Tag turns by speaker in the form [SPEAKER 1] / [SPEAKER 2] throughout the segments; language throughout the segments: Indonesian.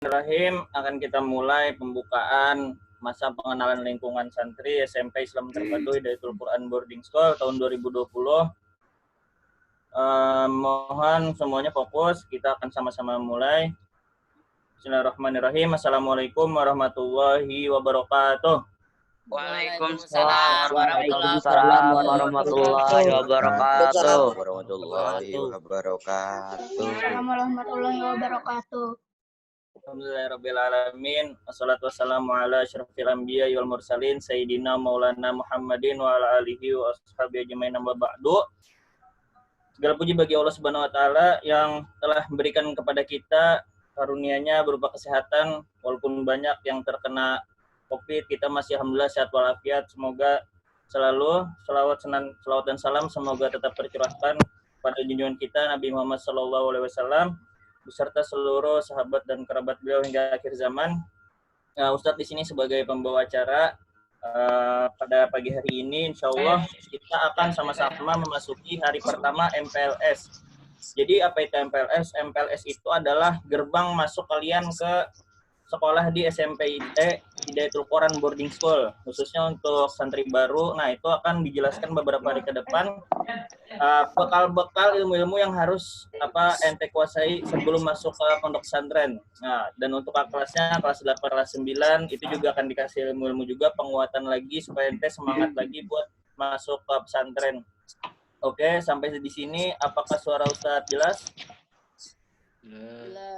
[SPEAKER 1] Bismillahirrahmanirrahim. Akan kita mulai pembukaan masa pengenalan lingkungan santri SMP Islam Terpadu Hidayatul Quran Boarding School tahun 2020. Mohon semuanya fokus, kita akan sama-sama mulai. Bismillahirrahmanirrahim. Assalamualaikum warahmatullahi wabarakatuh.
[SPEAKER 2] Waalaikumsalam
[SPEAKER 3] warahmatullahi wabarakatuh.
[SPEAKER 4] Warahmatullahi wabarakatuh.
[SPEAKER 1] Alhamdulillahirrabbilalamin. Wassalatu wassalamu ala asyrafil anbiya wal mursalin Sayyidina Maulana Muhammadin wa ala alihi wa ashabihi ajmain amma ba'du. Segala puji bagi Allah Subhanahu wa taala yang telah memberikan kepada kita karunia-Nya berupa kesehatan. Walaupun banyak yang terkena COVID, kita masih alhamdulillah sehat walafiat. Semoga selalu selawat dan salam semoga tetap tercurahkan pada junjungan kita Nabi Muhammad SAW beserta seluruh sahabat dan kerabat beliau hingga akhir zaman. Ustadz di sini sebagai pembawa acara pada pagi hari ini, insya Allah kita akan sama-sama memasuki hari pertama MPLS. Jadi apa itu MPLS? MPLS itu adalah gerbang masuk kalian ke sekolah di SMP Hidayatul Quran Boarding School, khususnya untuk santri baru. Nah, itu akan dijelaskan beberapa hari ke depan bekal-bekal ilmu-ilmu yang harus ente kuasai sebelum masuk ke pondok pesantren. Nah, dan untuk kelasnya kelas 8, kelas 9 itu juga akan dikasih ilmu-ilmu juga, penguatan lagi supaya ente semangat lagi buat masuk ke pesantren. Oke, sampai di sini apakah suara Ustadz jelas?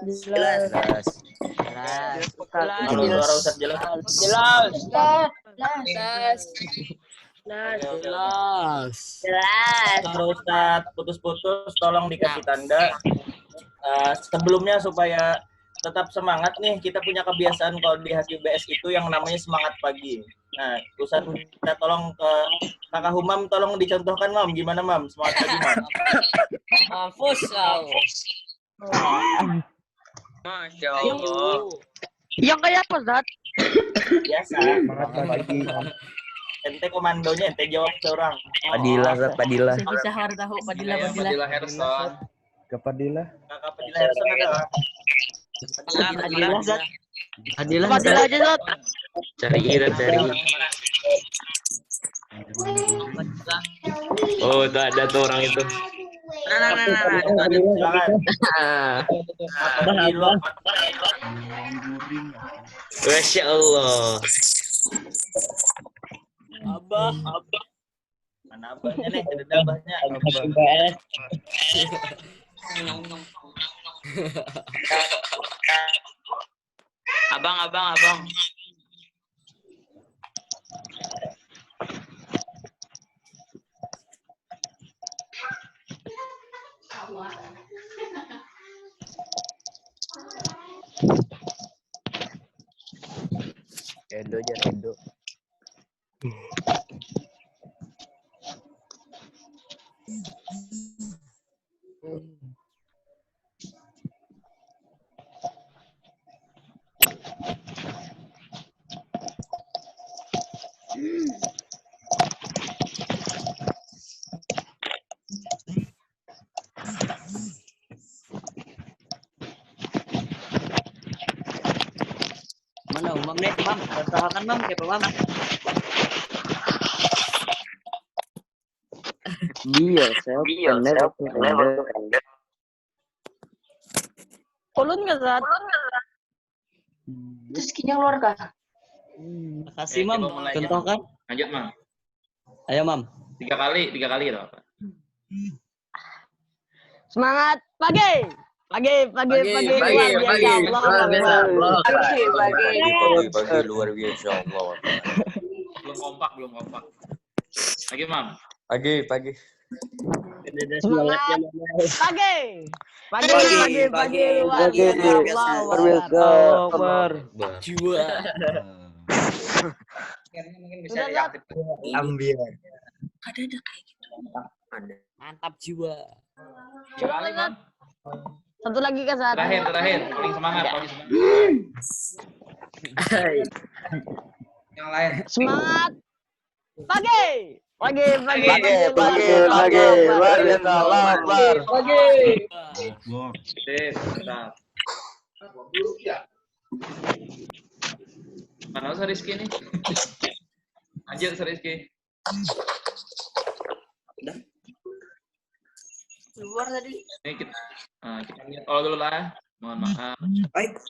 [SPEAKER 3] Jelas.
[SPEAKER 1] Suara Ustadz jelas? Suara Ustadz putus-putus, tolong dikasih tanda. Sebelumnya supaya tetap semangat nih, kita punya kebiasaan kalau di HQBS itu yang namanya semangat pagi. Nah, Ustadz kita tolong ke Kakak Humam, tolong dicontohkan Mam, gimana Mam semangat pagi Mam?
[SPEAKER 2] Mampus kau. Masya Allah.
[SPEAKER 3] Yang kayak apa, Zat?
[SPEAKER 1] Biasa.
[SPEAKER 5] Pagi.
[SPEAKER 1] Ente komandonya, ente jawab seorang.
[SPEAKER 5] Padilla, Zat, Padilla.
[SPEAKER 4] Saya bisa harus tahu Padilla.
[SPEAKER 2] Fadilah Herson.
[SPEAKER 5] Ke Padilla.
[SPEAKER 1] Kakak Padilla Herson ada.
[SPEAKER 3] Padilla, Zat. Padilla aja, Zat.
[SPEAKER 5] Cari. Oh, tuh ada tuh orang itu. Masya Allah.
[SPEAKER 2] Abah.
[SPEAKER 1] Mana abahnya nih? Ada abahnya.
[SPEAKER 2] Abang.
[SPEAKER 5] Edo aja, Edo.
[SPEAKER 3] Mana Umam nih, Mam? Contohkan, Mam, kayak Mam. Iya, saya Ulun nggak, Zat?
[SPEAKER 4] Terus kinya keluar kah?
[SPEAKER 3] Makasih, Mam. Contohkan.
[SPEAKER 2] Lanjut, Mam.
[SPEAKER 3] Ayo, Mam.
[SPEAKER 2] 3 kali atau apa?
[SPEAKER 3] Semangat pagi. Pagi.
[SPEAKER 5] Luar biasa Allah.
[SPEAKER 2] Belum kompak. Lagi, Mam.
[SPEAKER 5] Pagi.
[SPEAKER 3] Semangat pagi.
[SPEAKER 5] Jiwa.
[SPEAKER 2] Mungkin bisa diaktif.
[SPEAKER 5] Ambil.
[SPEAKER 4] Ada kayak gitu.
[SPEAKER 3] Mantap jiwa.
[SPEAKER 2] 3 kali, Mam.
[SPEAKER 3] Satu lagi ke Zat.
[SPEAKER 2] Terakhir. Paling semangat. Yang lain.
[SPEAKER 3] Semangat pagi. Pagi.
[SPEAKER 2] Sip, mantap. Mana Ustaz Rizky nih? Lanjut Ustaz Rizky.
[SPEAKER 4] Keluar tadi.
[SPEAKER 2] Ini kita lihat dulu lah. Mohon maaf.
[SPEAKER 5] Baik.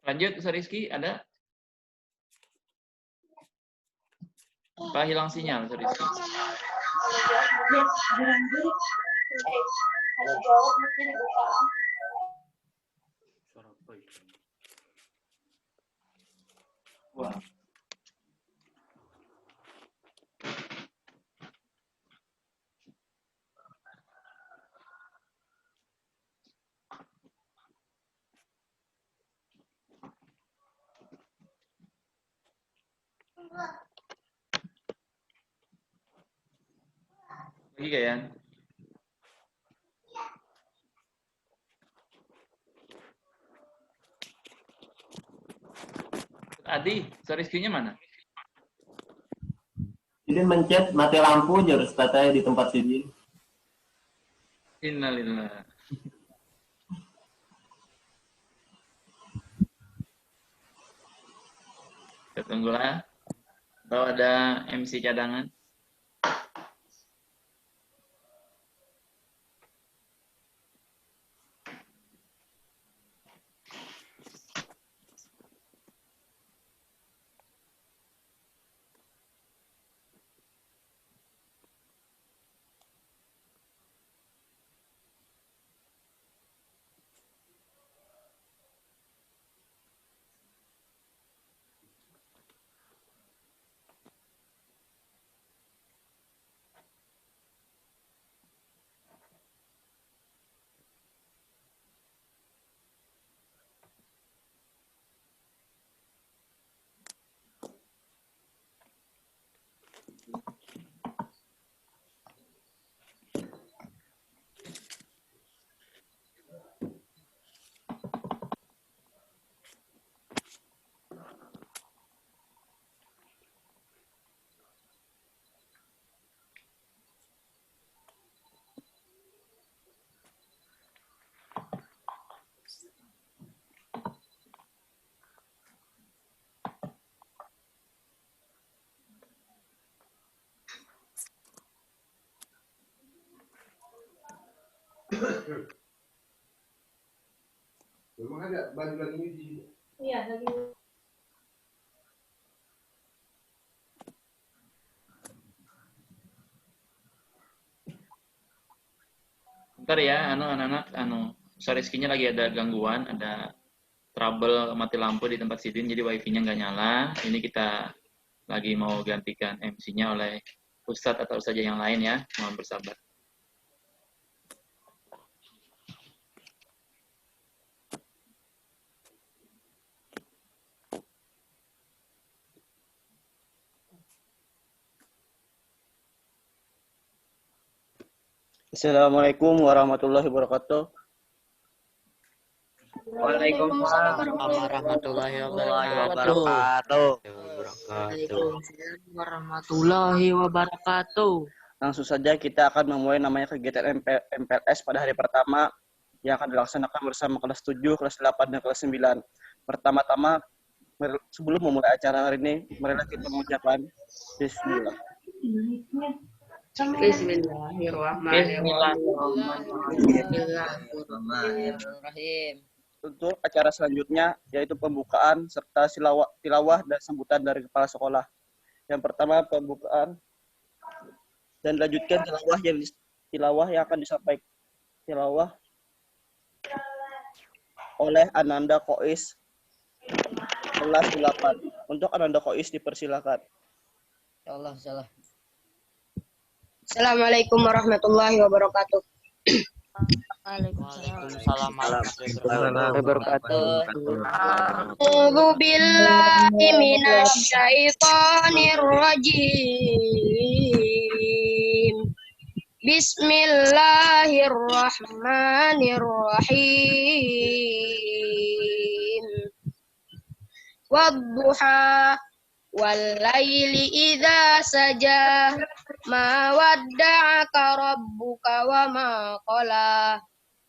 [SPEAKER 2] Lanjut Ustaz Rizky, ada? Apa hilang sinyal Ustaz Rizky?
[SPEAKER 1] Wah.
[SPEAKER 2] Lagi kayak ya? Adi, Ustaz Rizky-nya mana?
[SPEAKER 6] Sidin mencet mati lampu harus katanya di tempat Sidin.
[SPEAKER 2] Innalillah. Kita tunggulah. Kalau ada MC cadangan.
[SPEAKER 7] Memang ada baju lagi ini di sini.
[SPEAKER 4] Iya, lagi.
[SPEAKER 2] Bentar ya, anak-anak, Ustaz Rizky-nya lagi ada gangguan, ada trouble mati lampu di tempat Sidin, jadi wifi-nya nggak nyala. Ini kita lagi mau gantikan MC-nya oleh Ustadz atau Ustazah yang lain ya, mohon bersabar.
[SPEAKER 8] Assalamualaikum warahmatullahi wabarakatuh.
[SPEAKER 3] Waalaikumsalam warahmatullahi wabarakatuh.
[SPEAKER 9] Waalaikumsalam warahmatullahi wabarakatuh.
[SPEAKER 8] Langsung saja kita akan memulai namanya kegiatan MPLS pada hari pertama yang akan dilaksanakan bersama kelas 7, kelas 8, dan kelas 9. Pertama-tama, sebelum memulai acara hari ini, marilah kita mengucapkan Bismillah.
[SPEAKER 3] Bismillahirrahmanirrahim.
[SPEAKER 8] Untuk acara selanjutnya yaitu pembukaan serta tilawah dan sambutan dari kepala sekolah. Yang pertama pembukaan dan dilanjutkan tilawah yang akan disampaikan tilawah oleh Ananda Kois kelas 8. Untuk Ananda Kois dipersilakan.
[SPEAKER 3] Ya Allah, salah.
[SPEAKER 9] Assalamualaikum warahmatullahi wabarakatuh.
[SPEAKER 3] Waalaikumsalam warahmatullahi wabarakatuh.
[SPEAKER 9] A'udzu billahi minasyaitonir rajim. Bismillahirrahmanirrahim. Bismillahirrahmanirrahim. Wadduha wal laili idza saja ma wadda'aka rabbuka wa ma qala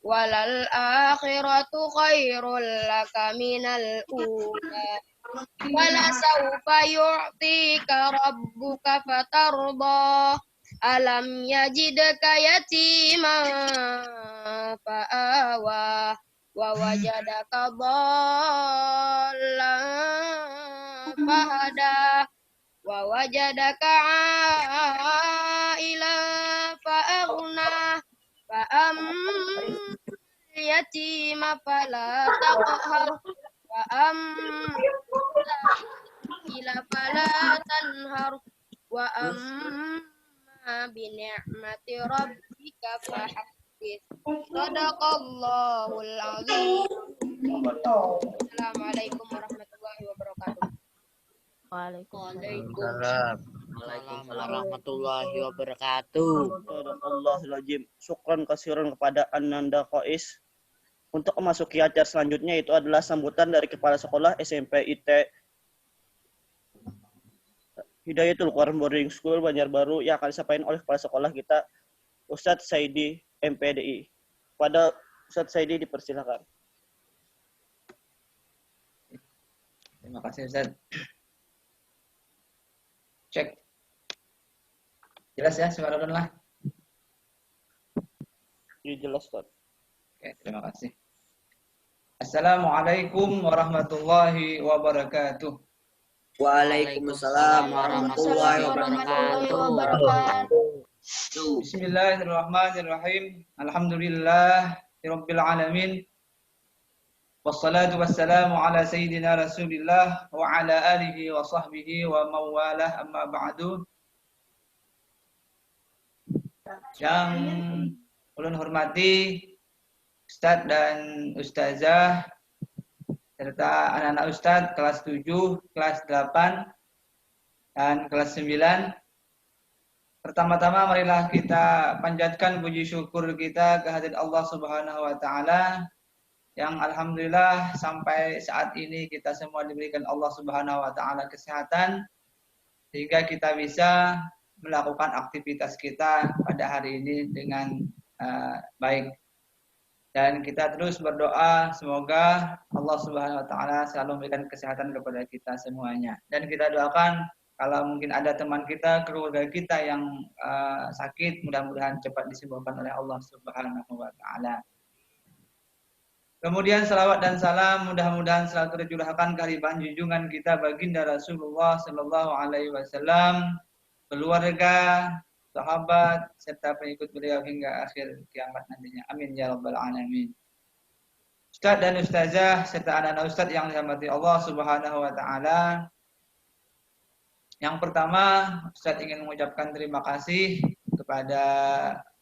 [SPEAKER 9] walal akhiratu khairul laka minal ula wala sawfa yu'tika rabbuka fatarda alam yajidka yatiman fa'awa wa wajadaka dhallan fahada wa wajadaka ailan fa'aghna fa'ammal yatima fala taqhar wa ila fala tanhar wa bi ni'mati rabbika fahaddits. Shadaqallahul azim. Assalamualaikum warahmatullahi wabarakatuh.
[SPEAKER 3] Waalaikumsalam warahmatullahi wabarakatuh.
[SPEAKER 8] Sadaqallahul Syukran kasiran kepada Ananda Qais. Untuk memasuki acara selanjutnya itu adalah sambutan dari Kepala Sekolah SMP IT Hidayatul Quran Boarding School Banjarbaru yang akan disampaikan oleh Kepala Sekolah kita, Ustadz Saidi MPDI. Pada Ustadz Saidi dipersilakan.
[SPEAKER 10] Terima kasih Ustadz. Cek. Jelas ya suara lah.
[SPEAKER 8] Ya, jelas Ustadz.
[SPEAKER 10] Oke, terima kasih. Assalamualaikum warahmatullahi wabarakatuh.
[SPEAKER 3] Waalaikumsalam warahmatullahi wabarakatuh.
[SPEAKER 10] Bismillahirrahmanirrahim. Alhamdulillahirabbil alamin. Wassalatu wassalamu ala sayyidina Rasulillah wa ala alihi wa sahbihi wa mawalah amma ba'du. Yang ulun hormati Ustadz dan Ustazah serta anak-anak Ustadz kelas 7, kelas 8 dan kelas 9. Pertama-tama marilah kita panjatkan puji syukur kita kehadirat Allah Subhanahu wa taala yang alhamdulillah sampai saat ini kita semua diberikan Allah Subhanahu wa taala kesehatan sehingga kita bisa melakukan aktivitas kita pada hari ini dengan baik. Dan kita terus berdoa semoga Allah Subhanahu wa taala selalu memberikan kesehatan kepada kita semuanya. Dan kita doakan kalau mungkin ada teman kita, keluarga kita yang sakit, mudah-mudahan cepat disembuhkan oleh Allah Subhanahu wa taala. Kemudian salawat dan salam mudah-mudahan selalu tercurahkan kehadiran junjungan kita baginda Rasulullah sallallahu alaihi wasallam, keluarga, sahabat serta pengikut beliau hingga akhir kiamat nantinya. Amin ya rabbal alamin. Ustaz dan ustazah serta anak-anak ustaz yang dirahmati Allah Subhanahu wa taala. Yang pertama, Ustaz ingin mengucapkan terima kasih kepada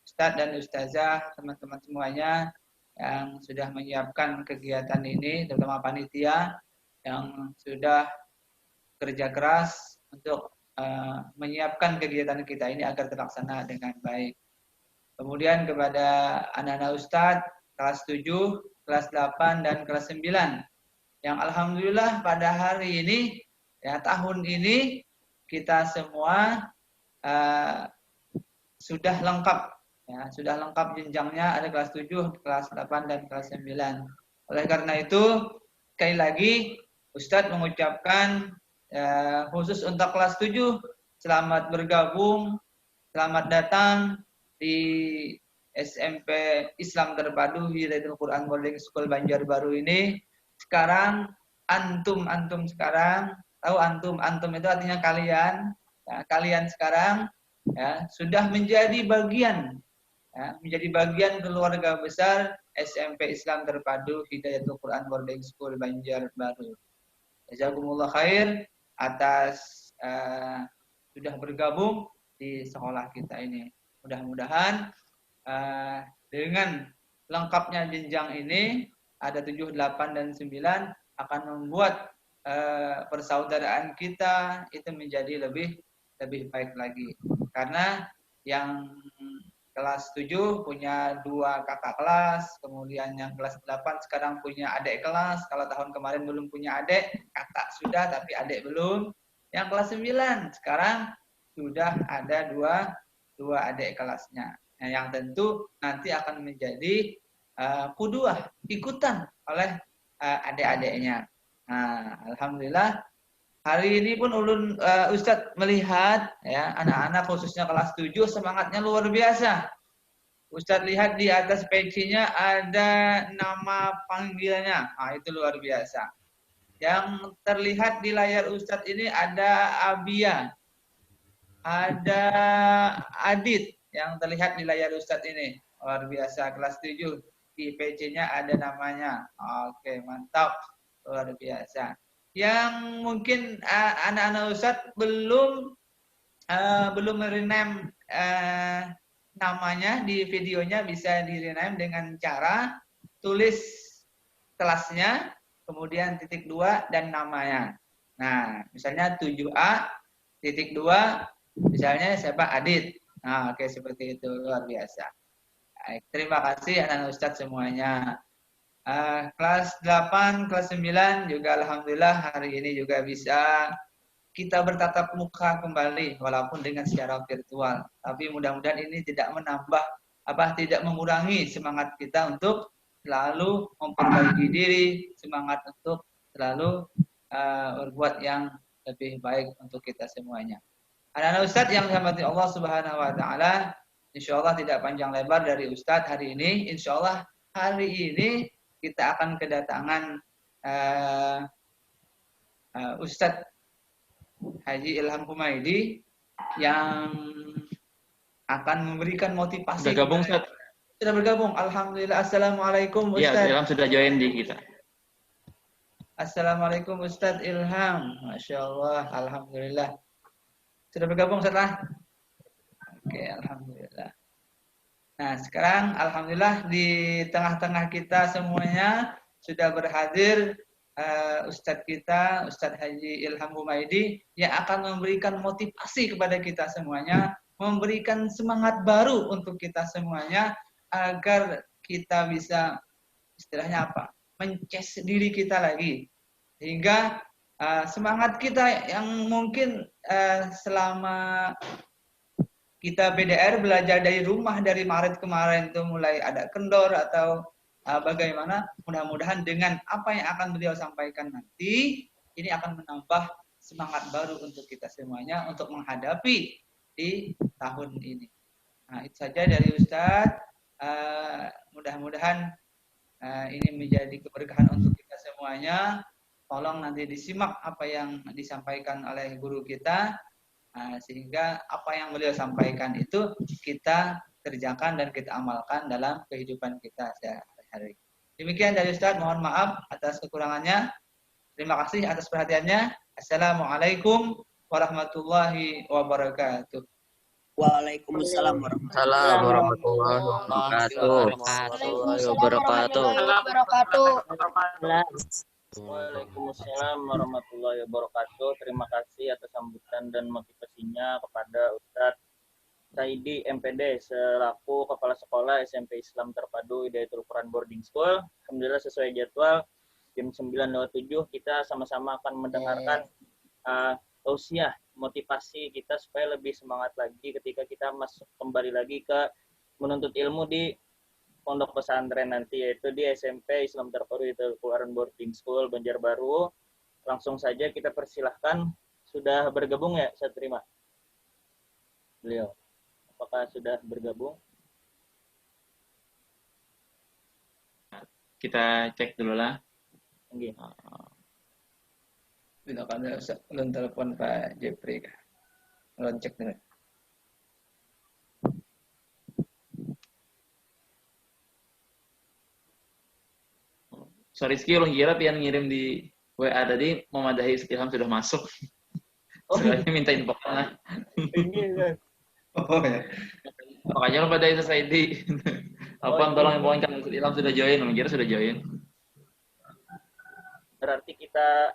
[SPEAKER 10] Ustaz dan ustazah, teman-teman semuanya yang sudah menyiapkan kegiatan ini, terutama panitia yang sudah kerja keras untuk menyiapkan kegiatan kita ini agar terlaksana dengan baik. Kemudian kepada anak-anak Ustadz kelas 7, kelas 8, dan kelas 9 yang alhamdulillah pada hari ini, ya tahun ini kita semua sudah lengkap, ya sudah lengkap jenjangnya, ada kelas 7, kelas 8, dan kelas 9. Oleh karena itu, sekali lagi Ustadz mengucapkan khusus untuk kelas 7, selamat bergabung, selamat datang di SMP Islam Terpadu Hidayatul Quran Boarding School Banjarbaru ini. Sekarang antum sekarang tahu antum itu artinya kalian, ya, kalian sekarang ya sudah menjadi bagian, ya, menjadi bagian keluarga besar SMP Islam Terpadu Hidayatul Quran Boarding School Banjarbaru. Jazakumullah khair atas sudah bergabung di sekolah kita ini. Mudah-mudahan dengan lengkapnya jenjang ini ada 7, 8, dan 9 akan membuat persaudaraan kita itu menjadi lebih baik lagi. Karena yang kelas 7 punya 2 kakak kelas, kemudian yang kelas 8 sekarang punya adik kelas. Kalau tahun kemarin belum punya adik, kakak sudah tapi adik belum. Yang kelas 9 sekarang sudah ada dua adik kelasnya. Nah, yang tentu nanti akan menjadi kuduah, ikutan oleh adik-adiknya. Nah, alhamdulillah hari ini pun ulun Ustadz melihat ya anak-anak khususnya kelas 7 semangatnya luar biasa. Ustadz lihat di atas pecinya ada nama panggilannya. Nah, itu luar biasa. Yang terlihat di layar Ustadz ini ada Abia, ada Adit yang terlihat di layar Ustadz ini. Luar biasa, kelas 7. Di PC-nya ada namanya. Oke, mantap. Luar biasa. Yang mungkin anak-anak Ustadz belum rename namanya di videonya, bisa di rename dengan cara tulis kelasnya, kemudian titik 2 dan namanya. Nah, misalnya 7A titik 2, misalnya siapa? Adit. Nah, oke, seperti itu, luar biasa. Baik, terima kasih anak-anak Ustadz semuanya. Kelas 8, kelas 9 juga alhamdulillah hari ini juga bisa kita bertatap muka kembali walaupun dengan secara virtual. Tapi mudah-mudahan ini tidak mengurangi semangat kita untuk selalu memperbaiki diri, semangat untuk selalu berbuat yang lebih baik untuk kita semuanya. Anak-anak Ustadz yang dirahmati Allah Subhanahu wa taala, insyaallah tidak panjang lebar dari Ustadz hari ini. Insyaallah hari ini kita akan kedatangan Ustadz Haji Ilham Humaidi yang akan memberikan motivasi.
[SPEAKER 2] Sudah gabung, Ustadz?
[SPEAKER 10] Sudah bergabung. Alhamdulillah. Assalamualaikum Ustadz.
[SPEAKER 2] Iya, Ilham sudah join di kita.
[SPEAKER 10] Assalamualaikum Ustadz Ilham. Masya Allah. Alhamdulillah. Sudah bergabung Ustadz? Oke, alhamdulillah. Nah, sekarang alhamdulillah di tengah-tengah kita semuanya sudah berhadir Ustadz kita, Ustadz Haji Ilham Humaidi, yang akan memberikan motivasi kepada kita semuanya, memberikan semangat baru untuk kita semuanya, agar kita bisa, istilahnya apa, mences diri kita lagi. Sehingga semangat kita yang mungkin selama kita PDR belajar dari rumah dari Maret kemarin itu mulai ada kendor atau bagaimana, mudah-mudahan dengan apa yang akan beliau sampaikan nanti ini akan menambah semangat baru untuk kita semuanya untuk menghadapi di tahun ini. Nah, itu saja dari Ustadz. Mudah-mudahan ini menjadi keberkahan untuk kita semuanya. Tolong nanti disimak apa yang disampaikan oleh guru kita. Sehingga apa yang beliau sampaikan itu kita kerjakan dan kita amalkan dalam kehidupan kita sehari-hari. Demikian dari Ustadz, mohon maaf atas kekurangannya. Terima kasih atas perhatiannya. Assalamualaikum warahmatullahi wabarakatuh.
[SPEAKER 3] Waalaikumsalam warahmatullahi wabarakatuh.
[SPEAKER 1] Waalaikumsalam warahmatullahi wabarakatuh. Terima kasih atas sambutan dan motivasinya kepada Ustadz Saidi MPD selaku Kepala Sekolah SMP Islam Terpadu Hidayatul Quran Boarding School. Alhamdulillah sesuai jadwal jam 9.07 kita sama-sama akan mendengarkan tausiah motivasi kita supaya lebih semangat lagi ketika kita masuk kembali lagi ke menuntut ilmu di pondok pesantren nanti, yaitu di SMP Islam Terpadu Hidayatul Quran Boarding School Banjarbaru. Langsung saja kita persilahkan. Sudah bergabung ya? Saya terima. Beliau. Apakah sudah bergabung?
[SPEAKER 2] Kita cek dulu lah.
[SPEAKER 1] Okay.
[SPEAKER 10] Silakan ulun telepon Pak Jepri. Ulun cek dulu.
[SPEAKER 2] Sorry, Rizky, ulun kira yang ngirim di WA tadi Muhammad Dahis Ilham sudah masuk. Sebenarnya minta info lah.
[SPEAKER 10] Oh ya.
[SPEAKER 2] Makanya lupa dari Saidi. Apaan tolong infokan Ilham sudah join, ulun kira sudah join.
[SPEAKER 1] Berarti kita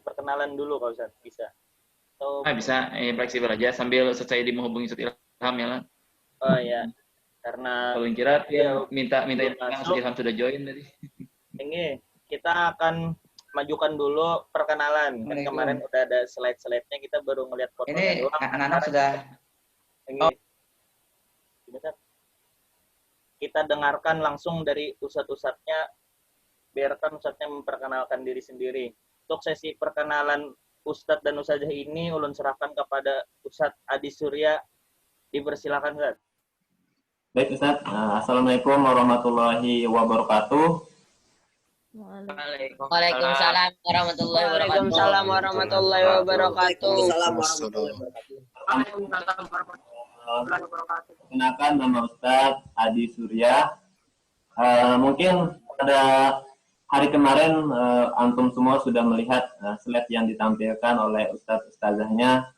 [SPEAKER 1] perkenalan dulu kalau bisa.
[SPEAKER 2] Bisa, fleksibel aja sambil Saidi menghubungi Ilham ya lah.
[SPEAKER 1] Oh ya. Karena
[SPEAKER 2] Kalau yang kira
[SPEAKER 1] dia
[SPEAKER 2] minta
[SPEAKER 1] belum masuk.
[SPEAKER 2] Ilham sudah join tadi.
[SPEAKER 1] Ini kita akan majukan dulu perkenalan. Kan kemarin udah ada slide-slide-nya, kita baru ngeliat fotonya
[SPEAKER 10] Ini
[SPEAKER 1] doang.
[SPEAKER 10] anak-anak sudah.
[SPEAKER 1] Ini. Kita dengarkan langsung dari ustadz-ustadznya, biarkan ustadznya memperkenalkan diri sendiri. Untuk sesi perkenalan ustadz dan ustadzah ini, ulun serahkan kepada Ustadz Adi Surya. Dipersilakan, Ustadz.
[SPEAKER 6] Baik Ustadz, Assalamualaikum warahmatullahi wabarakatuh.
[SPEAKER 3] Waalaikumsalam warahmatullahi wabarakatuh.
[SPEAKER 9] Waalaikumsalam warahmatullahi wabarakatuh.
[SPEAKER 6] Kenalkan, nama Ustadz Adi Surya. Mungkin pada hari kemarin antum semua sudah melihat slide yang ditampilkan oleh Ustadz Ustazahnya.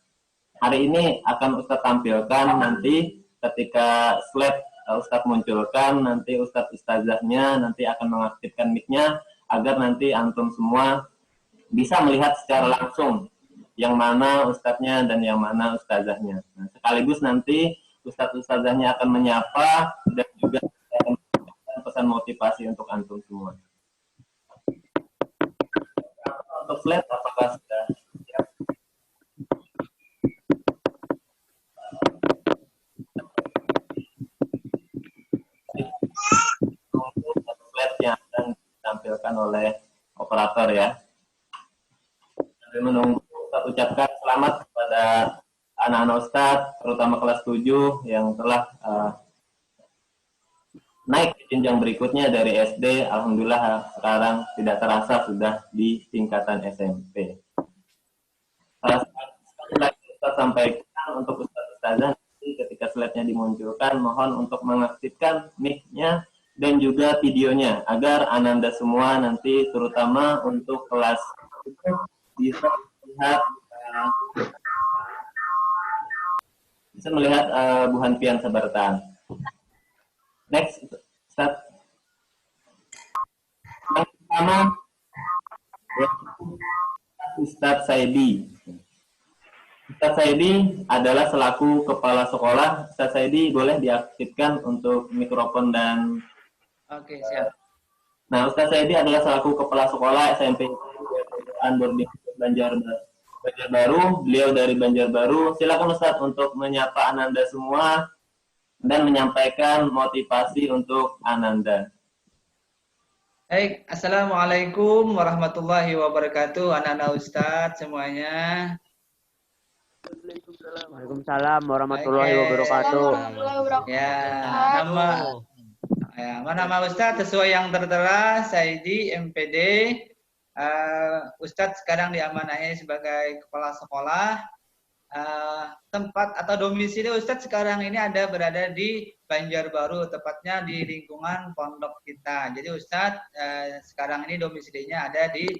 [SPEAKER 6] Hari ini akan Ustadz tampilkan nanti ketika slide Ustadz munculkan, nanti Ustadz Ustazahnya nanti akan mengaktifkan mic-nya agar nanti antum semua bisa melihat secara langsung yang mana Ustadznya dan yang mana Ustazahnya. Nah, sekaligus nanti Ustadz Ustazahnya akan menyapa dan juga akan memberikan pesan motivasi untuk antum semua. Untuk slide apakah sudah siap? Untuk slide yang akan ditampilkan oleh operator ya. Sambil menunggu, kita ucapkan selamat kepada anak-anak Ustadz, terutama kelas 7 yang telah naik ke jenjang berikutnya dari SD. Alhamdulillah sekarang tidak terasa sudah di tingkatan SMP. Sekali lagi Ustadz sampaikan untuk Ustadz-Ustazah, ketika slide-nya dimunculkan, mohon untuk mengaktifkan mic-nya dan juga videonya agar ananda semua nanti terutama untuk kelas bisa melihat Bu Hanfian Sabartan. Next, Ustadz. Yang pertama Ustadz Saidi. Ustadz Saidi adalah selaku kepala sekolah. Ustadz Saidi boleh diaktifkan untuk mikrofon dan.
[SPEAKER 10] Oke, siap.
[SPEAKER 6] Nah, Ustadz Saidi adalah selaku kepala sekolah SMP Boarding Banjarbaru. Beliau dari Banjarbaru. Silakan Ustadz untuk menyapa ananda semua dan menyampaikan motivasi untuk ananda.
[SPEAKER 10] Baik, Assalamualaikum warahmatullahi wabarakatuh, anak-anak Ustadz semuanya.
[SPEAKER 3] Waalaikumsalam warahmatullahi wabarakatuh.
[SPEAKER 10] Ya, nama Ustadz sesuai yang tertera, Saidi MPD. Ustadz sekarang diamanahi sebagai kepala sekolah. Tempat atau domisili Ustadz sekarang ini berada di Banjarbaru, tepatnya di lingkungan pondok kita. Jadi Ustadz sekarang ini domisilinya ada di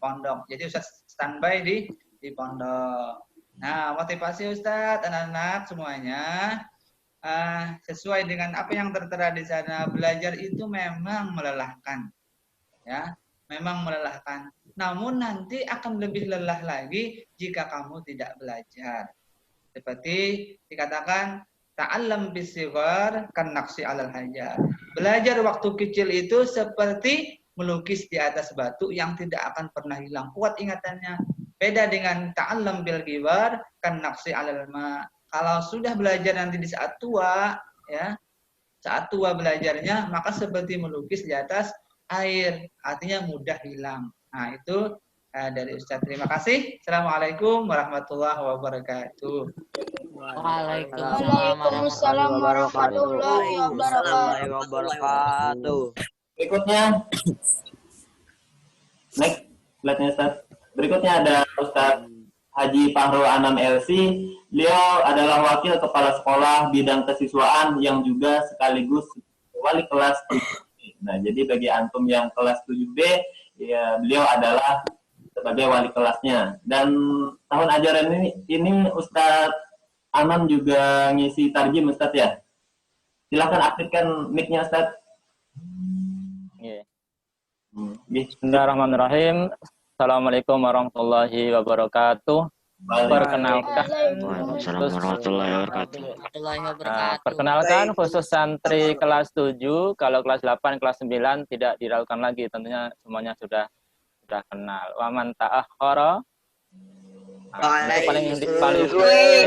[SPEAKER 10] pondok. Jadi Ustadz standby di pondok. Nah, motivasi Ustadz, anak-anak semuanya, sesuai dengan apa yang tertera di sana, belajar itu memang melelahkan. Ya, memang melelahkan. Namun nanti akan lebih lelah lagi jika kamu tidak belajar. Seperti dikatakan, ta'allam bisighar kan naqsi 'alal hajar. Belajar waktu kecil itu seperti melukis di atas batu yang tidak akan pernah hilang. Kuat ingatannya. Beda dengan ta'allam bil kibar kan naqsi 'alal ma. Kalau sudah belajar nanti di saat tua, ya, saat tua belajarnya, maka seperti melukis di atas air, artinya mudah hilang. Nah, itu dari Ustadz. Terima kasih. Assalamualaikum warahmatullahi wabarakatuh.
[SPEAKER 9] Waalaikumsalam warahmatullahi wabarakatuh.
[SPEAKER 6] Berikutnya, next slide-nya Ustadz. Berikutnya ada Ustadz Haji Fahrul Anam LC. Beliau adalah wakil kepala sekolah bidang kesiswaan yang juga sekaligus wali kelas 7B. Nah, jadi bagi antum yang kelas 7B, ya beliau adalah sebagai wali kelasnya. Dan tahun ajaran ini Ustadz Anam juga ngisi tarjim Ustadz ya. Silakan aktifkan mic-nya Ustadz.
[SPEAKER 11] Bismillahirrahmanirrahim. Assalamualaikum warahmatullahi wabarakatuh.
[SPEAKER 1] Perkenalkan,
[SPEAKER 3] Waalaikumsalam warahmatullahi wabarakatuh.
[SPEAKER 1] perkenalkan khusus santri kelas 7, kalau kelas 8, kelas 9 tidak diragukan lagi, tentunya semuanya sudah kenal. Waman ta'akhkhara. Itu paling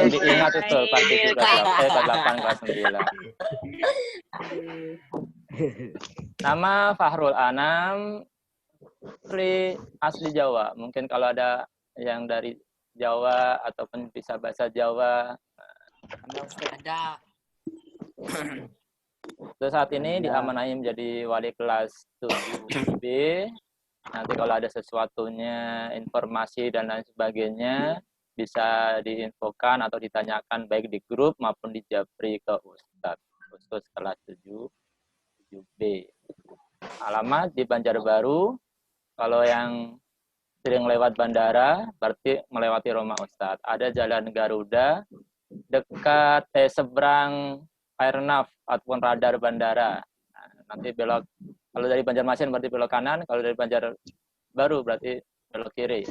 [SPEAKER 1] diingat itu kelas 7, kelas 8, kelas 9. Nama Fahrul Anam, asli Jawa. Mungkin kalau ada yang dari Jawa ataupun bisa bahasa Jawa.
[SPEAKER 3] Ada.
[SPEAKER 1] Untuk saat ini diamanahi menjadi wali kelas 7B. Nanti kalau ada sesuatunya, informasi dan lain sebagainya, bisa diinfokan atau ditanyakan baik di grup maupun di Japri ke Ustadz. Khusus kelas 7B. Alamat di Banjarbaru. Kalau yang sering lewat bandara, berarti melewati rumah Ustadz. Ada Jalan Garuda, dekat seberang airnav ataupun radar bandara. Nah, nanti belok, kalau dari Banjarmasin berarti belok kanan, kalau dari Banjarbaru berarti belok kiri.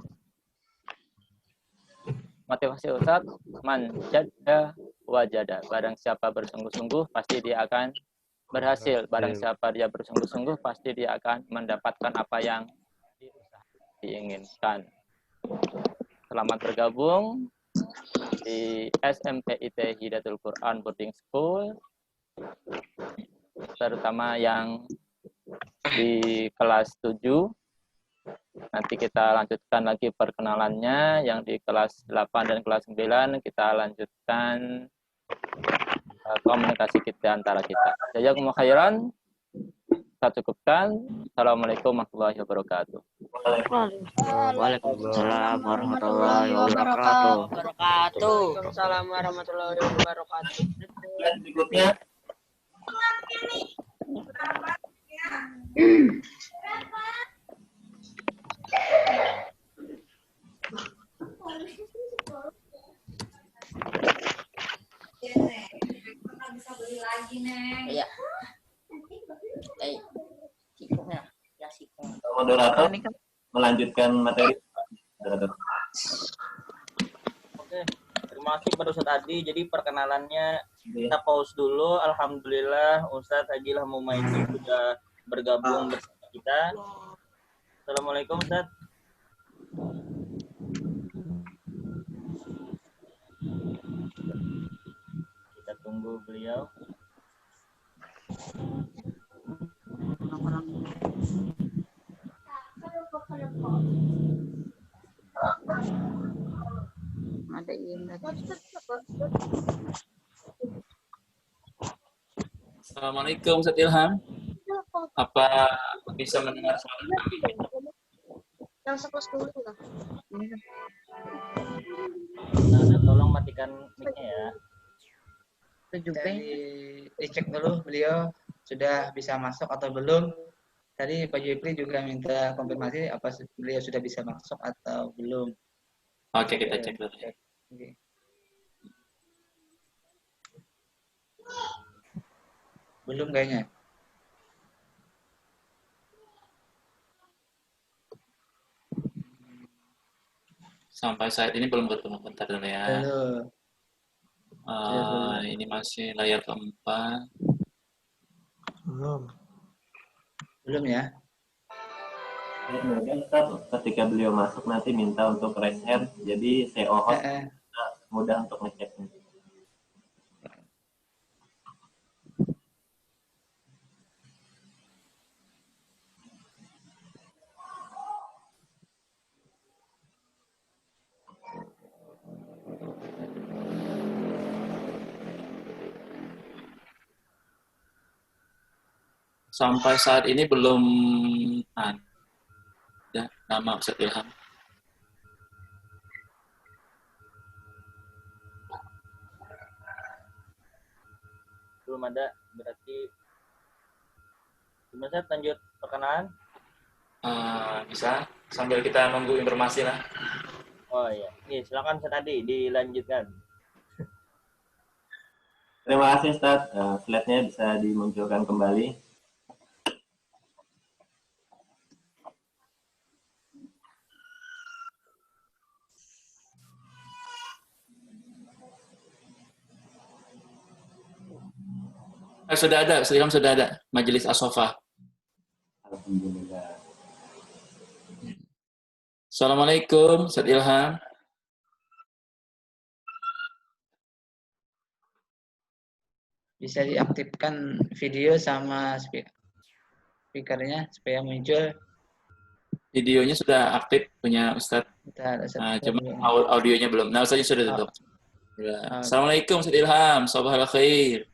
[SPEAKER 1] Motivasi Ustadz, man jadda wajada. Barang siapa bersungguh-sungguh, pasti dia akan berhasil. Barang siapa dia bersungguh-sungguh, pasti dia akan mendapatkan apa yang diinginkan. Selamat bergabung di SMPIT Hidayatul Quran Boarding School, terutama yang di kelas 7. Nanti kita lanjutkan lagi perkenalannya. Yang di kelas 8 dan kelas 9 kita lanjutkan komunikasi kita antara kita. Jazakumullah khairan. Kita cukupkan. Assalamualaikum warahmatullahi wabarakatuh.
[SPEAKER 3] Waalaikumsalam warahmatullahi wabarakatuh.
[SPEAKER 9] Waalaikumsalam warahmatullahi wabarakatuh.
[SPEAKER 6] Berikutnya.
[SPEAKER 4] Bisa beli lagi, Neng.
[SPEAKER 3] Iya.
[SPEAKER 6] Moderator melanjutkan materi.
[SPEAKER 1] Oke, terima kasih pada Ustadz Adi. Jadi perkenalannya kita pause dulu. Alhamdulillah Ustadz Haji Mumaidi sudah bergabung bersama kita. Assalamualaikum Ustadz. Kita tunggu beliau.
[SPEAKER 4] Ada yang
[SPEAKER 2] Assalamualaikum Ustaz Ilham. Apa bisa mendengar suara kami?
[SPEAKER 4] yang sekelas dulu lah.
[SPEAKER 1] Nah, tolong matikan mic-nya ya.
[SPEAKER 10] Dicek dulu beliau sudah bisa masuk atau belum. Tadi Pak Jepri juga minta konfirmasi apa beliau sudah bisa masuk atau belum.
[SPEAKER 2] Oke, kita cek dulu.
[SPEAKER 10] Oke. Belum kayaknya.
[SPEAKER 2] Sampai saat ini belum ketemu, bentar dulu ya. Ini masih layar keempat.
[SPEAKER 10] Belum ya?
[SPEAKER 6] Kemudian ketika beliau masuk nanti minta untuk raise hand, jadi CEO host mudah untuk ngeceknya.
[SPEAKER 2] Sampai saat ini belum ada nama Ustaz Ilham.
[SPEAKER 1] Belum ada, berarti gimana Ustaz, lanjut perkenalan?
[SPEAKER 2] Bisa, sambil kita nunggu informasi lah.
[SPEAKER 1] Oh iya, silakan Ustaz Adi, dilanjutkan.
[SPEAKER 6] Terima kasih Ustaz, slide-nya bisa dimunculkan kembali.
[SPEAKER 2] Sudah ada, Ustaz Ilham sudah ada. Majelis As-Sofa.
[SPEAKER 6] Alhamdulillah.
[SPEAKER 2] Assalamualaikum, Ustaz Ilham.
[SPEAKER 10] Bisa diaktifkan video sama speakernya supaya muncul.
[SPEAKER 2] Videonya sudah aktif punya Ustaz. Cuma audionya belum. Nah, Ustaznya sudah tutup. Assalamualaikum, Ustaz Ilham. Sabahal khair.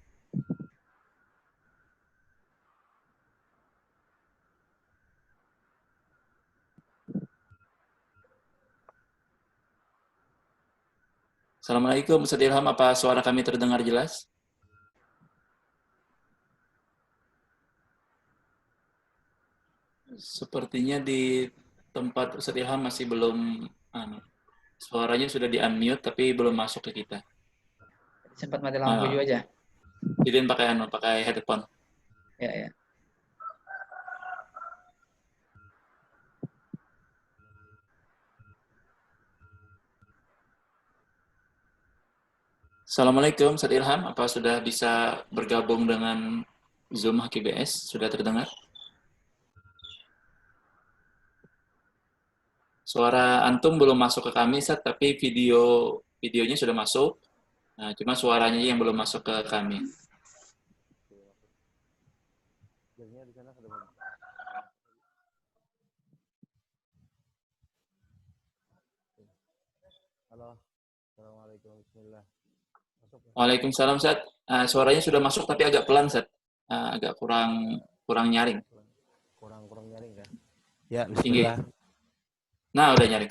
[SPEAKER 2] Assalamualaikum, Ustaz Ilham. Apa suara kami terdengar jelas? Sepertinya di tempat Ustaz Ilham masih belum, suaranya sudah di-unmute tapi belum masuk ke kita.
[SPEAKER 10] Sempat mati lampu juga aja.
[SPEAKER 2] Jadi pakai headphone.
[SPEAKER 10] Ya.
[SPEAKER 2] Assalamualaikum, Ustaz Ilham. Apa sudah bisa bergabung dengan Zoom HKBS? Sudah terdengar? Suara antum belum masuk ke kami, Ustaz, tapi videonya sudah masuk. Nah, cuma suaranya yang belum masuk ke kami.
[SPEAKER 11] Halo. Assalamualaikum. Bismillah.
[SPEAKER 2] Waalaikumsalam, Ustaz. Suaranya sudah masuk tapi agak pelan, Ustaz. Agak kurang nyaring.
[SPEAKER 11] Kurang nyaring ya. Ya, bismillah.
[SPEAKER 2] Nah, udah nyaring.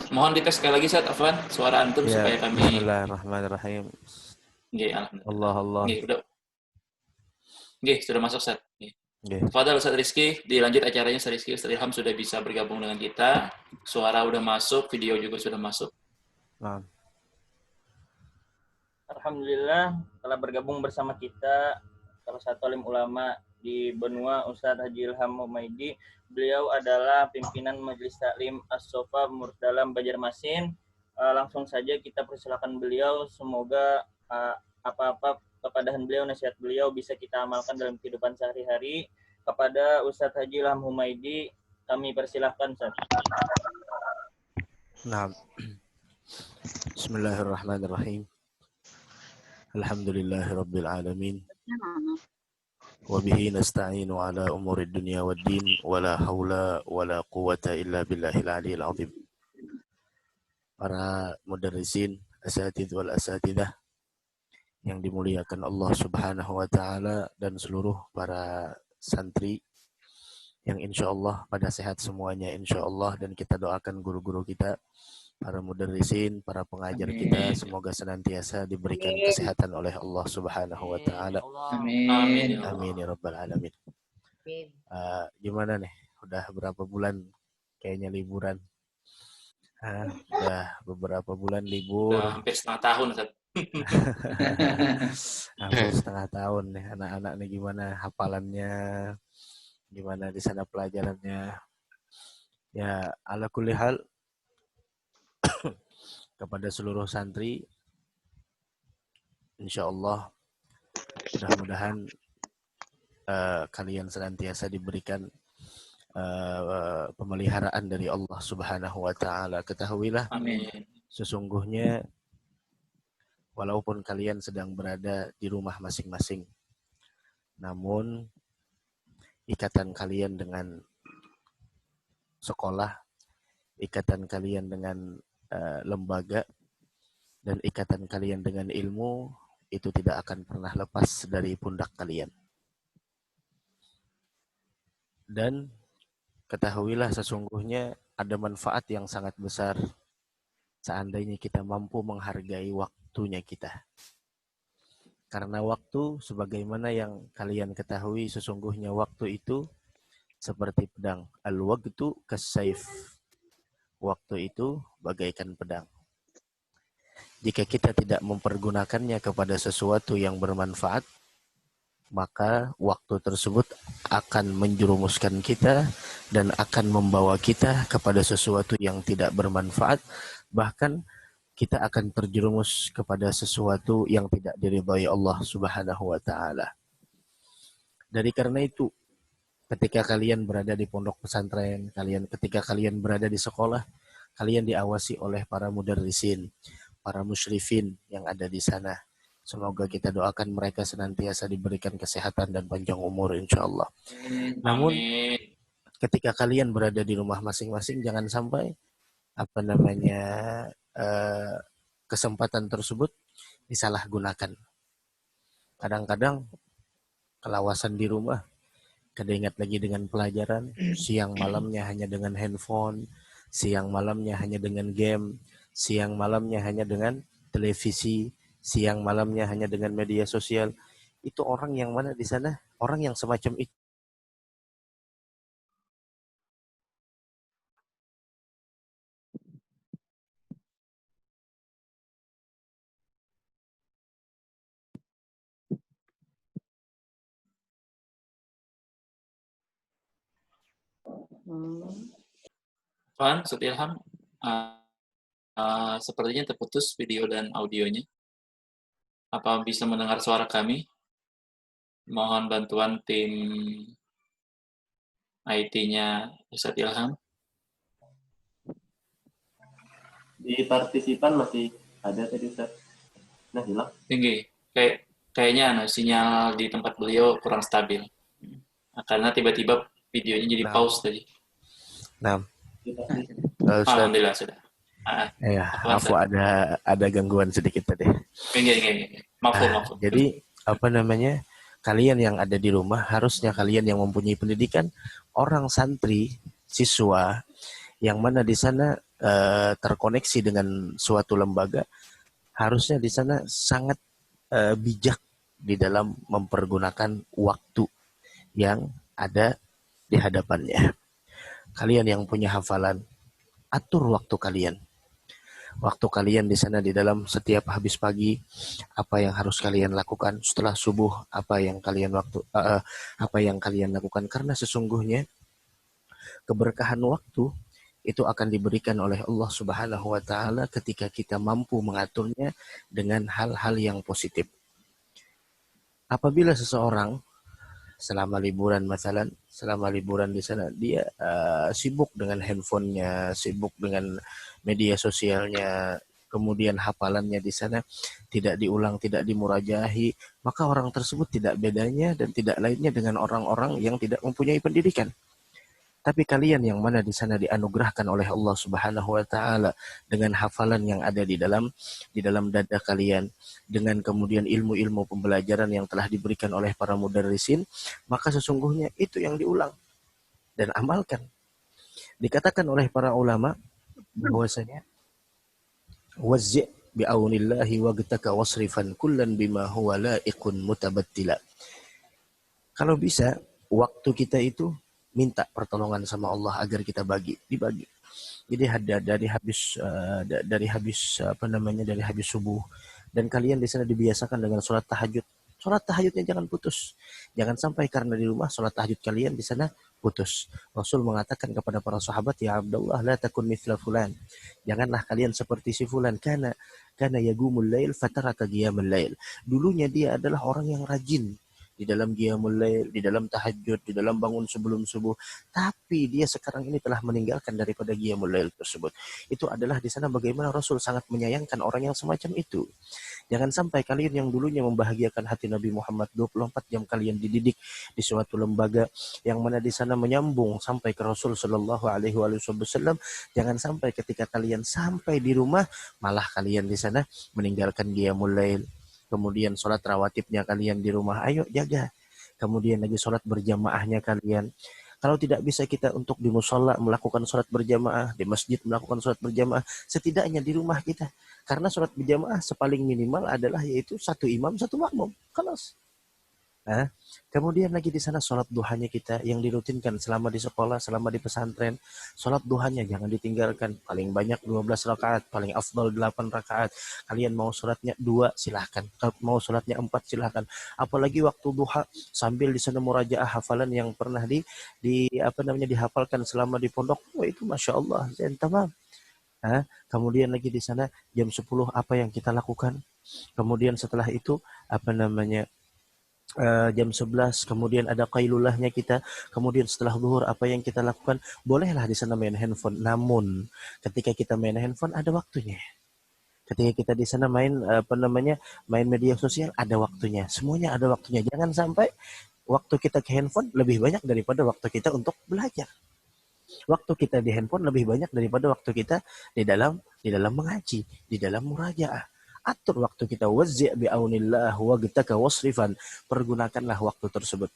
[SPEAKER 2] Mohon dites sekali lagi, Ustaz, Afwan, suara antum
[SPEAKER 11] ya,
[SPEAKER 2] supaya kami.
[SPEAKER 11] Bismillahirrahmanirrahim.
[SPEAKER 2] Nggih, alhamdulillah.
[SPEAKER 11] Allah.
[SPEAKER 2] Nggih, udah. Nggih, sudah masuk, Ustaz. Nggih.
[SPEAKER 11] Nggih.
[SPEAKER 2] Fadal, Ustaz Rizky, dilanjut acaranya Ustaz Rizky. Ustaz Ilham sudah bisa bergabung dengan kita. Suara udah masuk, video juga sudah masuk.
[SPEAKER 11] Nah.
[SPEAKER 1] Alhamdulillah telah bergabung bersama kita salah satu alim ulama di benua, Ustadz Haji Ilham Humaidi. Beliau adalah pimpinan Majelis Taklim As-Sofa Murdalam Banjarmasin. Langsung saja kita persilakan beliau. Semoga apa-apa kepada beliau, nasihat beliau bisa kita amalkan dalam kehidupan sehari-hari. Kepada Ustadz Haji Ilham Humaidi, kami persilahkan, Ustaz.
[SPEAKER 11] Nah. Bismillahirrahmanirrahim. Alhamdulillahirabbil alamin. Wa bihi nasta'inu ala umurid dunya waddin wala haula wala quwwata illa billahil aliyil azim. Para mudarrisin, asatidz wal asatidah yang dimuliakan Allah Subhanahu wa taala dan seluruh para santri yang insyaallah pada sehat semuanya insyaallah, dan kita doakan guru-guru kita, para mudarrisin, para pengajar kita, semoga senantiasa diberikan kesehatan oleh Allah Subhanahu wa taala.
[SPEAKER 2] Amin.
[SPEAKER 11] Amin ya rabbal alamin. Gimana nih? Udah berapa bulan kayaknya liburan? Udah beberapa bulan libur.
[SPEAKER 2] Hampir setengah tahun, Ustaz.
[SPEAKER 11] Hampir setengah tahun nih. Anak-anak nih gimana hafalannya? Gimana di sana pelajarannya? Ya, ala kulli hal kepada seluruh santri, insyaallah mudah-mudahan kalian senantiasa diberikan pemeliharaan dari Allah Subhanahu wa taala. Ketahuilah,
[SPEAKER 2] amin,
[SPEAKER 11] sesungguhnya walaupun kalian sedang berada di rumah masing-masing, namun ikatan kalian dengan sekolah, ikatan kalian dengan lembaga, dan ikatan kalian dengan ilmu itu tidak akan pernah lepas dari pundak kalian. Dan ketahuilah sesungguhnya ada manfaat yang sangat besar seandainya kita mampu menghargai waktunya kita. Karena waktu, sebagaimana yang kalian ketahui, sesungguhnya waktu itu seperti pedang. Al-waqtu kas-saif. Waktu itu bagaikan pedang. Jika kita tidak mempergunakannya kepada sesuatu yang bermanfaat, maka waktu tersebut akan menjerumuskan kita dan akan membawa kita kepada sesuatu yang tidak bermanfaat. Bahkan kita akan terjerumus kepada sesuatu yang tidak diridhai Allah Subhanahu wa taala. Dari karena itu, ketika kalian berada di pondok pesantren, ketika kalian berada di sekolah, kalian diawasi oleh para mudarrisin, para musyrifin yang ada di sana. Semoga kita doakan mereka senantiasa diberikan kesehatan dan panjang umur insyaallah. Namun ketika kalian berada di rumah masing-masing, jangan sampai kesempatan tersebut disalahgunakan. Kadang-kadang kelawasan di rumah, kada ingat lagi dengan pelajaran, siang malamnya hanya dengan handphone, siang malamnya hanya dengan game, siang malamnya hanya dengan televisi, siang malamnya hanya dengan media sosial. Itu orang yang mana di sana? Orang yang semacam itu.
[SPEAKER 2] Van, Ustaz Ilham, sepertinya terputus video dan audionya. Apa bisa mendengar suara kami? Mohon bantuan tim IT-nya Ustaz Ilham.
[SPEAKER 6] Di partisipan masih ada tadi Ustaz. Nah, hilang.
[SPEAKER 2] Tinggi. Kayaknya sinyal di tempat beliau kurang stabil. Karena tiba-tiba videonya jadi pause tadi.
[SPEAKER 11] Nah,
[SPEAKER 2] Alhamdulillah sudah.
[SPEAKER 11] Ya, aku ada gangguan sedikit tadi.
[SPEAKER 2] Maaf.
[SPEAKER 11] Jadi kalian yang ada di rumah, harusnya kalian yang mempunyai pendidikan, orang santri, siswa yang mana di sana terkoneksi dengan suatu lembaga, harusnya di sana sangat bijak di dalam mempergunakan waktu yang ada di hadapannya. Kalian yang punya hafalan, atur waktu kalian. Waktu kalian di sana di dalam setiap habis pagi, apa yang harus kalian lakukan, setelah subuh apa yang kalian lakukan, karena sesungguhnya keberkahan waktu itu akan diberikan oleh Allah Subhanahu wa taala ketika kita mampu mengaturnya dengan hal-hal yang positif. Apabila seseorang selama liburan di sana dia sibuk dengan handphonenya, sibuk dengan media sosialnya, kemudian hafalannya di sana tidak diulang, tidak dimurajahi, maka orang tersebut tidak bedanya dan tidak lainnya dengan orang-orang yang tidak mempunyai pendidikan. Tapi kalian yang mana di sana dianugerahkan oleh Allah Subhanahu wa taala dengan hafalan yang ada di dalam dada kalian, dengan kemudian ilmu-ilmu pembelajaran yang telah diberikan oleh para mudarrisin, maka sesungguhnya itu yang diulang dan amalkan. Dikatakan oleh para ulama bahwasanya wazzi' bi'aunillahi wagtaka wasrifan kullan bima huwa la'iqun mutabattila. Kalau bisa waktu kita itu minta pertolongan sama Allah agar kita dibagi. Jadi dari habis subuh, dan kalian di sana dibiasakan dengan sholat tahajud. Sholat tahajudnya jangan putus. Jangan sampai karena di rumah sholat tahajud kalian di sana putus. Rasul mengatakan kepada para sahabat, ya Abdullah, la takun mithla fulan. Janganlah kalian seperti si fulan. Kana yagumul lail fataraka qiyamul lail. Dulunya dia adalah orang yang rajin di dalam qiyamul lail, di dalam tahajud, di dalam bangun sebelum subuh. Tapi dia sekarang ini telah meninggalkan daripada qiyamul lail tersebut. Itu adalah di sana bagaimana Rasul sangat menyayangkan orang yang semacam itu. Jangan sampai kalian yang dulunya membahagiakan hati Nabi Muhammad 24 jam kalian dididik di suatu lembaga yang mana di sana menyambung sampai ke Rasul sallallahu alaihi wasallam. Jangan sampai ketika kalian sampai di rumah malah kalian di sana meninggalkan qiyamul lail. Kemudian sholat rawatibnya kalian di rumah, ayo jaga. Kemudian lagi sholat berjamaahnya kalian. Kalau tidak bisa kita untuk di musholla melakukan sholat berjamaah, di masjid melakukan sholat berjamaah, setidaknya di rumah kita. Karena sholat berjamaah sepaling minimal adalah yaitu satu imam, satu makmum. Kelas. Kemudian lagi di sana sholat duhanya kita yang dirutinkan selama di sekolah, selama di pesantren. Sholat duhanya jangan ditinggalkan. Paling banyak 12 rakaat, paling afdal 8 rakaat. Kalian mau sholatnya 2 silahkan. Mau sholatnya 4 silahkan. Apalagi waktu duha sambil di sana murajaah hafalan yang pernah dihafalkan selama di pondok. Itu Masya Allah. Dan tamam. Kemudian lagi di sana jam 10 apa yang kita lakukan. Kemudian setelah itu jam 11 kemudian ada qailulahnya kita. Kemudian setelah zuhur apa yang kita lakukan. Bolehlah di sana main handphone. Namun ketika kita main handphone ada waktunya. Ketika kita di sana main main media sosial ada waktunya. Semuanya ada waktunya. Jangan sampai waktu kita ke handphone lebih banyak daripada waktu kita untuk belajar. Waktu kita di handphone lebih banyak daripada waktu kita di dalam mengaji, di dalam murajaah. Atur waktu kita, wazzi' bi'aunillah wagtaka wasrifan. Pergunakanlah waktu tersebut.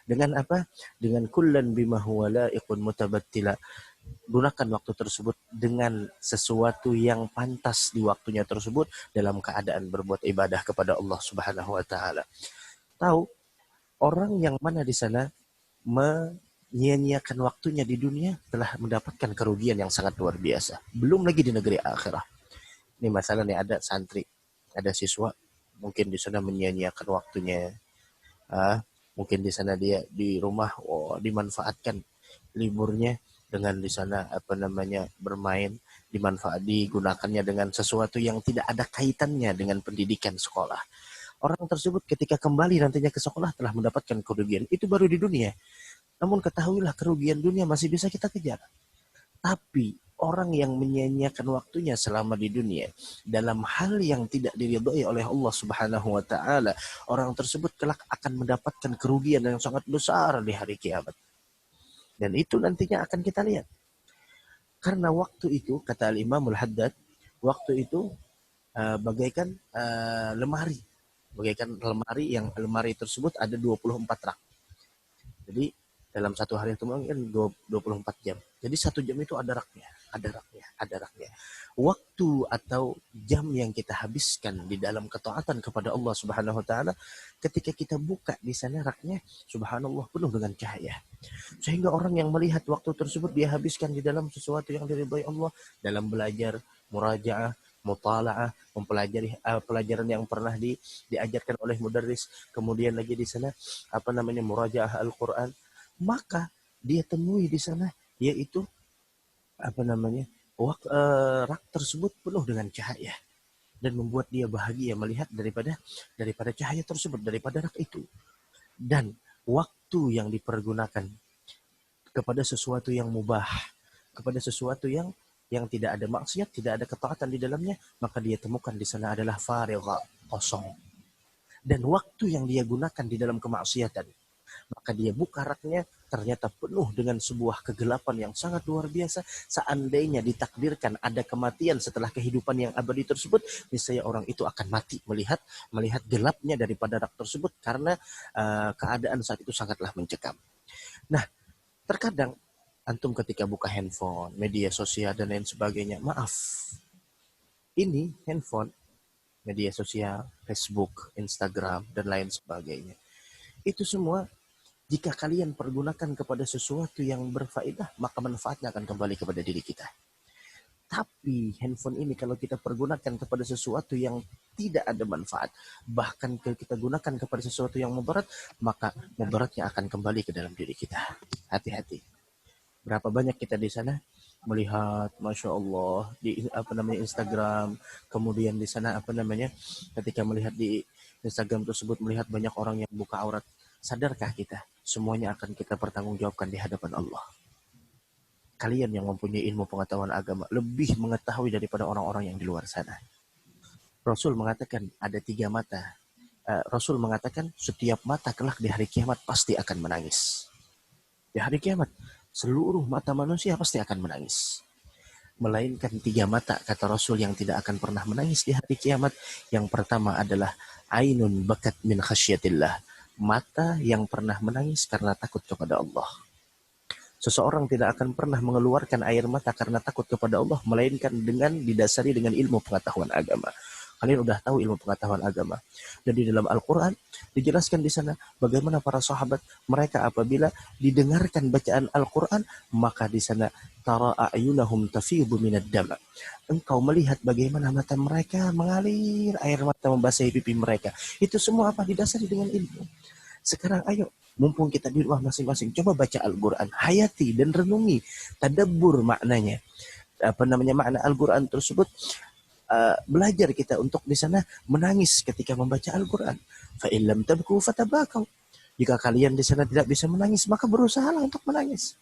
[SPEAKER 11] Dengan apa? Dengan kullan bima huwa la'iqun mutabattila. Gunakan waktu tersebut dengan sesuatu yang pantas di waktunya tersebut dalam keadaan berbuat ibadah kepada Allah Subhanahu wa taala. Tahu orang yang mana di sana menyia-nyiakan waktunya di dunia telah mendapatkan kerugian yang sangat luar biasa. Belum lagi di negeri akhirah. Ini masalah nih, ada santri, ada siswa mungkin di sana menyia-nyiakan waktunya. Mungkin di sana dia di rumah dimanfaatkan liburnya dengan di sana bermain, digunakannya dengan sesuatu yang tidak ada kaitannya dengan pendidikan sekolah. Orang tersebut ketika kembali nantinya ke sekolah telah mendapatkan kerugian. Itu baru di dunia. Namun ketahuilah kerugian dunia masih bisa kita kejar. Tapi orang yang menyia-nyiakan waktunya selama di dunia dalam hal yang tidak diridhai oleh Allah Subhanahu wa taala, orang tersebut kelak akan mendapatkan kerugian yang sangat besar di hari kiamat. Dan itu nantinya akan kita lihat. Karena waktu itu, kata Al-Imamul Haddad, waktu itu bagaikan lemari. Bagaikan lemari, yang lemari tersebut ada 24 rak. Jadi dalam satu hari itu mungkin 24 jam. Jadi 1 jam itu ada raknya. Waktu atau jam yang kita habiskan di dalam ketaatan kepada Allah Subhanahu wa taala, ketika kita buka di sana raknya, subhanallah, penuh dengan cahaya. Sehingga orang yang melihat waktu tersebut dia habiskan di dalam sesuatu yang diridhai Allah, dalam belajar, murajaah, mutalaah, mempelajari pelajaran yang pernah diajarkan oleh mudarris, kemudian lagi di sana murajaah Al-Qur'an, maka dia temui di sana yaitu rak tersebut penuh dengan cahaya dan membuat dia bahagia melihat daripada cahaya tersebut, daripada rak itu. Dan waktu yang dipergunakan kepada sesuatu yang mubah, kepada sesuatu yang tidak ada maksiat, tidak ada ketaatan di dalamnya, maka dia temukan di sana adalah farigha, kosong. Dan waktu yang dia gunakan di dalam kemaksiatan, maka dia buka raknya, ternyata penuh dengan sebuah kegelapan yang sangat luar biasa. Seandainya ditakdirkan ada kematian setelah kehidupan yang abadi tersebut, niscaya orang itu akan mati melihat gelapnya daripada rak tersebut, karena keadaan saat itu sangatlah mencekam. Nah, terkadang antum ketika buka handphone, media sosial dan lain sebagainya, maaf, ini handphone, media sosial, Facebook, Instagram dan lain sebagainya, itu semua jika kalian pergunakan kepada sesuatu yang berfaedah, maka manfaatnya akan kembali kepada diri kita. Tapi handphone ini kalau kita pergunakan kepada sesuatu yang tidak ada manfaat, bahkan kalau kita gunakan kepada sesuatu yang mudarat, maka mudaratnya akan kembali ke dalam diri kita. Hati-hati. Berapa banyak kita di sana melihat, masya Allah, di Instagram, kemudian di sana ketika melihat di Instagram tersebut melihat banyak orang yang buka aurat. Sadarkah kita semuanya akan kita pertanggungjawabkan di hadapan Allah? Kalian yang mempunyai ilmu pengetahuan agama lebih mengetahui daripada orang-orang yang di luar sana. Rasul mengatakan ada 3 mata. Rasul mengatakan setiap mata kelak di hari kiamat pasti akan menangis. Di hari kiamat seluruh mata manusia pasti akan menangis. Melainkan 3 mata, kata Rasul, yang tidak akan pernah menangis di hari kiamat. Yang pertama adalah ainun bakat min khasyatillah. Mata yang pernah menangis karena takut kepada Allah. Seseorang tidak akan pernah mengeluarkan air mata karena takut kepada Allah, melainkan dengan didasari dengan ilmu pengetahuan agama. Kalian udah tahu ilmu pengetahuan agama. Dan di dalam Al-Quran dijelaskan di sana bagaimana para sahabat mereka apabila didengarkan bacaan Al-Quran, maka di sana tara a'yunahum tafidu minad dam. Engkau melihat bagaimana mata mereka mengalir air mata membasahi pipi mereka. Itu semua apa? Didasari dengan ilmu. Sekarang ayo, mumpung kita di rumah masing-masing, coba baca Al-Quran, hayati dan renungi, tadabbur maknanya. makna Al-Quran tersebut, belajar kita untuk di sana menangis ketika membaca Al-Quran. Fa in lam tabku fatabakau. Jika kalian di sana tidak bisa menangis, maka berusahalah untuk menangis.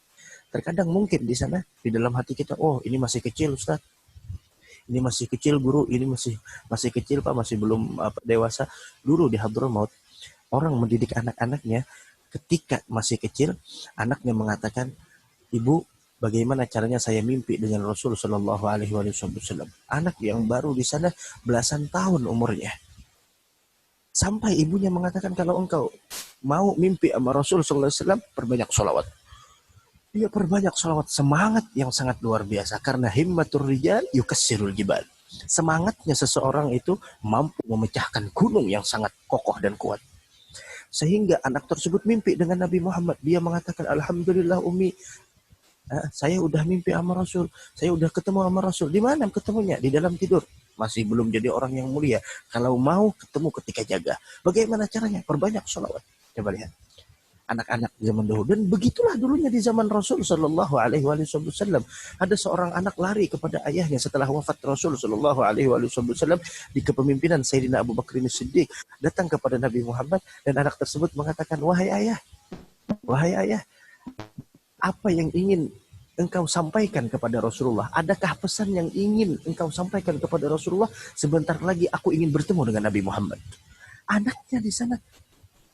[SPEAKER 11] Terkadang mungkin di sana di dalam hati kita, oh ini masih kecil Ustaz, ini masih kecil guru, ini masih kecil Pak, masih belum dewasa. Dulu di Hadramaut orang mendidik anak-anaknya ketika masih kecil, anaknya mengatakan, Ibu, bagaimana caranya saya mimpi dengan Rasul Shallallahu Alaihi Wasallam? Anak yang baru di sana belasan tahun umurnya. Sampai ibunya mengatakan, kalau engkau mau mimpi sama Rasul Sallallahu Alaihi Wasallam, perbanyak sholawat. Dia perbanyak sholawat, semangat yang sangat luar biasa. Karena himmatur rijal yukassirul jibal. Semangatnya seseorang itu mampu memecahkan gunung yang sangat kokoh dan kuat. Sehingga anak tersebut mimpi dengan Nabi Muhammad. Dia mengatakan, Alhamdulillah Umi, saya udah mimpi sama Rasul. Saya udah ketemu sama Rasul. Di mana ketemunya? Di dalam tidur. Masih belum jadi orang yang mulia. Kalau mau ketemu ketika jaga. Bagaimana caranya? Perbanyak sholawat. Coba lihat. Anak-anak zaman dahulu. Dan begitulah dulunya di zaman Rasul Sallallahu Alaihi Wasallam. Ada seorang anak lari kepada ayahnya setelah wafat Rasul Sallallahu Alaihi Wasallam di kepemimpinan Sayyidina Abu Bakar As-Siddiq. Datang kepada Nabi Muhammad dan anak tersebut mengatakan, wahai ayah, apa yang ingin engkau sampaikan kepada Rasulullah? Adakah pesan yang ingin engkau sampaikan kepada Rasulullah? Sebentar lagi aku ingin bertemu dengan Nabi Muhammad. Anaknya di sana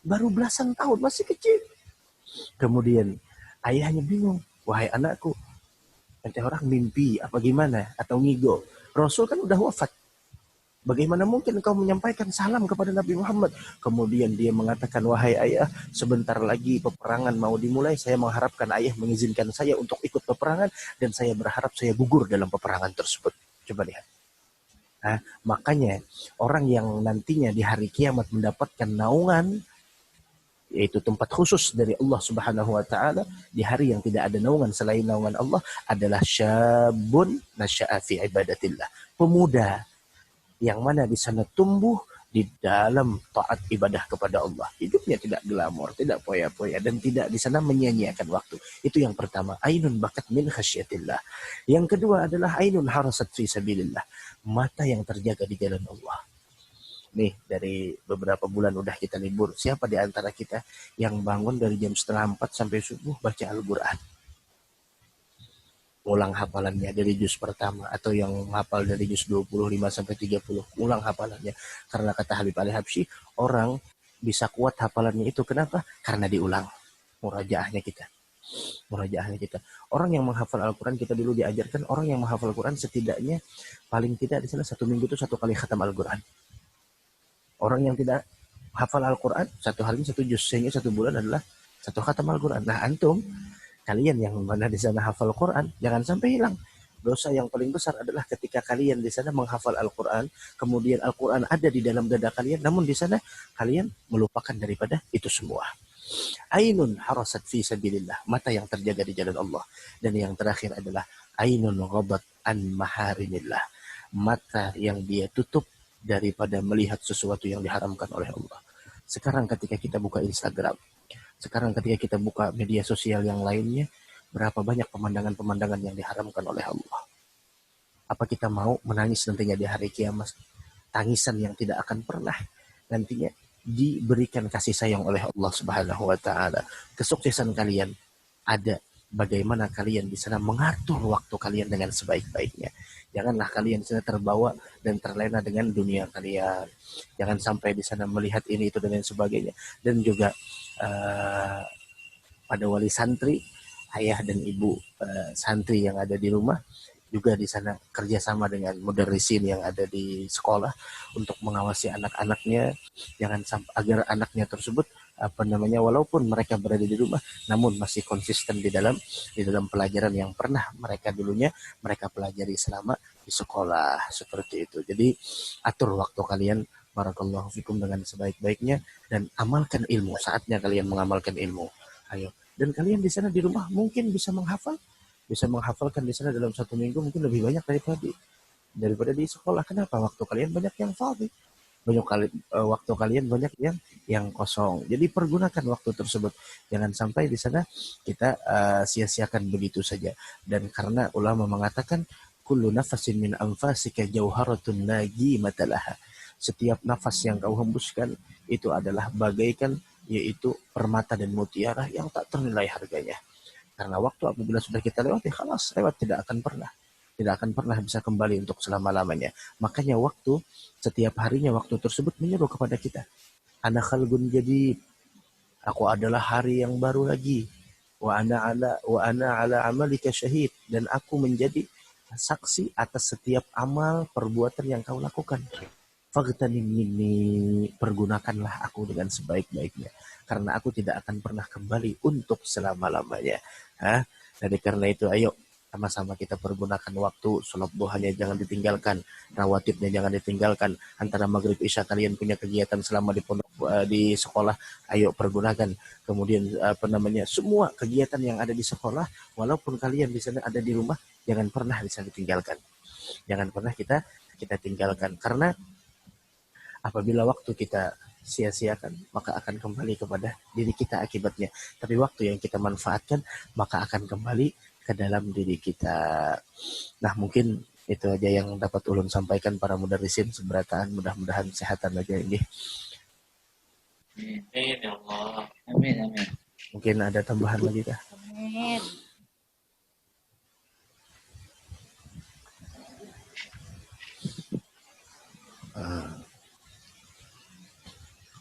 [SPEAKER 11] baru belasan tahun, masih kecil. Kemudian ayahnya bingung, wahai anakku, nanti orang mimpi apa gimana atau ngigo? Rasul kan udah wafat. Bagaimana mungkin engkau menyampaikan salam kepada Nabi Muhammad? Kemudian dia mengatakan, wahai ayah, sebentar lagi peperangan mau dimulai. Saya mengharapkan ayah mengizinkan saya untuk ikut peperangan dan saya berharap saya gugur dalam peperangan tersebut. Coba lihat. Nah, makanya orang yang nantinya di hari kiamat mendapatkan naungan, yaitu tempat khusus dari Allah Subhanahu wa taala di hari yang tidak ada naungan selain naungan Allah, adalah syabun nasya'a fi ibadatillah. Pemuda yang mana di sana tumbuh di dalam taat ibadah kepada Allah. Hidupnya tidak glamor, tidak poya-poya, dan tidak di sana menyia-nyiakan waktu. Itu yang pertama, ainun bakat min khasyatillah. Yang kedua adalah ainun harasat fi sabilillah. Mata yang terjaga di jalan Allah. Nih, dari beberapa bulan udah kita libur. Siapa di antara kita yang bangun dari jam 3:30 sampai subuh baca Al-Quran? Ulang hafalannya dari juz pertama, atau yang hafal dari juz 25 sampai 30, ulang hafalannya. Karena kata Habib Ali Habsyi, orang bisa kuat hafalannya itu kenapa? Karena diulang. Murajaahnya kita. Orang yang menghafal Al-Quran, kita dulu diajarkan, orang yang menghafal Al-Quran setidaknya paling tidak di sana 1 minggu itu 1 kali khatam Al-Quran. Orang yang tidak hafal Al-Quran, 1 hari 1 juz, sehingga 1 bulan adalah 1 khatam Al-Quran. Nah, antum kalian yang mana di sana hafal Quran, jangan sampai hilang. Dosa yang paling besar adalah ketika kalian di sana menghafal Al-Quran, kemudian Al-Quran ada di dalam dada kalian, namun di sana kalian melupakan daripada itu semua. Ainun harasat fi sabilillah, mata yang terjaga di jalan Allah. Dan yang terakhir adalah ainun ghabat an maharimillah, mata yang dia tutup daripada melihat sesuatu yang diharamkan oleh Allah. Sekarang ketika kita buka Instagram, sekarang ketika kita buka media sosial yang lainnya, berapa banyak pemandangan-pemandangan yang diharamkan oleh Allah. Apa kita mau menangis nantinya di hari kiamat? Tangisan yang tidak akan pernah nantinya diberikan kasih sayang oleh Allah Subhanahu wa taala. Kesuksesan kalian ada bagaimana kalian di sana mengatur waktu kalian dengan sebaik-baiknya. Janganlah kalian di sana terbawa dan terlena dengan dunia kalian. Jangan sampai di sana melihat ini itu dan lain sebagainya. Dan juga pada wali santri, ayah dan ibu santri yang ada di rumah, juga di sana kerjasama dengan mudarrisin yang ada di sekolah untuk mengawasi anak-anaknya, jangan sampai agar anaknya tersebut walaupun mereka berada di rumah, namun masih konsisten di dalam pelajaran yang pernah mereka dulunya mereka pelajari selama di sekolah, seperti itu. Jadi atur waktu kalian, barakallahu fikum, dengan sebaik-baiknya, dan amalkan ilmu. Saatnya kalian mengamalkan ilmu. Ayo. Dan kalian di sana di rumah mungkin bisa menghafalkan di sana dalam 1 minggu mungkin lebih banyak daripada di sekolah. Kenapa? Waktu kalian banyak yang fadhi. Waktu kalian banyak yang kosong. Jadi pergunakan waktu tersebut. Jangan sampai di sana kita sia-siakan begitu saja. Dan karena ulama mengatakan kullu nafasin min anfasika jauharatun nagimatalaha. Setiap nafas yang kau hembuskan itu adalah bagaikan yaitu permata dan mutiara yang tak ternilai harganya. Karena waktu apabila sudah kita lewati, khalas, lewat, tidak akan pernah bisa kembali untuk selama-lamanya. Makanya waktu, setiap harinya waktu tersebut menyeru kepada kita. Ana khalqun jadid, aku adalah hari yang baru lagi. Wa ana ala amalika syahid, dan aku menjadi saksi atas setiap amal perbuatan yang kau lakukan. Faghtanim minni, pergunakanlah aku dengan sebaik-baiknya, karena aku tidak akan pernah kembali untuk selama-lamanya. Jadi karena itu, ayo sama-sama kita pergunakan waktu. Sholat duhanya jangan ditinggalkan, rawatibnya jangan ditinggalkan. Antara maghrib isya kalian punya kegiatan selama di pondok, di sekolah, ayo pergunakan. Kemudian semua kegiatan yang ada di sekolah, walaupun kalian di sana ada di rumah, jangan pernah bisa ditinggalkan. Jangan pernah kita tinggalkan, karena apabila waktu kita sia-siakan, maka akan kembali kepada diri kita akibatnya. Tapi waktu yang kita manfaatkan, maka akan kembali ke dalam diri kita. Nah, mungkin itu aja yang dapat ulun sampaikan para mudarrisin seberataan. Mudah-mudahan sehatan aja ini.
[SPEAKER 2] Amin ya Allah.
[SPEAKER 10] Amin.
[SPEAKER 11] Mungkin ada tambahan lagi kah?
[SPEAKER 4] Amin.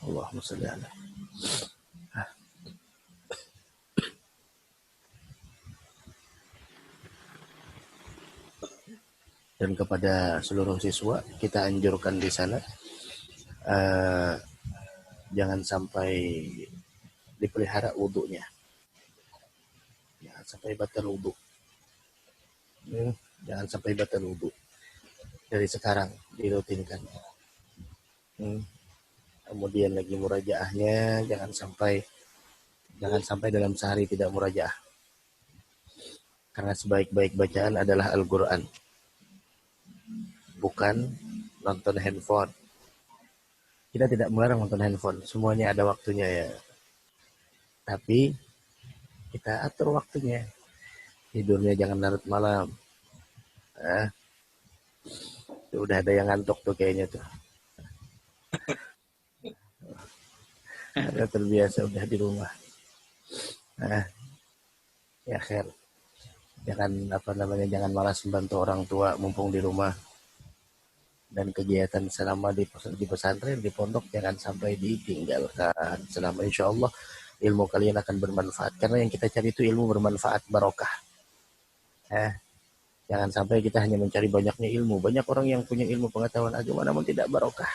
[SPEAKER 11] Allahumma sholli ala. Dan kepada seluruh siswa kita anjurkan di sana jangan sampai dipelihara wudunya, jangan sampai batal wudu, jangan sampai batal wudu dari sekarang dirutinkan. Kemudian lagi murajaahnya jangan sampai dalam sehari tidak murajaah, karena sebaik-baik bacaan adalah Al-Quran, bukan nonton handphone. Kita tidak melarang nonton handphone, semuanya ada waktunya ya. Tapi kita atur waktunya. Tidurnya jangan larut malam. Udah ada yang ngantuk tuh kayaknya tuh. Ada terbiasa udah di rumah. Ya khair. Jangan malas membantu orang tua mumpung di rumah. Dan kegiatan selama di pesantren, di pondok jangan sampai ditinggalkan. Selama insya Allah ilmu kalian akan bermanfaat. Karena yang kita cari itu ilmu bermanfaat, barokah. Jangan sampai kita hanya mencari banyaknya ilmu. Banyak orang yang punya ilmu pengetahuan agama namun tidak barokah.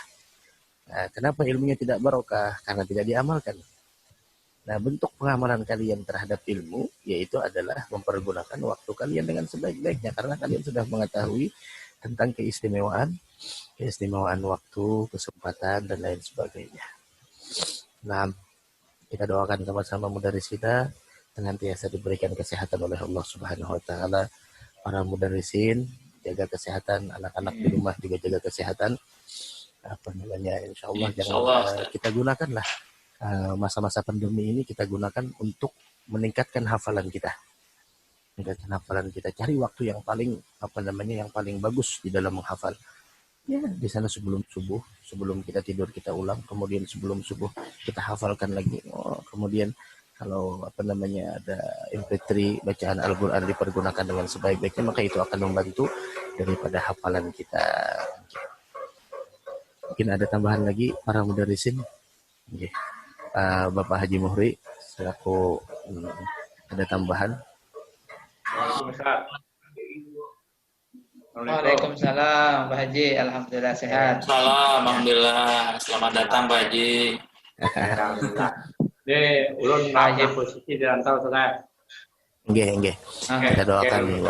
[SPEAKER 11] Kenapa ilmunya tidak barokah? Karena tidak diamalkan. Nah, bentuk pengamalan kalian terhadap ilmu yaitu adalah mempergunakan waktu kalian dengan sebaik-baiknya. Karena kalian sudah mengetahui tentang keistimewaan waktu, kesempatan, dan lain sebagainya. Nah, kita doakan sama-sama mudarris kita senantiasa diberikan kesehatan oleh Allah Subhanahu wa taala. Para mudarrisin jaga kesehatan, anak-anak di rumah juga jaga kesehatan. Insyaallah kita gunakanlah masa-masa pandemi ini, kita gunakan untuk meningkatkan hafalan kita. Cari waktu yang paling yang paling bagus di dalam menghafal. Ya, di sana sebelum subuh, sebelum kita tidur kita ulang, kemudian sebelum subuh kita hafalkan lagi. Kemudian kalau ada MP3 bacaan Al-Qur'an dipergunakan dengan sebaik-baiknya, maka itu akan membantu daripada hafalan kita. Mungkin ada tambahan lagi para mudarrisin. Bapak Haji Muhri selaku ada tambahan.
[SPEAKER 10] Waalaikumsalam Pak Haji, alhamdulillah sehat.
[SPEAKER 2] Salam, alhamdulillah. Selamat datang Pak Haji.
[SPEAKER 12] Ulun Haji posisi di rantau sana.
[SPEAKER 11] Nggih. Kita doakan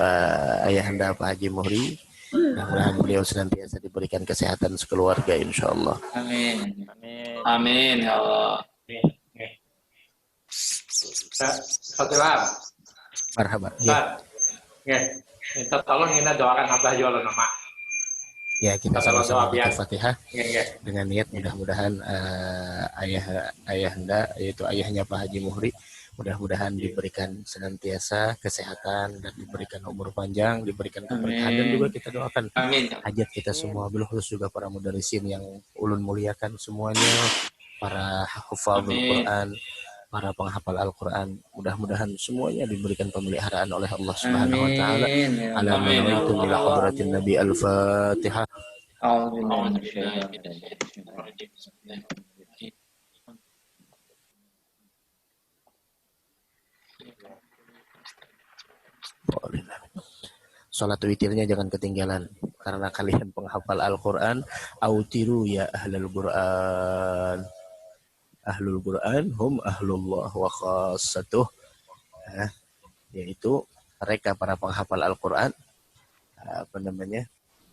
[SPEAKER 11] ayahanda Pak Haji Muhri, mudah-mudahan beliau senantiasa diberikan kesehatan sekeluarga insyaallah.
[SPEAKER 2] Amin ya Allah.
[SPEAKER 12] Fatilah.
[SPEAKER 11] Marhaban.
[SPEAKER 12] Minta tolong Ina doakan Abah Jolo nama.
[SPEAKER 11] Ya, kita sama-sama baca Fatihah
[SPEAKER 12] Iya.
[SPEAKER 11] dengan niat mudah-mudahan ayahanda, yaitu ayahnya Pak Haji Muhri, mudah-mudahan diberikan senantiasa kesehatan dan diberikan umur panjang, diberikan keberkahan, dan juga kita doakan hajat kita semua, bil khusus juga para mudarisin yang ulun muliakan semuanya, para hafadzul Quran, para penghafal Al-Quran, mudah-mudahan semuanya diberikan pemeliharaan oleh Allah Subhanahu wa taala. Ala nawaitu ila hadratin Nabi Al-Fatihah. Salat witirnya jangan ketinggalan karena kalian penghafal Al-Quran. Autiru ya ahlul Quran. Ahlul Quran hum ahlullah wa khassatuh, yaitu mereka para penghafal Al-Quran,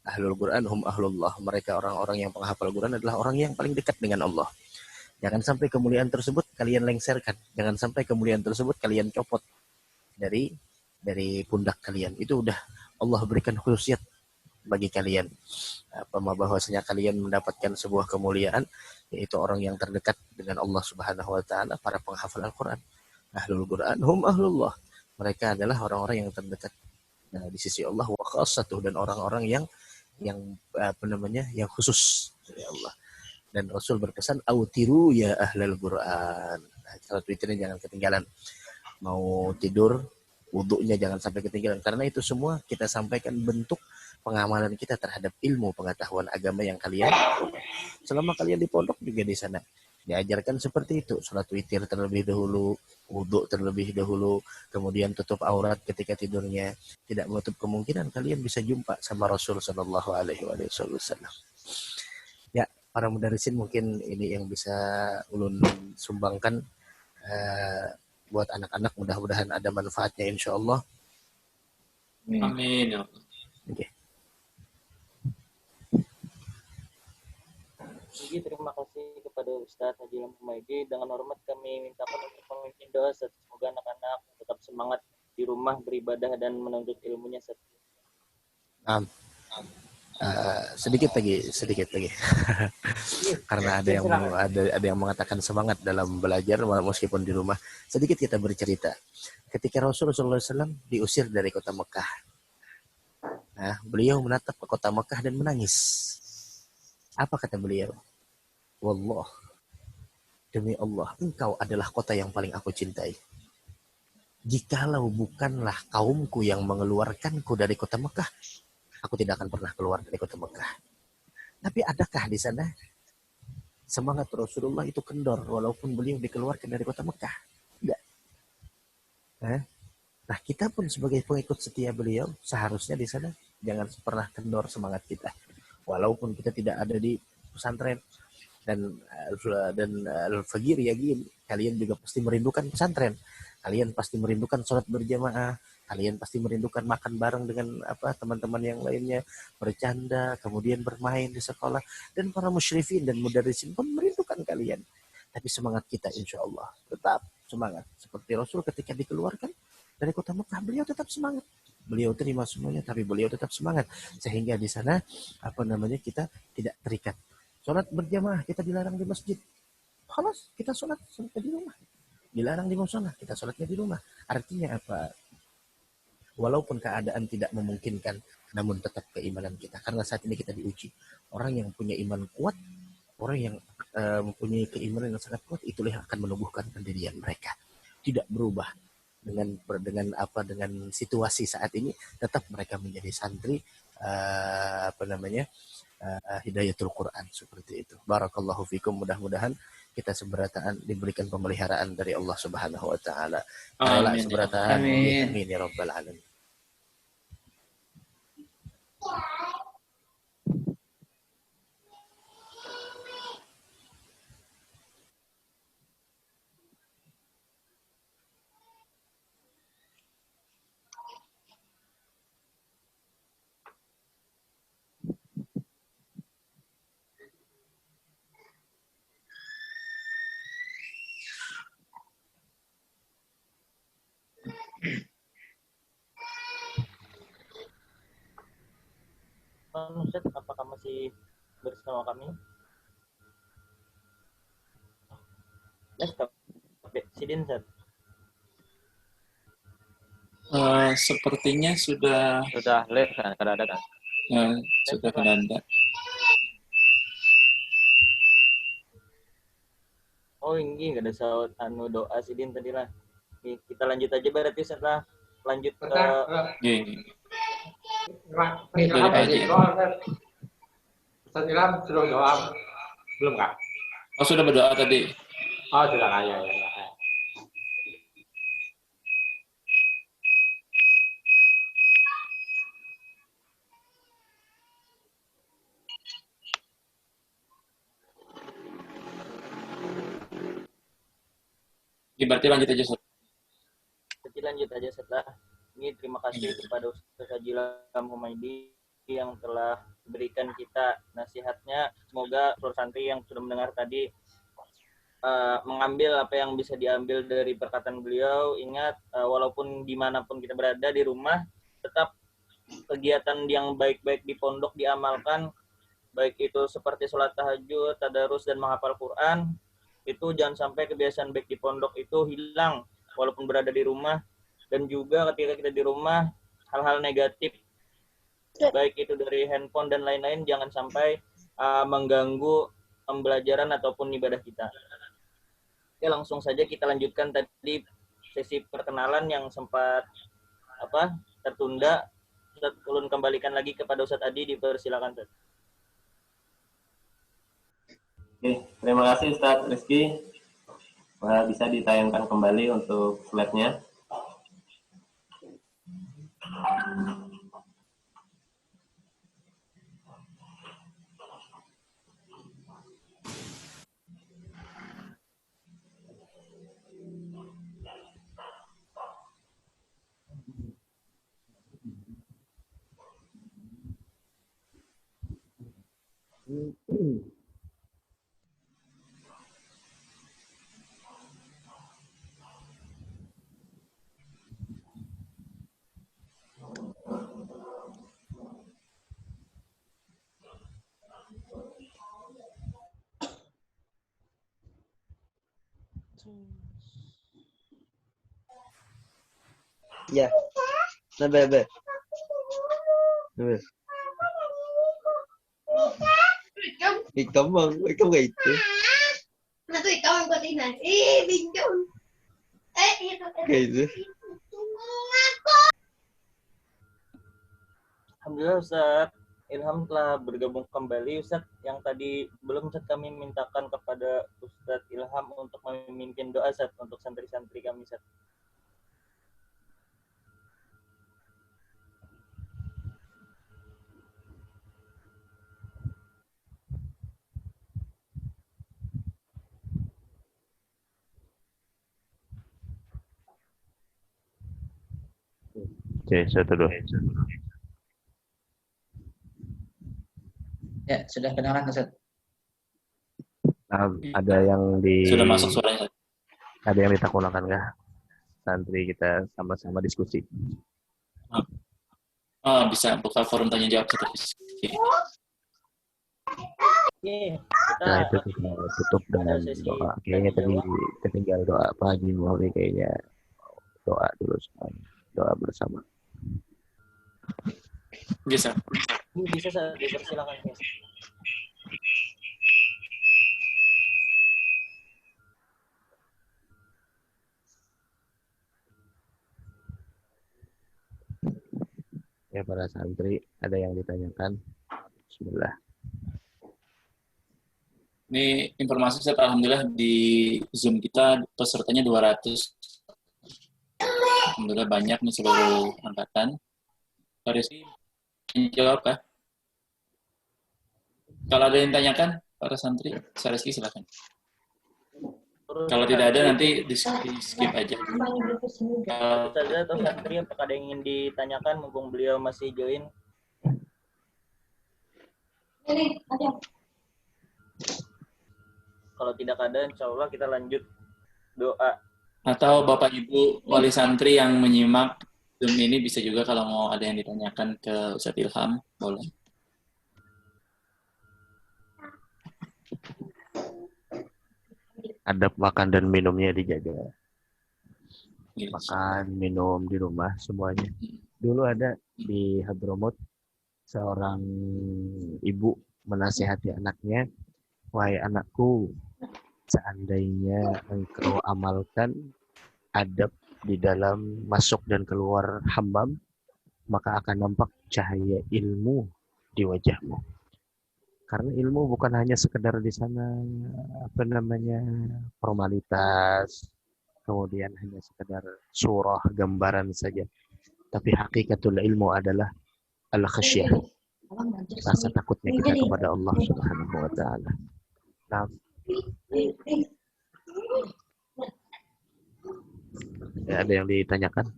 [SPEAKER 11] ahlul Quran hum ahlullah, mereka orang-orang yang penghafal Quran adalah orang yang paling dekat dengan Allah. Jangan sampai kemuliaan tersebut kalian lengserkan, jangan sampai kemuliaan tersebut kalian copot dari pundak kalian. Itu udah Allah berikan khususiyat bagi kalian, bahwasanya kalian mendapatkan sebuah kemuliaan, yaitu orang yang terdekat dengan Allah Subhanahu wa taala, para penghafal Al-Quran. Ahlul Quran hum ahlullah, mereka adalah orang-orang yang terdekat di sisi Allah, wa khassatuh, dan orang-orang yang khusus dari Allah. Dan Rasul berpesan, autiru ya ahlul Quran. Salat witirnya jangan ketinggalan. Mau tidur, wudunya jangan sampai ketinggalan, karena itu semua kita sampaikan bentuk pengamalan kita terhadap ilmu pengetahuan agama yang kalian selama kalian di pondok juga di sana diajarkan seperti itu. Salat witir terlebih dahulu, wudu terlebih dahulu, kemudian tutup aurat ketika tidurnya. Tidak menutup kemungkinan kalian bisa jumpa sama Rasul Sallallahu Alaihi Wasallam. Ya, para mudarisin, mungkin ini yang bisa ulun sumbangkan buat anak-anak, mudah-mudahan ada manfaatnya insyaallah.
[SPEAKER 2] Amin.
[SPEAKER 11] Oke.
[SPEAKER 1] Terima kasih kepada Ustadz Haji Humaydi. Dengan hormat kami mintakan untuk memimpin doa, semoga anak-anak tetap semangat di rumah beribadah dan menuntut ilmunya.
[SPEAKER 11] Sedikit lagi karena ada yang mengatakan semangat dalam belajar meskipun di rumah. Sedikit kita bercerita ketika Rasulullah SAW diusir dari kota Mekah. Beliau menatap ke kota Mekah dan menangis. Apa kata beliau? Wallah, demi Allah, engkau adalah kota yang paling aku cintai. Jikalau bukanlah kaumku yang mengeluarkanku dari kota Mekah, aku tidak akan pernah keluar dari kota Mekah. Tapi adakah di sana semangat Rasulullah itu kendor walaupun beliau dikeluarkan dari kota Mekah? Tidak. Nah, kita pun sebagai pengikut setia beliau seharusnya di sana jangan pernah kendor semangat kita. Walaupun kita tidak ada di pesantren dan Al-Fajir yakin kalian juga pasti merindukan pesantren. Kalian pasti merindukan sholat berjamaah. Kalian pasti merindukan makan bareng dengan teman-teman yang lainnya, bercanda, kemudian bermain di sekolah. Dan para musyrifin dan mudarisin pun merindukan kalian. Tapi semangat kita insya Allah tetap semangat. Seperti Rasul ketika dikeluarkan dari kota Mekah, beliau tetap semangat. Beliau terima semuanya, tapi beliau tetap semangat. Sehingga di sana kita tidak terikat. Sholat berjamaah kita dilarang di masjid. Khalas, kita sholatnya di rumah. Dilarang di musola, kita sholatnya di rumah. Artinya apa? Walaupun keadaan tidak memungkinkan, namun tetap keimanan kita. Karena saat ini kita diuji. Orang yang punya iman kuat, orang yang mempunyai keimanan yang sangat kuat, itulah yang akan menumbuhkan pendirian mereka. Tidak berubah dengan situasi saat ini. Tetap mereka menjadi santri Hidayatul Quran, seperti itu. Barakallahu fikum, mudah-mudahan kita seberataan diberikan pemeliharaan dari Allah Subhanahu wa taala. Rela seberataan. Amin ya rabbal alamin.
[SPEAKER 1] Ustaz, apakah masih masih bersama kami? Sidin, Ustaz.
[SPEAKER 2] Sepertinya sudah
[SPEAKER 3] live kan, kada ada kan?
[SPEAKER 2] Sudah kada ada.
[SPEAKER 1] Oh ini nggak ada saut doa Sidin tadi lah. Kita lanjut aja berarti setelah lanjut ke
[SPEAKER 12] Ustaz Ilham sudah doa belum kak?
[SPEAKER 2] Oh sudah berdoa tadi.
[SPEAKER 12] Oh sudah ya.
[SPEAKER 2] Berarti lanjut aja, Ustaz.
[SPEAKER 1] Jadi lanjut aja setelah ini. Terima kasih kepada Ustaz Haji Ilham Humaidi yang telah berikan kita nasihatnya. Semoga seluruh santri yang sudah mendengar tadi mengambil apa yang bisa diambil dari perkataan beliau. Ingat, walaupun dimanapun kita berada di rumah, tetap kegiatan yang baik-baik di pondok diamalkan, baik itu seperti sholat tahajud, tadarus, dan menghafal Quran. Itu jangan sampai kebiasaan baik di pondok itu hilang walaupun berada di rumah. Dan juga ketika kita di rumah, hal-hal negatif baik itu dari handphone dan lain-lain jangan sampai mengganggu pembelajaran ataupun ibadah kita. Oke, langsung saja kita lanjutkan tadi sesi perkenalan yang sempat tertunda. Ustaz ulun kembalikan lagi kepada Ustaz Adi, dipersilakan Ustaz.
[SPEAKER 6] Oke, terima kasih Ustaz Rizky. Bisa ditayangkan kembali untuk slide-nya.
[SPEAKER 5] Ya. Bebe. Ikam bang, ikam gak itu.
[SPEAKER 4] Nah tuh ikam yang buat ini. Bingung.
[SPEAKER 5] Kayak itu.
[SPEAKER 1] Alhamdulillah Ustaz Ilham telah bergabung kembali. Ustaz, yang tadi belum Ustaz kami mintakan kepada Ustaz Ilham untuk memimpin doa Ustaz untuk santri-santri kami Ustaz.
[SPEAKER 3] Oke, satu dua.
[SPEAKER 10] Ya, sudah kedengaran Ustaz.
[SPEAKER 3] Ada yang
[SPEAKER 2] Sudah masuk suaranya.
[SPEAKER 3] Ada yang ditakunakan kah? Santri kita sama-sama diskusi.
[SPEAKER 2] Bisa buka forum tanya jawab terus.
[SPEAKER 3] Nah itu kita tutup dengan doa. Kayaknya tadi ketinggal doa Pak Haji Muhammad, kayaknya doa dulu semuanya. Doa bersama.
[SPEAKER 1] Bisa Ustaz, dipersilakan.
[SPEAKER 3] Ya para santri, ada yang ditanyakan? Bismillah.
[SPEAKER 2] Ini informasi Ustaz, alhamdulillah di Zoom kita pesertanya 200. Alhamdulillah banyak nih seluruh angkatan. Pak Rizky, jawab kah? Kalau ada yang tanyakan, para santri, Pak Rizky silakan. Kalau tidak ada nanti di skip aja.
[SPEAKER 1] Ustaz atau santri apakah ada yang ingin ditanyakan mumpung beliau masih join? Kalau tidak ada, insya Allah kita lanjut doa.
[SPEAKER 2] Atau Bapak Ibu wali santri yang menyimak Zoom ini bisa juga kalau mau ada yang ditanyakan ke Ustaz Ilham, boleh.
[SPEAKER 3] Adab makan dan minumnya dijaga. Makan, minum di rumah semuanya. Dulu ada di Hadramut seorang ibu menasihati anaknya, wahai anakku, seandainya engkau amalkan adab di dalam masuk dan keluar hammam, maka akan nampak cahaya ilmu di wajahmu. Karena ilmu bukan hanya sekedar di sana formalitas, kemudian hanya sekedar surah gambaran saja. Tapi hakikatul ilmu adalah al-khasyah, rasa takutnya kita kepada Allah Subhanahu wa taala. Nah, ya, ada yang ditanyakan?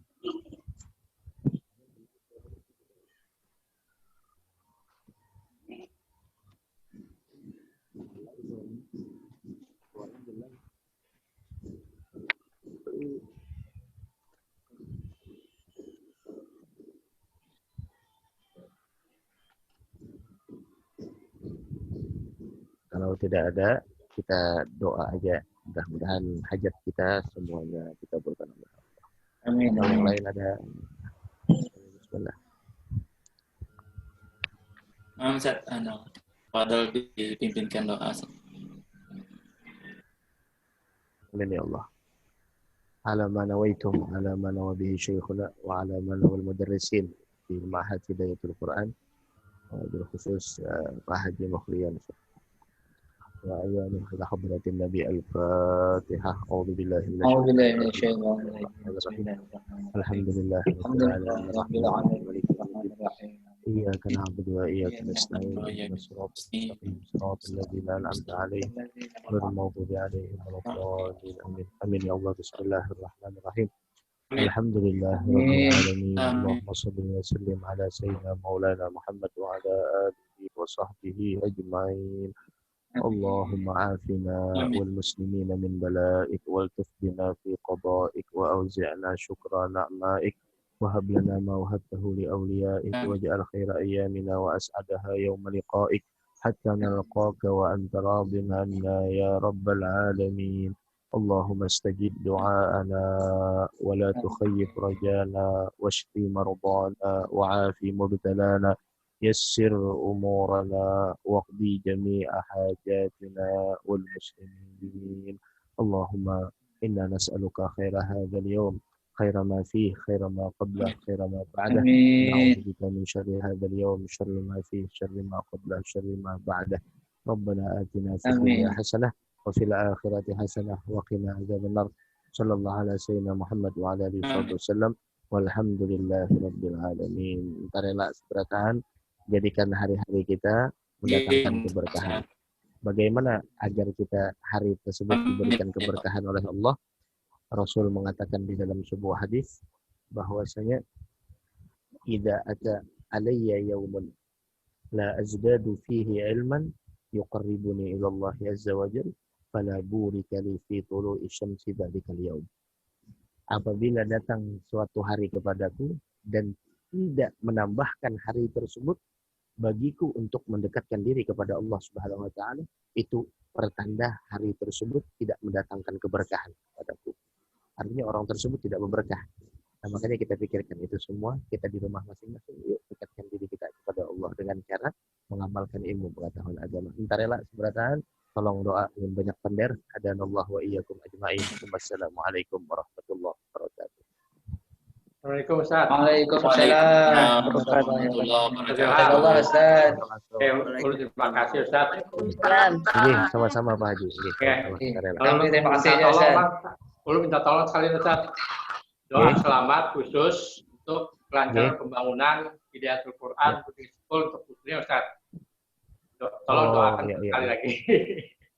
[SPEAKER 3] Kalau tidak ada, kita doa aja. Mudah-mudahan hajat kita semuanya dikabulkan oleh Allah.
[SPEAKER 2] Amin.
[SPEAKER 3] Kalau yang lain ada. Bismillah.
[SPEAKER 2] Ustaz, padahal dipimpinkan doa.
[SPEAKER 3] Amin ya Allah. Ala ma nawaitum, ala ma nawa bihi syekhuna, wa ala ma nawal mudarrisin di Ma'had Hidayatul Quran. Bil khusus Pak Haji Mukhlian. Wa ayyana ila hadratin Nabi al-Fatihah. A'udzu billahi minasyaitonir rajim. Alhamdulillah rabbil alamin. Iyyaka na'budu wa iyyaka nasta'in. Ihdinas siratal ladzina an'amta 'alaihim ghairil maghdubi 'alaihim waladdallin. Amin ya Allah. Bismillahirrahmanirrahim. Alhamdulillahirabbil alamin. Allahumma shalli wa sallim ala sayyidina maulana Muhammad wa ala alihi wa sahbihi ajma'in. Allahumma afina wal muslimina min bala'ik wal tufdina fi qada'ik wa awzi'na syukra na'ma'ik wa hab lana ma wahabtahu li awliya'ik waj'al khaira ayyamina wa as'adaha yawma liqa'ik hatta nalqaka wa anta radin 'anna ya rabbal alamin. Allahumma istajib du'a'ana wa la tukhayyib rajana washfi mardana wa 'afi mubtalana. يسر أمورنا واقضي جميع حاجاتنا والمسلمين. اللهم إنا نسألك خير هذا اليوم، خير ما فيه، خير ما قبله، خير ما بعده. نعوذ بك من شر هذا اليوم، شر ما فيه، شر ما قبله، شر ما بعده. ربنا آتنا في الدنيا حسنة وفي الآخرة حسنة وقنا عذاب النار. صلى الله على سيدنا محمد وعلى آله وسلم. Walhamdulillahi rabbil alamin. Rela seberatahan, jadikan hari-hari kita mendatangkan keberkahan. Bagaimana agar kita hari tersebut diberikan keberkahan oleh Allah? Rasul mengatakan di dalam sebuah hadis bahwasanya idza ata alayya yaumun la azdadu fihi ilman yuqarribuni ila Allah azza wa jalla fala burika li fi tulu'i syamsi dzalikal yaum. Apabila datang suatu hari kepadaku dan tidak menambahkan hari tersebut bagiku untuk mendekatkan diri kepada Allah Subhanahu wa taala, itu pertanda hari tersebut tidak mendatangkan keberkahan kepadaku. Artinya orang tersebut tidak berberkah. Nah, makanya kita pikirkan itu semua, kita di rumah masing-masing, yuk dekatkan diri kita kepada Allah dengan cara mengamalkan ilmu pengetahuan agama. Entar rela seberatahan, tolong doa dengan banyak pender. Hadanallahu wa iyyakum ajma'in. Wassalamualaikum warahmatullahi wabarakatuh.
[SPEAKER 12] Assalamualaikum Ustaz.
[SPEAKER 10] Waalaikumsalam warahmatullahi wabarakatuh. Ustaz.
[SPEAKER 12] Terima kasih Ustaz.
[SPEAKER 3] Iya, sama-sama Pak Haji.
[SPEAKER 10] Terima kasih ya Ustaz.
[SPEAKER 12] Ulun minta tolong sekali Ustaz. Doa selamat khusus untuk kelancaran pembangunan Hidayatul Quran Putri School untuk putrinya Ustaz. Tolong doakan sekali lagi.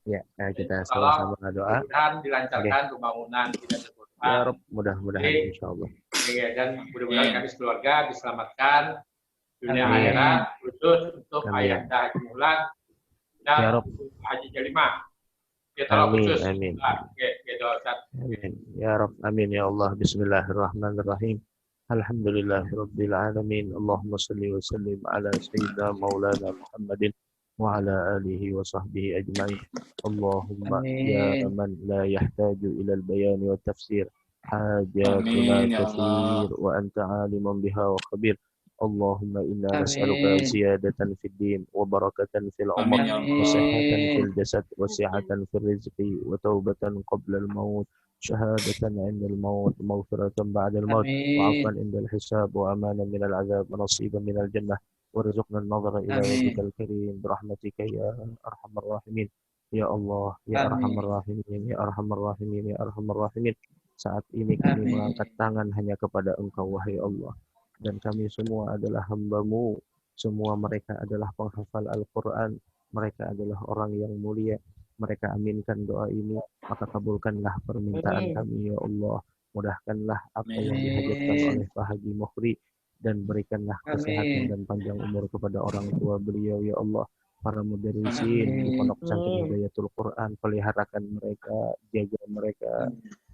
[SPEAKER 3] Ya, kita sama-sama doa.
[SPEAKER 12] Mudah-mudahan dilancarkan pembangunan Hidayatul Quran.
[SPEAKER 3] Ya Rabb, mudah-mudahan insyaallah.
[SPEAKER 12] Dan mudah-mudahan kami sekeluarga diselamatkan dunia akhirat, khusus untuk ayah Haji Mulan dan Haji Jalimah.
[SPEAKER 3] Amin, amin. Amin. Ya Rabb, amin ya Allah. Bismillahirrahmanirrahim. Alhamdulillahirabbil alamin. Allahumma shalli wa sallim ala sayyidina maulana Muhammadin وعلى آله وصحبه أجمعين. اللهم يا
[SPEAKER 10] Amin.
[SPEAKER 3] من لا يحتاج إلى البيان والتفسير حاجاتنا
[SPEAKER 2] Amin ya
[SPEAKER 3] كثير
[SPEAKER 2] Allah.
[SPEAKER 3] وأنت عالم بها وخبير. اللهم إنا نسألك
[SPEAKER 10] Amin.
[SPEAKER 3] زيادة في الدين وبركة في العمر
[SPEAKER 2] Amin ya
[SPEAKER 3] وصحة في
[SPEAKER 10] Amin.
[SPEAKER 3] الجسد وسعة في الرزق وتوبة قبل الموت شهادة عند الموت مغفرة بعد الموت وعفوا
[SPEAKER 10] Amin.
[SPEAKER 3] عند الحساب وأمانا من العذاب ونصيبا من الجنة وارزقنا النظر إلى وجهك
[SPEAKER 10] Amin.
[SPEAKER 3] الكريم برحمتك يا أرحم الراحمين. Ya Allah, ya Arhamar
[SPEAKER 10] Amin.
[SPEAKER 3] Rahimin, ya Arhamar Rahimin, ya Arhamar Rahimin. Saat ini kami mengangkat
[SPEAKER 10] Amin.
[SPEAKER 3] tangan hanya kepada Engkau, wahai Allah. Dan kami semua adalah hamba-Mu. Semua mereka adalah penghafal Al-Quran. Mereka adalah orang yang mulia. Mereka aminkan doa ini, maka kabulkanlah permintaan kami, ya Allah. Mudahkanlah apa yang dihajatkan
[SPEAKER 10] Amin.
[SPEAKER 3] oleh Pak Haji Mukhri. Dan berikanlah kesehatan
[SPEAKER 10] Amin.
[SPEAKER 3] dan panjang umur kepada orang tua beliau, ya Allah. Para mudarrisin di Pondok Pesantren Hidayatul Quran, peliharakan mereka, jaga mereka,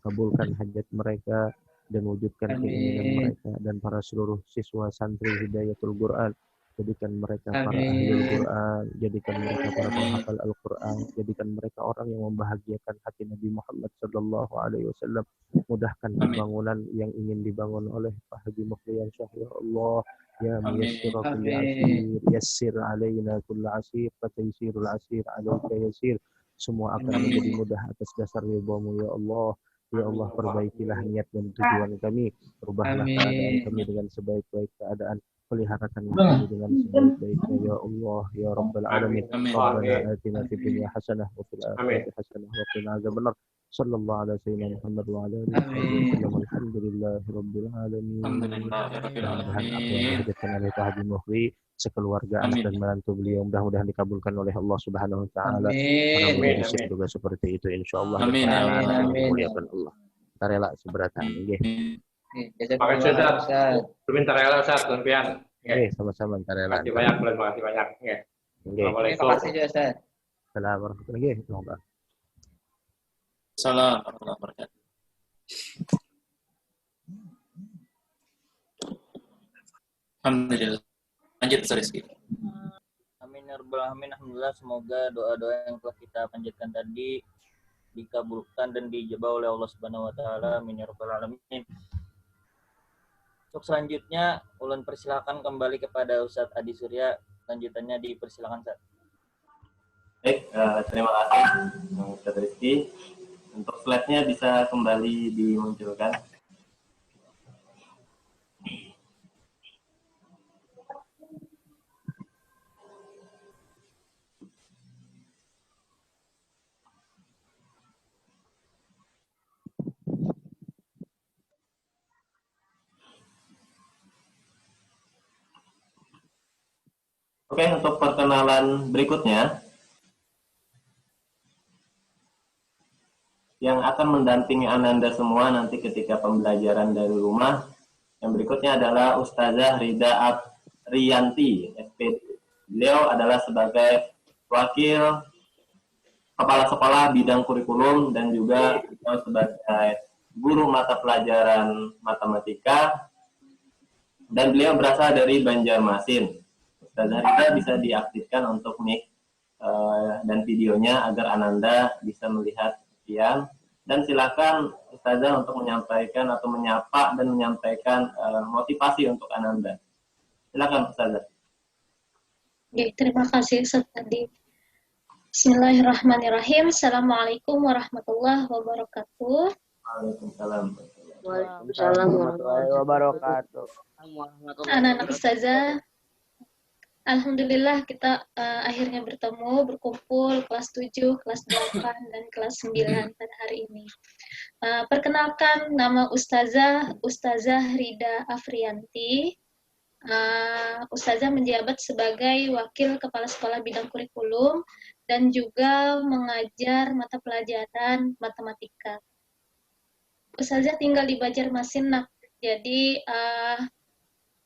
[SPEAKER 3] kabulkan hajat mereka, dan wujudkan keinginan
[SPEAKER 10] Amin.
[SPEAKER 3] mereka. Dan para seluruh siswa santri Hidayatul Quran, jadikan mereka para ahlul
[SPEAKER 10] Amin.
[SPEAKER 3] Quran, jadikan mereka para penghafal Al-Quran, jadikan mereka orang yang membahagiakan hati Nabi Muhammad Sallallahu Alaihi Wasallam. Mudahkan pembangunan yang ingin dibangun oleh Pak Haji Mukhlian Syah, ya Allah. Ya muyassira kulli asir, yassir alaina kulli asir, fataysirul asir alaika yasir. Semua akan menjadi mudah atas dasar ridhamu, ya Allah. Ya Allah, perbaikilah niat dan tujuan kami. Rubahlah keadaan kami dengan sebaik-baik keadaan. Peliharakanlah kami dengan sebaik-baiknya, ya Allah, ya Rabbal Alamin. Rabbana atina fid dunya hasanah wa fil akhirati hasanah wa qina adzabannar. Sallallahu ala sayyidina Muhammad wa ala alihi wasallam. Alhamdulillahi rabbil alamin. Mudah-mudahan apa yang dihajatkan oleh Pak Haji Mukhri, sekeluarga, anak dan menantu beliau, mudah-mudahan dikabulkan oleh Allah Subhanahu wa taala. Para mudarrisin juga seperti itu insyaallah.
[SPEAKER 2] Amin.
[SPEAKER 3] Dimuliakan Allah. Kita rela seberatan nggih.
[SPEAKER 12] Terima kasih Ustaz. Permintaan rela Ustaz, lempian.
[SPEAKER 3] Nggih, sama-sama kita rela.
[SPEAKER 12] Terima kasih banyak, terima kasih banyak. Nggih. Assalamualaikum.
[SPEAKER 10] Terima kasih juga Ustaz.
[SPEAKER 3] Assalamualaikum warahmatullahi wabarakatuh.
[SPEAKER 2] Assalamualaikum warahmatullahi wabarakatuh. Alhamdulillah. Lanjut Ustaz Rizky.
[SPEAKER 1] Amin ya rabbal alamin. Alhamdulillah, semoga doa-doa yang telah kita panjatkan tadi dikabulkan dan dijabah oleh Allah Subhanahu wa taala. Amin ya rabbal alamin. Untuk selanjutnya, ulun persilakan kembali kepada Ustadz Adi Surya. Lanjutannya dipersilakan, Ustaz.
[SPEAKER 6] Baik, terima kasih Ustaz Rizky. Untuk slide-nya bisa kembali dimunculkan. Oke, untuk perkenalan berikutnya, yang akan mendampingi Ananda semua nanti ketika pembelajaran dari rumah. Yang berikutnya adalah Ustazah Rida Apriyanti, SPD. Beliau adalah sebagai wakil kepala sekolah bidang kurikulum dan juga sebagai guru mata pelajaran matematika, dan beliau berasal dari Banjarmasin. Ustazah Rida bisa diaktifkan untuk mic dan videonya agar Ananda bisa melihat sekian. Dan silakan Ustazah untuk menyampaikan atau menyapa dan menyampaikan motivasi untuk Ananda. Silakan Ustazah.
[SPEAKER 13] Oke, terima kasih Ustaz Adi. Bismillahirrahmanirrahim. Assalamualaikum warahmatullahi wabarakatuh.
[SPEAKER 6] Waalaikumsalam.
[SPEAKER 9] Waalaikumsalam warahmatullahi wabarakatuh.
[SPEAKER 13] Anak-anak Ustazah, alhamdulillah kita akhirnya bertemu, berkumpul kelas 7, kelas 8, dan kelas 9 pada hari ini. Perkenalkan, nama Ustazah Rida Apriyanti. Ustazah menjabat sebagai wakil kepala sekolah bidang kurikulum dan juga mengajar mata pelajaran matematika. Ustazah tinggal di Banjarmasin, nak. Jadi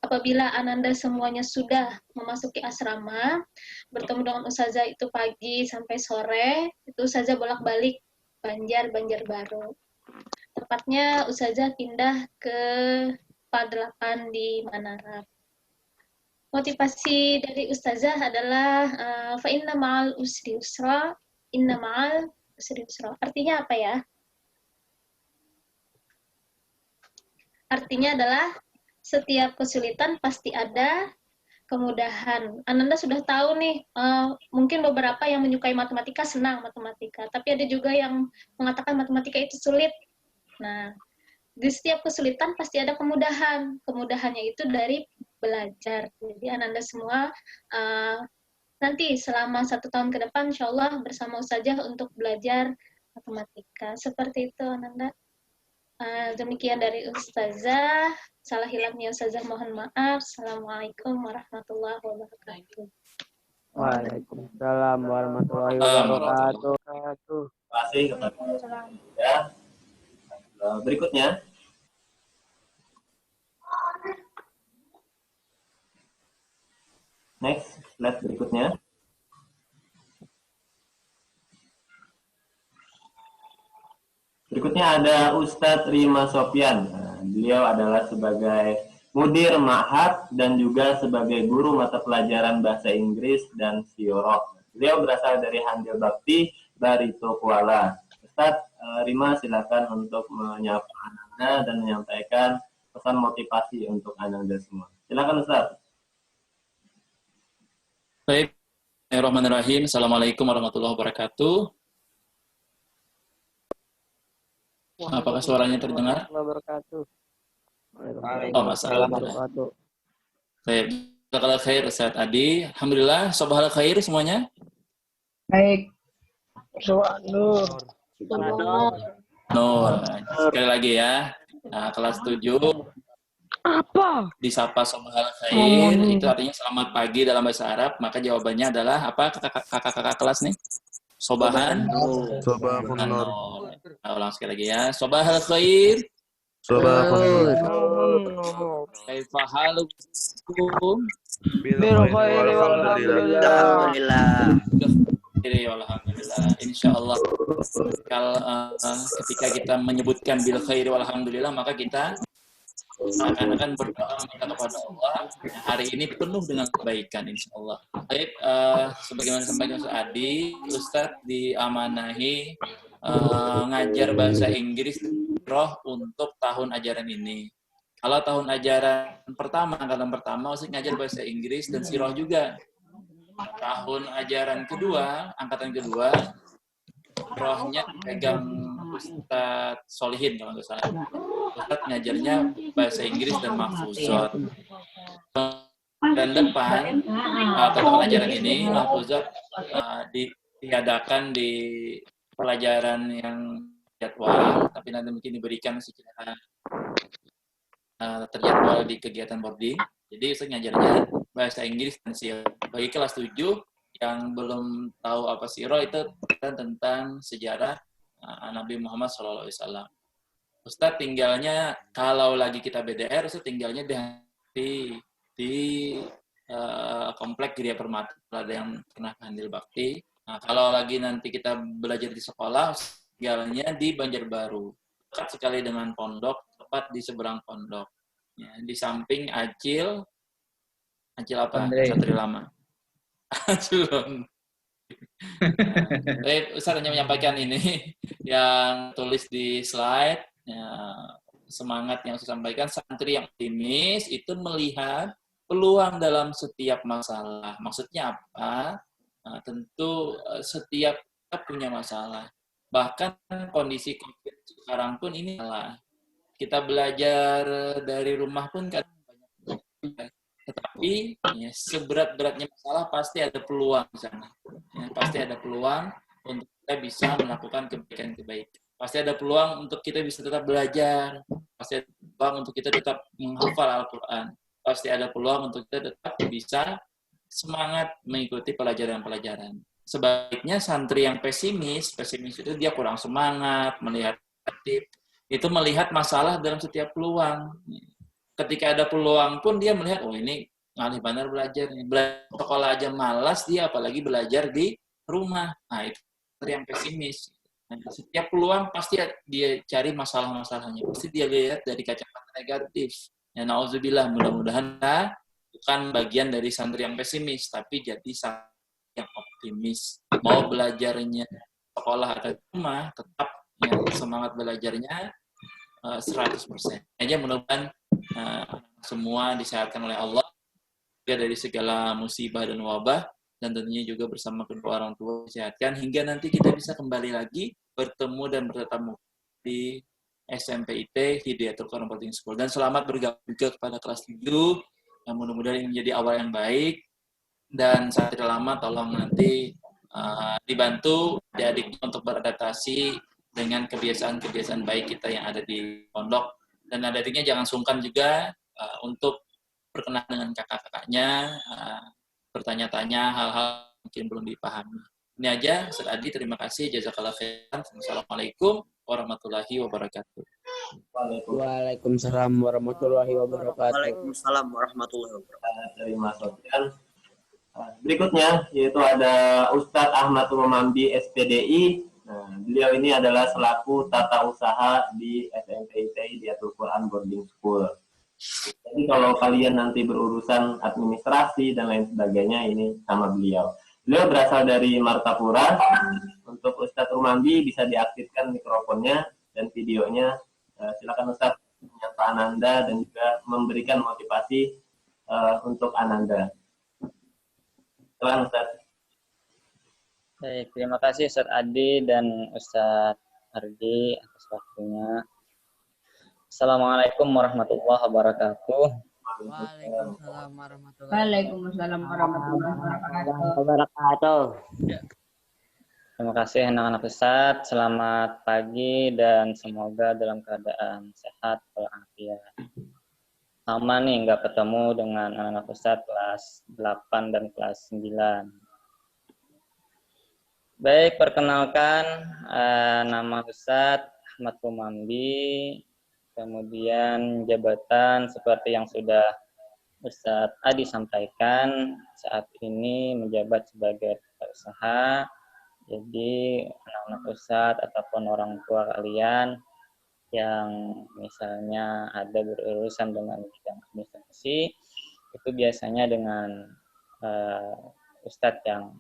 [SPEAKER 13] apabila Ananda semuanya sudah memasuki asrama, bertemu dengan Ustazah itu pagi sampai sore, itu Ustazah bolak-balik Banjarbaru. Tepatnya Ustazah pindah ke PA 8 di Manarap. Motivasi dari Ustazah adalah fa inna ma'al usri yusra, inna ma'al usri yusra. Artinya apa ya? Artinya adalah setiap kesulitan pasti ada kemudahan. Ananda sudah tahu nih, mungkin beberapa yang menyukai matematika senang matematika, tapi ada juga yang mengatakan matematika itu sulit. Nah, di setiap kesulitan pasti ada kemudahan. Kemudahannya itu dari belajar. Jadi Ananda semua nanti selama 1 tahun ke depan, insya Allah bersama Ustazah untuk belajar matematika. Seperti itu, Ananda. Demikian dari Ustazah. Salah hilangnya Ustazah mohon maaf. Assalamualaikum warahmatullahi wabarakatuh.
[SPEAKER 9] Waalaikumsalam warahmatullahi wabarakatuh.
[SPEAKER 6] Terima kasih kepada ya. Berikutnya. Next, slide berikutnya. Berikutnya ada Ustadz Rima Sofyan. Beliau adalah sebagai mudir ma'had dan juga sebagai guru mata pelajaran bahasa Inggris dan sioroh. Beliau berasal dari Handil Bakti, Barito Kuala. Ustadz Rima silakan untuk menyapa Anda dan menyampaikan pesan motivasi untuk Anda semua. Silakan Ustadz.
[SPEAKER 2] Baik, Bismillahirrahmanirrahim. Assalamualaikum warahmatullahi wabarakatuh. Apakah suaranya terdengar? Oh, masalah. Baik, jazakallahu khair Ustaz Adi. Alhamdulillah, sobahal khair semuanya.
[SPEAKER 9] Baik.
[SPEAKER 2] Nur. Sekali lagi ya. Nah, kelas 7
[SPEAKER 9] apa?
[SPEAKER 2] Disapa sobahal khair, itu artinya selamat pagi dalam bahasa Arab, maka jawabannya adalah apa kakak-kakak kelas nih? Sobahan
[SPEAKER 11] Sobahun nur.
[SPEAKER 2] Nah, ulang sekali lagi ya. Sobahal khair.
[SPEAKER 11] Sobahun nur.
[SPEAKER 2] Kaifa halukum?
[SPEAKER 9] Bil khairi walhamdulillah.
[SPEAKER 2] Alhamdulillah. Insyaallah ketika kita menyebutkan bil khairi walhamdulillah, maka kita akan berdoa minta kepada Allah hari ini penuh dengan kebaikan insyaallah. Baik, sebagaimana disampaikan Ustaz Adi, Ustadz diamanahi ngajar bahasa Inggris roh untuk tahun ajaran ini. Kalau tahun ajaran pertama, angkatan pertama Ustadz ngajar bahasa Inggris dan sirah juga. Tahun ajaran kedua, angkatan kedua, rohnya pegang Ustadz Solihin kalau nggak salah. Ustadz ngajarnya bahasa Inggris dan mahfuzat. Dan depan tahun ajaran ini mahfuzat ditiadakan di pelajaran yang jadwal, tapi nanti mungkin diberikan secara terjadwal di kegiatan boarding. Jadi Ustadz ngajarnya bahasa Inggris dan sirah. Bagi kelas 7 yang belum tahu apa sirah, itu tentang sejarah Nabi Muhammad SAW. Ustadz tinggalnya, kalau lagi kita BDR, Ustadz tinggalnya di komplek Gria Permata. Ada yang pernah Handil Bakti. Nah, kalau lagi nanti kita belajar di sekolah, tinggalnya di Banjarbaru. Dekat sekali dengan pondok, tepat di seberang pondok. Ya, di samping Acil apa? Santri lama. Acilon. Ustaz hanya menyampaikan ini yang tulis di slide. Ya, semangat yang saya sampaikan, santri yang optimis itu melihat peluang dalam setiap masalah. Maksudnya apa? Nah, tentu setiap kita punya masalah. Bahkan kondisi COVID sekarang pun ini salah. Kita belajar dari rumah pun kadang banyak. Tetapi ya, seberat-beratnya masalah pasti ada peluang di sana. Ya, pasti ada peluang untuk kita bisa melakukan kebaikan-kebaikan. Pasti ada peluang untuk kita bisa tetap belajar. Pasti ada peluang untuk kita tetap menghafal Al-Quran. Pasti ada peluang untuk kita tetap bisa semangat mengikuti pelajaran-pelajaran. Sebaliknya santri yang pesimis itu dia kurang semangat, melihat negatif. Itu melihat masalah dalam setiap peluang. Ketika ada peluang pun dia melihat, oh ini ngalih benar belajar. Belajar sekolah aja malas dia, apalagi belajar di rumah. Nah itu yang pesimis. Nah, setiap peluang pasti dia cari masalah-masalahnya. Pasti dia lihat dari kacamata negatif. Ya na'udzubillah, mudah-mudahan bukan bagian dari santri yang pesimis, tapi jadi santri yang optimis. Mau belajarnya sekolah atau di rumah, tetap ya, semangat belajarnya 100%. Aja mudah-mudahan semua disehatkan oleh Allah dari segala musibah dan wabah, dan tentunya juga bersama kedua orang tua disehatkan hingga nanti kita bisa kembali lagi bertemu dan bertatap muka di SMPIT Hidayatul Quran Boarding School. Dan selamat bergabung juga kepada kelas 7, yang mudah-mudahan ini menjadi awal yang baik. Dan saat tidak lama tolong nanti dibantu adik-adik untuk beradaptasi dengan kebiasaan-kebiasaan baik kita yang ada di pondok. Dan adik-adiknya jangan sungkan juga untuk berkenalan dengan kakak-kakaknya, bertanya-tanya hal-hal mungkin belum dipahami. Ini aja, Ustaz Adi, terima kasih. Jazakallah khairan. Assalamualaikum warahmatullahi wabarakatuh.
[SPEAKER 9] Waalaikumsalam warahmatullahi wabarakatuh.
[SPEAKER 8] Waalaikumsalam warahmatullahi wabarakatuh.
[SPEAKER 6] Terima kasih. Berikutnya yaitu ada Ustadz Ahmad Rumamdi SPDI. Nah, beliau ini adalah selaku tata usaha di SMPIT Hidayatul Quran Boarding School. Jadi kalau kalian nanti berurusan administrasi dan lain sebagainya, ini sama beliau. Beliau berasal dari Martapura. Untuk Ustadz Rumamdi bisa diaktifkan mikrofonnya dan videonya. Silakan Ustadz menyapa Ananda dan juga memberikan motivasi untuk Ananda. Silakan Ustaz.
[SPEAKER 14] Baik, terima kasih Ustaz Adi dan Ustaz Ardi atas waktunya. Assalamualaikum warahmatullahi wabarakatuh.
[SPEAKER 9] Waalaikumsalam warahmatullahi wabarakatuh.
[SPEAKER 14] Terima kasih anak-anak Ustaz. Selamat pagi dan semoga dalam keadaan sehat walafiat. Lama nih nggak ketemu dengan anak-anak Ustadz kelas 8 dan kelas 9. Baik, perkenalkan nama Ustadz Ahmad Rumamdi, kemudian jabatan seperti yang sudah Ustadz Adi sampaikan, saat ini menjabat sebagai tata usaha. Jadi anak-anak Ustadz ataupun orang tua kalian yang misalnya ada berurusan dengan bidang administrasi, itu biasanya dengan Ustadz yang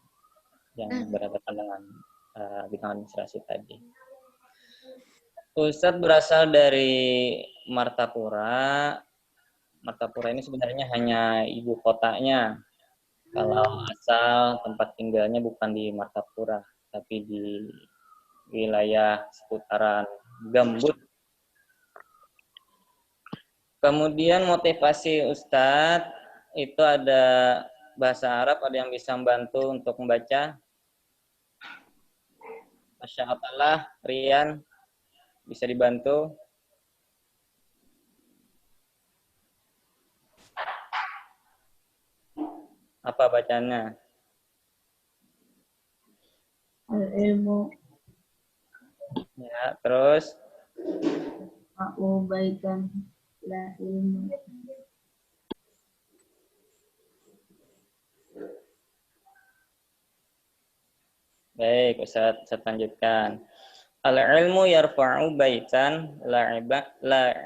[SPEAKER 14] berhadapan dengan bidang administrasi tadi. Ustadz berasal dari Martapura. Martapura ini sebenarnya hanya ibu kotanya. Kalau asal tempat tinggalnya bukan di Martapura, tapi di wilayah seputaran Gambut. Kemudian motivasi Ustadz itu ada bahasa Arab, ada yang bisa membantu untuk membaca? Masya Allah, Rian, bisa dibantu? Apa bacanya?
[SPEAKER 9] Al-ilmu.
[SPEAKER 14] Ya, terus?
[SPEAKER 9] Ma'ubaikan la ilmu.
[SPEAKER 14] Baik, Ustaz lanjutkan. Al-ilmu yarfa'u baitan la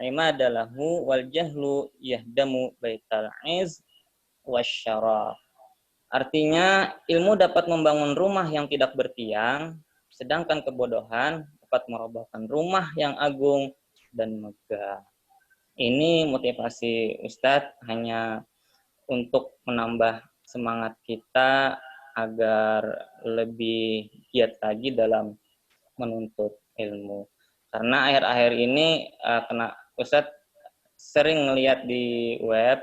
[SPEAKER 14] imadalahu wal jahlu yahdamu baital iz wasyaraf. Artinya, ilmu dapat membangun rumah yang tidak bertiang, sedangkan kebodohan dapat merobohkan rumah yang agung dan megah. Ini motivasi Ustadz hanya untuk menambah semangat kita agar lebih giat lagi dalam menuntut ilmu. Karena akhir-akhir ini Ustadz sering melihat di web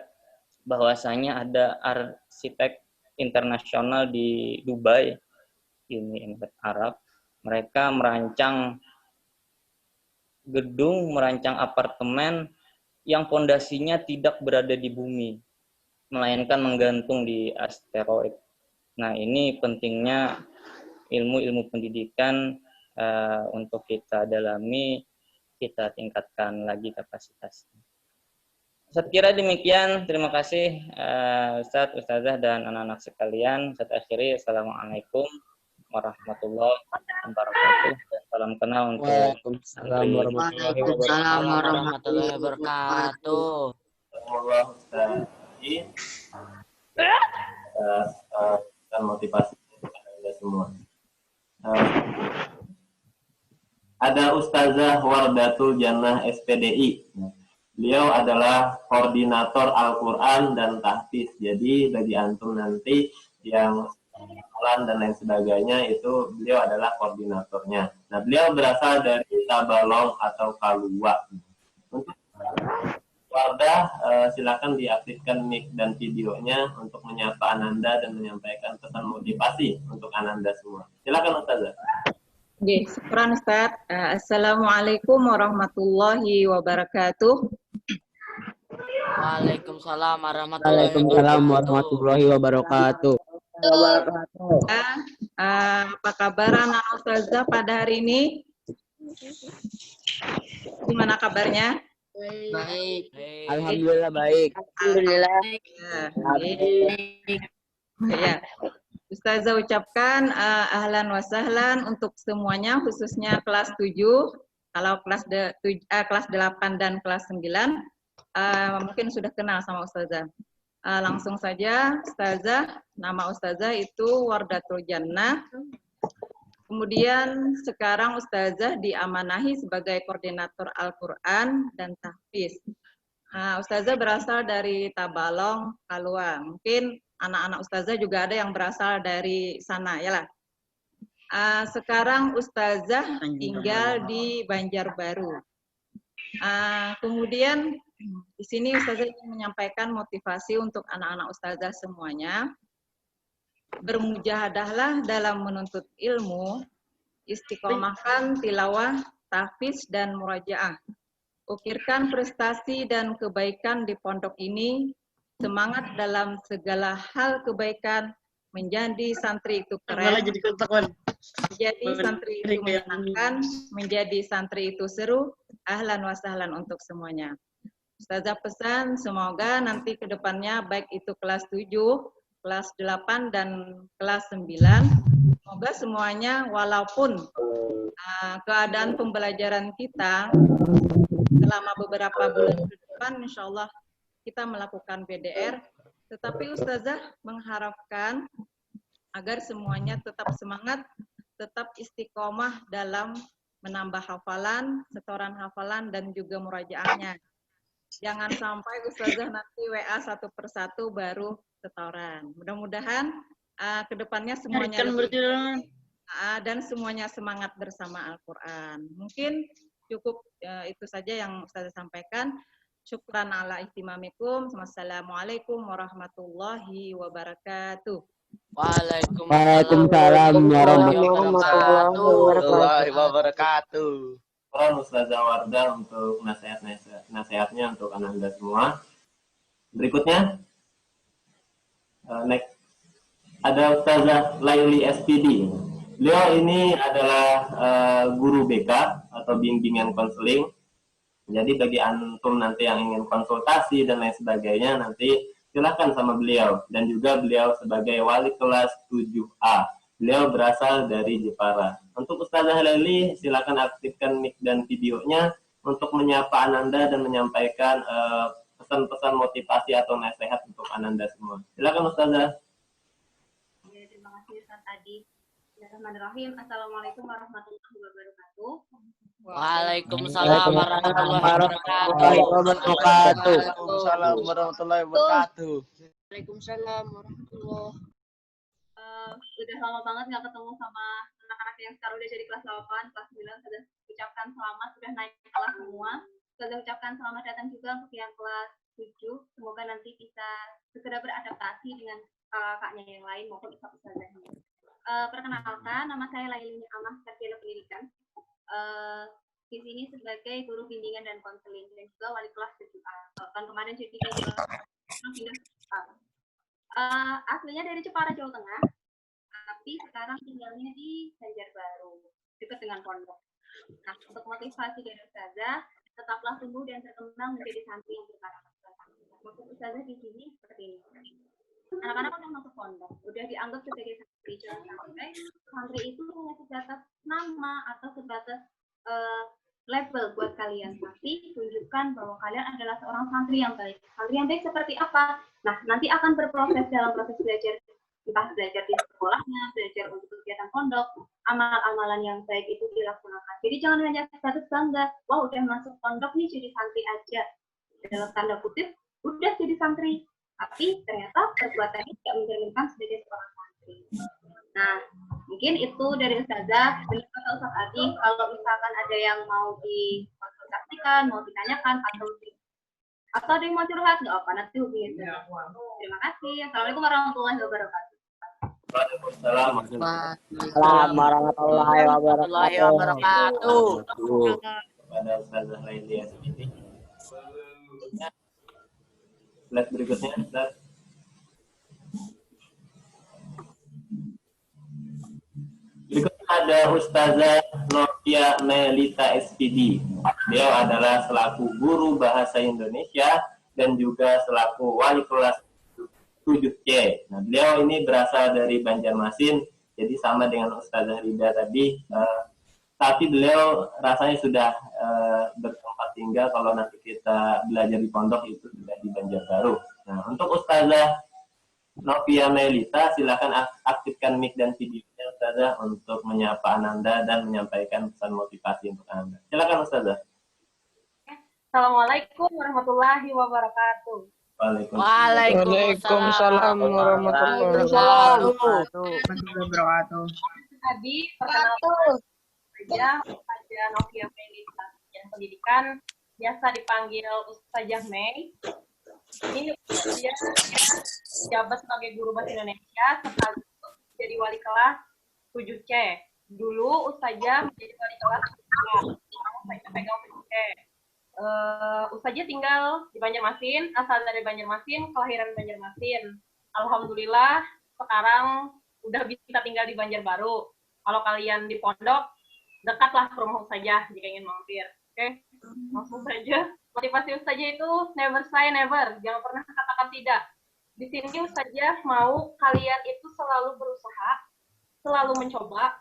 [SPEAKER 14] bahwasanya ada arsitek internasional di Dubai, Uni Emirat Arab. Mereka merancang gedung, merancang apartemen yang fondasinya tidak berada di bumi, melainkan menggantung di asteroid. Nah, ini pentingnya ilmu-ilmu pendidikan untuk kita dalami, kita tingkatkan lagi kapasitasnya. Saya kira demikian. Terima kasih Ustadz, Ustazah, dan anak-anak sekalian. Saya akhiri. Assalamualaikum warahmatullahi wabarakatuh. Salam kenal untuk
[SPEAKER 9] Waalaikumsalam warahmatullahi wabarakatuh.
[SPEAKER 6] nanti dan motivasi Anda semua. Ada Ustazah Wardatul Jannah SPDI. Beliau adalah koordinator Al-Quran dan tahfiz. Jadi bagi antum nanti yang hafalan dan lain sebagainya itu beliau adalah koordinatornya. Nah, beliau berasal dari Tabalong atau Kalua. Untuk Wardah, silakan diaktifkan mic dan videonya untuk menyapa Ananda dan menyampaikan pesan motivasi untuk Ananda semua. Silakan Ustazah.
[SPEAKER 15] Oke, syukran Ustaz. Assalamualaikum warahmatullahi wabarakatuh.
[SPEAKER 9] Waalaikumsalam warahmatullahi wabarakatuh.
[SPEAKER 15] Apa kabar anak Ustazah pada hari ini? Gimana kabarnya?
[SPEAKER 9] Baik. Alhamdulillah baik.
[SPEAKER 15] Alhamdulillah. Ya. Ustazah ucapkan ahlan wa sahlan untuk semuanya, khususnya kelas 7. Kalau kelas 8 dan kelas 9 mungkin sudah kenal sama Ustazah. Langsung saja, Ustazah, nama Ustazah itu Wardatul Jannah. Kemudian sekarang Ustazah diamanahi sebagai koordinator Al-Quran dan tahfiz. Ustazah berasal dari Tabalong, Kalua. Mungkin anak-anak Ustazah juga ada yang berasal dari sana, ya lah. Sekarang Ustazah tinggal di Banjarbaru. Kemudian di sini Ustazah ingin menyampaikan motivasi untuk anak-anak Ustazah semuanya. Bermujahadahlah dalam menuntut ilmu, istiqomahkan tilawah, tahfiz, dan murajaah. Ukirkan prestasi dan kebaikan di pondok ini, semangat dalam segala hal kebaikan, menjadi santri itu keren, menjadi santri itu menyenangkan, menjadi santri itu seru, ahlan wa sahlan untuk semuanya. Ustazah pesan semoga nanti ke depannya baik itu kelas 7, kelas 8 dan kelas 9, semoga semuanya walaupun keadaan pembelajaran kita selama beberapa bulan ke depan insya Allah kita melakukan PDR, tetapi Ustazah mengharapkan agar semuanya tetap semangat, tetap istiqomah dalam menambah hafalan, setoran hafalan, dan juga murajaahnya. Jangan sampai Ustazah nanti WA satu persatu baru setoran. Mudah-mudahan kedepannya semuanya dan semuanya semangat bersama Al-Quran. Mungkin cukup itu saja yang Ustazah sampaikan. Syukran ala ihtimamikum. Wassalamualaikum warahmatullahi wabarakatuh.
[SPEAKER 9] Waalaikumsalam warahmatullahi wabarakatuh.
[SPEAKER 6] Ustazah Wardah untuk nasihatnya untuk Ananda semua. Berikutnya, next ada Ustazah Laili SPD. Beliau ini adalah guru BK atau bimbingan konseling. Jadi bagi antum nanti yang ingin konsultasi dan lain sebagainya nanti silakan sama beliau, dan juga beliau sebagai wali kelas 7A. Beliau berasal dari Jepara. Untuk Ustazah Laili, silakan aktifkan mic dan videonya untuk menyapa Ananda dan menyampaikan pesan-pesan motivasi atau nasihat untuk Ananda semua. Silakan Ustazah.
[SPEAKER 16] Terima kasih Ustaz Adi. Bismillahirrahmanirrahim. Assalamualaikum warahmatullahi wabarakatuh.
[SPEAKER 9] Waalaikumsalam warahmatullahi wabarakatuh.
[SPEAKER 16] Waalaikumsalam
[SPEAKER 9] warahmatullahi wabarakatuh.
[SPEAKER 16] Waalaikumsalam warahmatullahi. Udah lama banget nggak ketemu sama anak-anak yang sekarang udah jadi kelas 8, kelas 9. Sudah ucapkan selamat, sudah naik kelas semua. Sudah ucapkan selamat datang juga untuk yang kelas 7. Semoga nanti bisa segera beradaptasi dengan kakaknya yang lain maupun ustazahnya. Perkenalkan, nama saya Laili Amah, Sarjana Pendidikan. Di sini sebagai guru bimbingan dan konseling dan juga wali kelas 7A. Tahun kemarin jadi aslinya dari Jepara, Jawa Tengah, tapi sekarang tinggalnya di Banjarbaru, dekat dengan pondok. Nah, untuk motivasi dari Ustazah, tetaplah tumbuh dan berkembang menjadi santri yang berkarakter. Maksud Ustazah di sini seperti ini. Anak-anak udah masuk pondok, udah dianggap sebagai santri. Jangan sampai santri itu hanya sebatas nama atau sebatas label buat kalian, tapi tunjukkan bahwa kalian adalah seorang santri yang baik. Santri yang baik seperti apa? Nah, nanti akan berproses dalam proses belajar, entah belajar di sekolahnya, belajar untuk kegiatan pondok, amal-amalan yang baik itu dilaksanakan. Jadi jangan hanya status bangga, wah udah masuk pondok nih jadi santri aja. Dalam tanda kutip, udah jadi santri. Tapi ternyata perbuatannya tidak mencerminkan sebagai seorang santri. Nah, mungkin itu dari Ustazah. Benar kata Ustaz Adi, kalau misalkan ada yang mau dikonsultasikan, mau ditanyakan, atau ada yang mau curhat, nggak apa, nanti hubungi saya. Terima kasih. Assalamualaikum warahmatullahi wabarakatuh.
[SPEAKER 9] Waalaikumsalam warahmatullahi wabarakatuh.
[SPEAKER 6] Kepada Ustazah Lailia sendiri. Slide berikutnya, Ustaz. Berikutnya ada Ustazah Novia Melita SPD. Beliau adalah selaku guru bahasa Indonesia dan juga selaku wali kelas 7C. Nah, beliau ini berasal dari Banjarmasin, jadi sama dengan Ustazah Rida tadi. Tapi beliau rasanya sudah bertempat tinggal kalau nanti kita belajar di pondok itu sudah di Banjarbaru. Nah, untuk Ustazah Novia Melita, silakan aktifkan mic dan videonya Ustazah untuk menyapa Ananda dan menyampaikan pesan motivasi untuk Anda. Silakan Ustazah.
[SPEAKER 16] Assalamualaikum warahmatullahi wabarakatuh.
[SPEAKER 9] Waalaikumsalam warahmatullahi wabarakatuh.
[SPEAKER 16] Tadi perkenalkan saja Novia Melita yang pendidikan biasa dipanggil Ustazah Mei. Ini dia jabat sebagai guru bahasa Indonesia sekaligus jadi wali kelas 7C. Dulu Ustazah menjadi wali kelas 7C. Saya pegang 7C. Ustazah tinggal di Banjarmasin, asal dari Banjarmasin, kelahiran Banjarmasin. Alhamdulillah sekarang udah bisa tinggal di Banjarbaru. Kalau kalian di pondok, dekatlah ke rumah Ustazah jika ingin mampir. Oke, langsung saja. Motivasi Ustazah itu never say never, jangan pernah katakan tidak. Di sini Ustazah mau kalian itu selalu berusaha, selalu mencoba.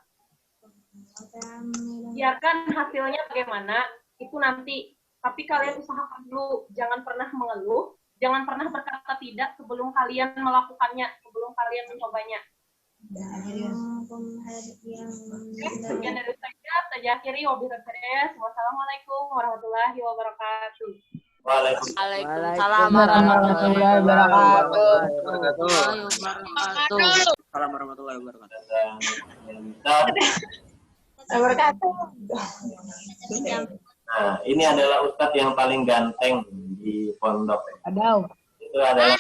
[SPEAKER 16] Biarkan hasilnya bagaimana, itu nanti. Tapi kalian usahakan dulu, jangan pernah mengeluh, jangan pernah berkata tidak sebelum kalian melakukannya, sebelum kalian mencobanya. Sekian dari saya akhiri. Wassalamualaikum warahmatullahi wabarakatuh.
[SPEAKER 9] Waalaikumsalam warahmatullahi wabarakatuh.
[SPEAKER 1] Assalamualaikum warahmatullahi
[SPEAKER 6] wabarakatuh. Nah, ini adalah Ustadz yang paling ganteng di pondok. Itu adalah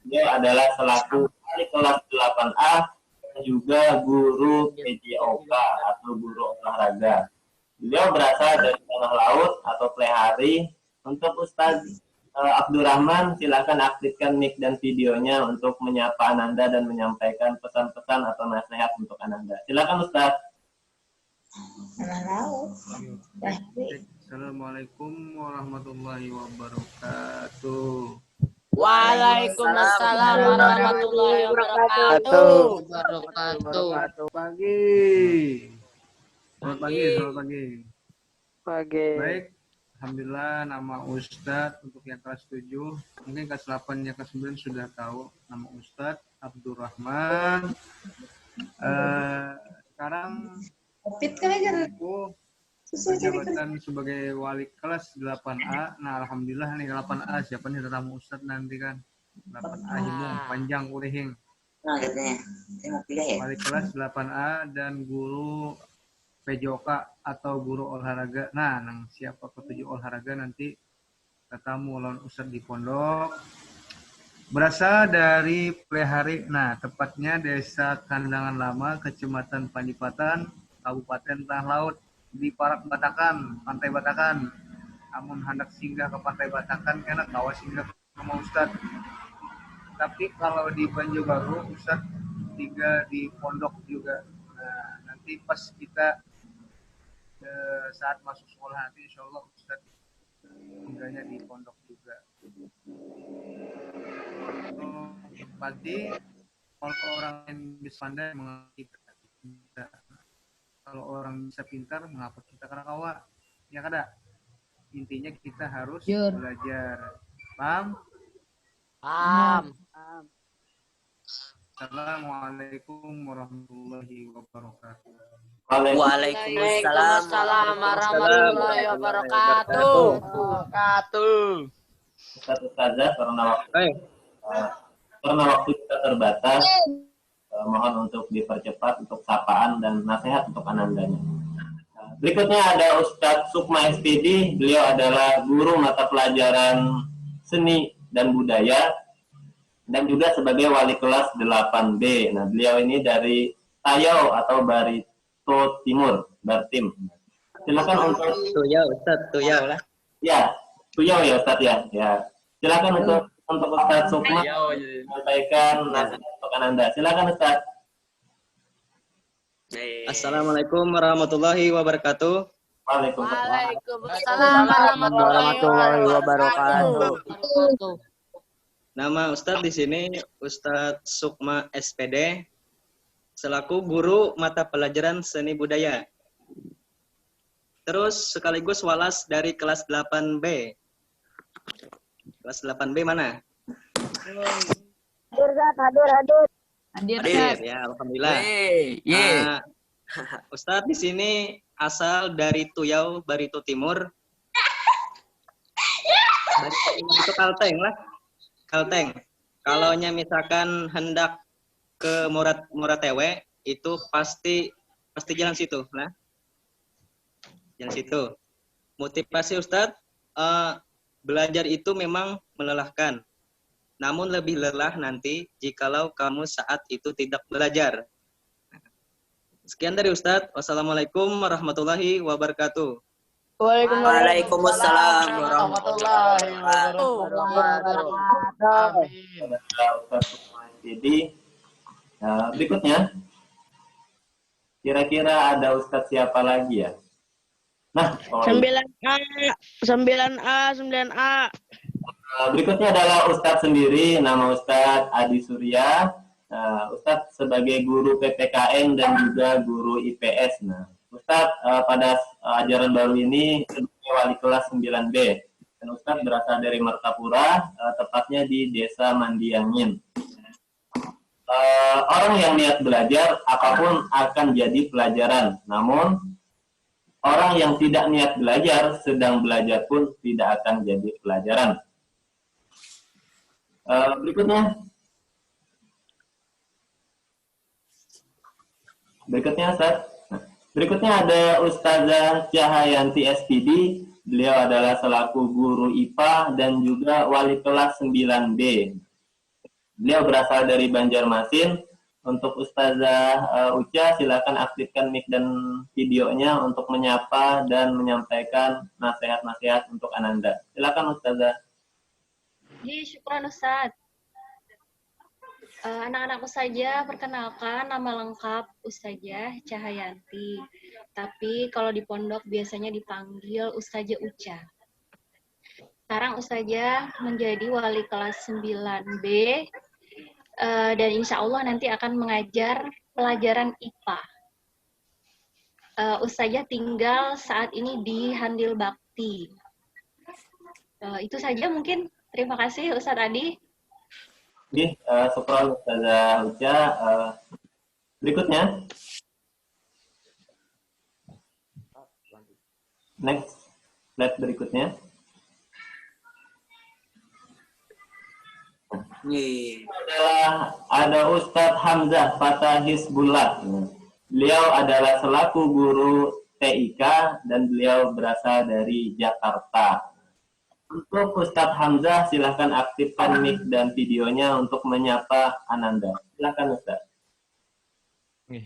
[SPEAKER 6] dia adalah selaku wali kelas 8A dan juga guru PJOK atau guru olahraga. Beliau berasal dari Tanah Laut atau Plehari. Untuk Ustadz Abdurrahman, silakan aktifkan mic dan videonya untuk menyapa Ananda dan menyampaikan pesan-pesan atau nasihat untuk Ananda. Silakan Ustadz.
[SPEAKER 17] Assalamualaikum warahmatullahi wabarakatuh.
[SPEAKER 9] Waalaikumsalam warahmatullahi wabarakatuh.
[SPEAKER 17] Selamat pagi. Baik, alhamdulillah nama Ustadz untuk yang kelas 7, mungkin kelas 8 yang kelas 9 sudah tahu nama Ustadz Abdurrahman. Sekarang aku jabatan sebagai wali kelas 8A. Nah, alhamdulillah nih 8A siapa nih tamu Ustadz nanti kan. 8A himung panjang urihing. Wali kelas 8A dan guru PJOK atau guru olahraga. Nah, nang siapa ketujuh olahraga nanti ketemu lawan Ustadz di pondok. Berasal dari Plehari. Nah, tepatnya Desa Kandangan Lama, Kecamatan Pandipatan, Kabupaten Tanah Laut, di Parak Batakan, Pantai Batakan. Amun hendak singgah ke Pantai Batakan karena kawas singgah ke rumah Ustadz. Tapi kalau di Banjarbaru Ustadz tinggal di pondok juga. Nah, nanti pas kita saat masuk sekolah nanti insya Allah Ustadz tinggalnya di pondok juga. Berarti kalau orang yang bisa pandai mengerti kita. Kalau orang bisa pintar, mengapa kita karakawa? Ya kada? Intinya kita harus belajar. Paham?
[SPEAKER 9] Paham.
[SPEAKER 17] Assalamualaikum warahmatullahi wabarakatuh.
[SPEAKER 9] Waalaikumsalam warahmatullahi wabarakatuh.
[SPEAKER 6] Ustazah, karena waktu kita terbatas, mohon untuk dipercepat untuk sapaan dan nasihat untuk anandanya. Berikutnya ada Ustadz Sukma SPD. Beliau adalah guru mata pelajaran seni dan budaya dan juga sebagai wali kelas 8B. Nah, beliau ini dari Tayau atau Barito Timur, Bartim. Silakan untuk
[SPEAKER 14] Tuyau, Ustaz, Tuyau lah.
[SPEAKER 6] Ya, Tuyau ya Ustaz ya. Ya. Silakan untuk Ustaz Sukma menyampaikan nasihat untuk Ananda. Silakan Ustaz.
[SPEAKER 14] Assalamualaikum warahmatullahi wabarakatuh.
[SPEAKER 9] Waalaikumsalam warahmatullahi wabarakatuh.
[SPEAKER 14] Nama Ustadz di sini Ustadz Sukma SPD selaku guru mata pelajaran seni budaya. Terus sekaligus walas dari kelas 8B. Kelas 8B mana? Hadir ya, alhamdulillah. Ustadz di sini asal dari Tuyau, Barito Timur. Barito Timur itu Kalteng lah. Kalteng. Kalau misalkan hendak ke Moratewe itu pasti jalan situ, nah. Jalan situ. Motivasi Ustadz, belajar itu memang melelahkan. Namun lebih lelah nanti jikalau kamu saat itu tidak belajar. Sekian dari Ustadz. Wassalamualaikum warahmatullahi wabarakatuh.
[SPEAKER 9] Waalaikumsalam warahmatullahi wabarakatuh.
[SPEAKER 6] Jadi berikutnya kira-kira ada Ustadz siapa lagi ya? Nah,
[SPEAKER 9] 9A.
[SPEAKER 6] Berikutnya adalah Ustadz sendiri, nama Ustadz Adi Surya. Ustadz sebagai guru PPKN dan juga guru IPS. Nah, Ustadz pada ajaran baru ini sebagai wali kelas 9B. Dan Ustadz berasal dari Martapura, tepatnya di Desa Mandiangin. Orang yang niat belajar, apapun akan jadi pelajaran. Namun, orang yang tidak niat belajar, sedang belajar pun tidak akan jadi pelajaran. Berikutnya Ustaz. Berikutnya ada Ustazah Cahayanti SPD. Beliau adalah selaku guru IPA dan juga wali kelas 9B. Beliau berasal dari Banjarmasin. Untuk Ustazah Uca, silakan aktifkan mic dan videonya untuk menyapa dan menyampaikan nasihat-nasihat untuk Ananda. Silakan Ustazah.
[SPEAKER 13] Syukran Ustaz. Anak-anakku saja, perkenalkan nama lengkap Ustazah Cahayanti. Tapi kalau di pondok biasanya dipanggil Ustazah Uca. Sekarang Ustazah menjadi wali kelas 9B. Dan insya Allah nanti akan mengajar pelajaran IPA. Ustazah tinggal saat ini di Handil Bakti. Itu saja mungkin. Terima kasih Ustadz Adi.
[SPEAKER 6] Syukran Ustazah Uca. Berikutnya. Next slide berikutnya. Ada Ustadz Hamzah Fatah Hizbullah. Beliau adalah selaku guru TIK dan beliau berasal dari Jakarta. Untuk Ustadz Hamzah, silahkan aktifkan mic dan videonya untuk menyapa Ananda. Silahkan Ustadz.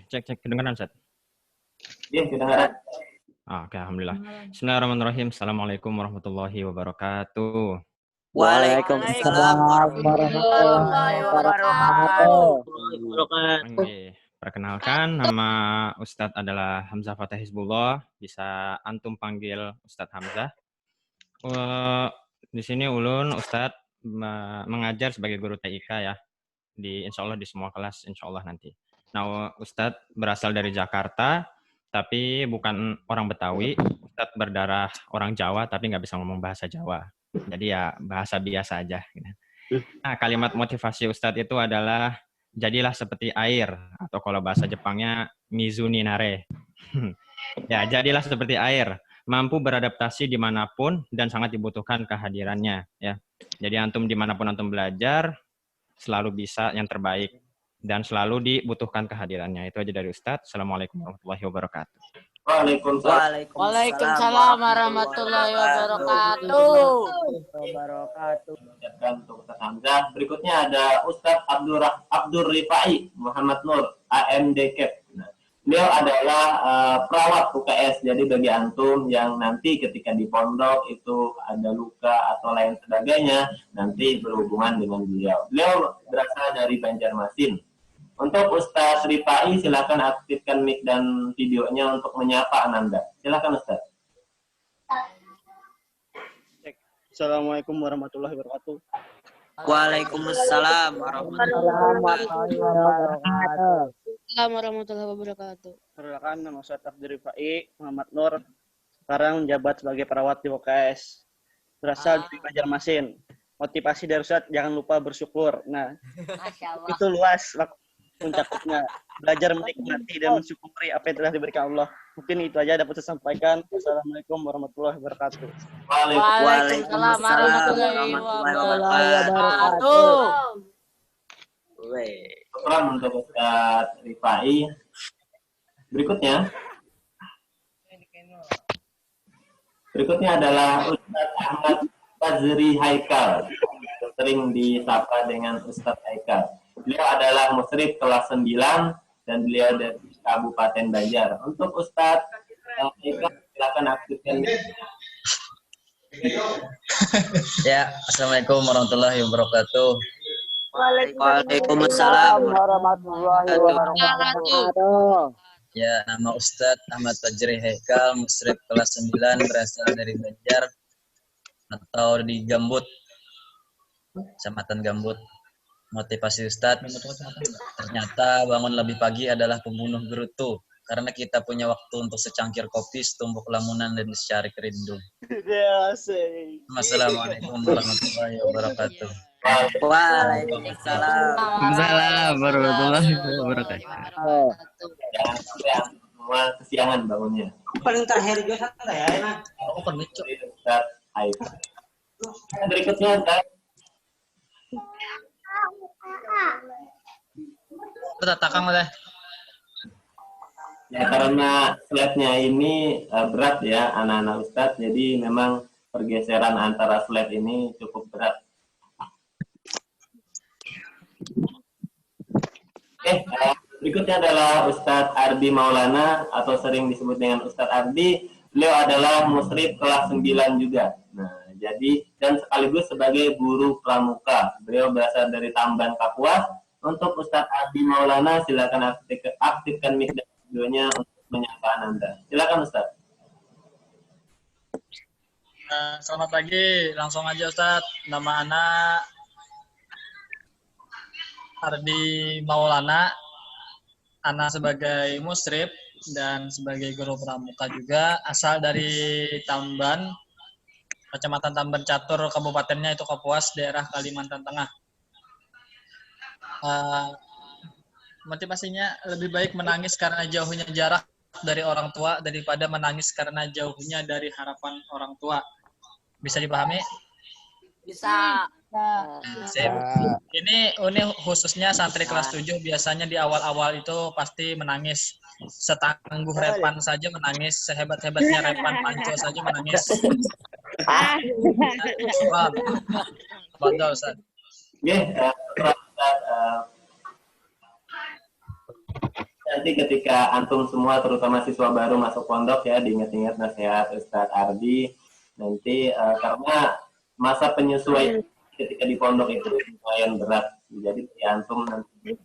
[SPEAKER 18] Cek kedengaran Ustadz?
[SPEAKER 6] Iya, kedengaran.
[SPEAKER 18] Oke, alhamdulillah. Bismillahirrahmanirrahim. Assalamualaikum warahmatullahi wabarakatuh.
[SPEAKER 9] Waalaikumsalam warahmatullahi wabarakatuh.
[SPEAKER 18] Perkenalkan, nama Ustadz adalah Hamzah Fatah Hizbullah. Bisa antum panggil Ustadz Hamzah. Di sini ulun Ustadz mengajar sebagai guru TIK ya. Insya Allah di semua kelas insya Allah nanti. Nah, Ustadz berasal dari Jakarta, tapi bukan orang Betawi. Ustadz berdarah orang Jawa, tapi nggak bisa ngomong bahasa Jawa. Jadi ya bahasa biasa aja. Nah, kalimat motivasi Ustadz itu adalah jadilah seperti air, atau kalau bahasa Jepangnya mizu ni nare. Ya, jadilah seperti air, mampu beradaptasi dimanapun dan sangat dibutuhkan kehadirannya. Ya, jadi antum dimanapun antum belajar selalu bisa yang terbaik dan selalu dibutuhkan kehadirannya. Itu aja dari Ustadz. Assalamualaikum warahmatullahi wabarakatuh.
[SPEAKER 9] Waalaikumsalam warahmatullahi wabarakatuh.
[SPEAKER 6] Untuk Ustaz Hamzah. Berikutnya ada Ustaz Abdur Rifai Muhammad Nur, AMDKEP. Nah, beliau adalah perawat UKS. Jadi bagi antum yang nanti ketika di pondok itu ada luka atau lain sebagainya, nanti berhubungan dengan beliau. Beliau berasal dari Banjarmasin. Untuk Ustaz Rifai, silakan aktifkan mic dan videonya untuk menyapa Ananda. Silakan Ustaz.
[SPEAKER 8] Assalamualaikum warahmatullahi wabarakatuh.
[SPEAKER 9] Waalaikumsalam warahmatullahi wabarakatuh.
[SPEAKER 19] Assalamualaikum warahmatullahi wabarakatuh.
[SPEAKER 8] Perkenalkan, nama Ustaz Abdur Rifai Muhammad Nur. Sekarang menjabat sebagai perawat di UKS. Berasal dari Banjarmasin. Motivasi dari Ustaz, jangan lupa bersyukur. Nah, itu luas puncaknya. Belajar menikmati dan mensyukuri apa yang telah diberikan Allah. Mungkin itu aja dapat saya sampaikan. Assalamualaikum warahmatullahi wabarakatuh.
[SPEAKER 9] Waalaikumsalam warahmatullahi wabarakatuh.
[SPEAKER 6] Syukran untuk Ustaz Rifai. Berikutnya adalah Ustaz Ahmad Fazri Haikal, sering disapa dengan Ustaz Haikal. Beliau adalah musyrif kelas 9 dan beliau dari Kabupaten Banjar. Untuk Ustaz Haikal, silakan aktifkan.
[SPEAKER 20] Ya, Assalamualaikum warahmatullahi wabarakatuh.
[SPEAKER 9] Waalaikumsalam warahmatullahi wabarakatuh.
[SPEAKER 20] Ya, nama Ustadz Ahmad Fazri Haikal, musyrif kelas 9, berasal dari Banjar atau di Gambut, Kecamatan Gambut. Motivasi Ustadz, ternyata bangun lebih pagi adalah pembunuh gerutu, karena kita punya waktu untuk secangkir kopi, setumpuk lamunan, dan secari rindu. Assalamualaikum warahmatullahi wabarakatuh.
[SPEAKER 9] Waalaikumsalam
[SPEAKER 20] warahmatullahi wabarakatuh.
[SPEAKER 6] Jangan sampai semua kesiangan bangunnya.
[SPEAKER 9] Paling terakhir juga ya, enak.
[SPEAKER 6] Ustaz Haikal. Berikutnya Ustaz.
[SPEAKER 20] Takang oleh.
[SPEAKER 6] Ya, karena slide-nya ini berat ya anak-anak Ustadz, jadi memang pergeseran antara slide ini cukup berat. Berikutnya adalah Ustadz Ardi Maulana atau sering disebut dengan Ustadz Ardi. Beliau adalah musyrif kelas 9 juga. Nah, jadi dan sekaligus sebagai guru pramuka. Beliau berasal dari Tamban, Kapuas. Untuk Ustadz Ardi Maulana, silakan aktifkan mic dan videonya untuk menyapa Anda. Silakan Ustadz.
[SPEAKER 20] Selamat pagi, langsung aja Ustadz. Nama anak Ardi Maulana. Anak sebagai musyrif dan sebagai guru pramuka juga, asal dari Tamban, Kecamatan Tamban Catur, kabupatennya itu Kapuas, daerah Kalimantan Tengah. Motivasinya lebih baik menangis karena jauhnya jarak dari orang tua daripada menangis karena jauhnya dari harapan orang tua. Bisa dipahami?
[SPEAKER 9] Bisa.
[SPEAKER 20] Ini khususnya santri kelas 7 biasanya di awal-awal itu pasti menangis. Setangguh Repan saja menangis, sehebat-hebatnya Repan Panco saja menangis. Betul, Ustaz.
[SPEAKER 6] Nanti ketika antum semua, terutama siswa baru masuk pondok ya, diingat-ingat nasihat Ustadz Ardi. Nanti karena masa penyesuaian ketika di pondok itu lumayan berat. Jadi ya, antum nanti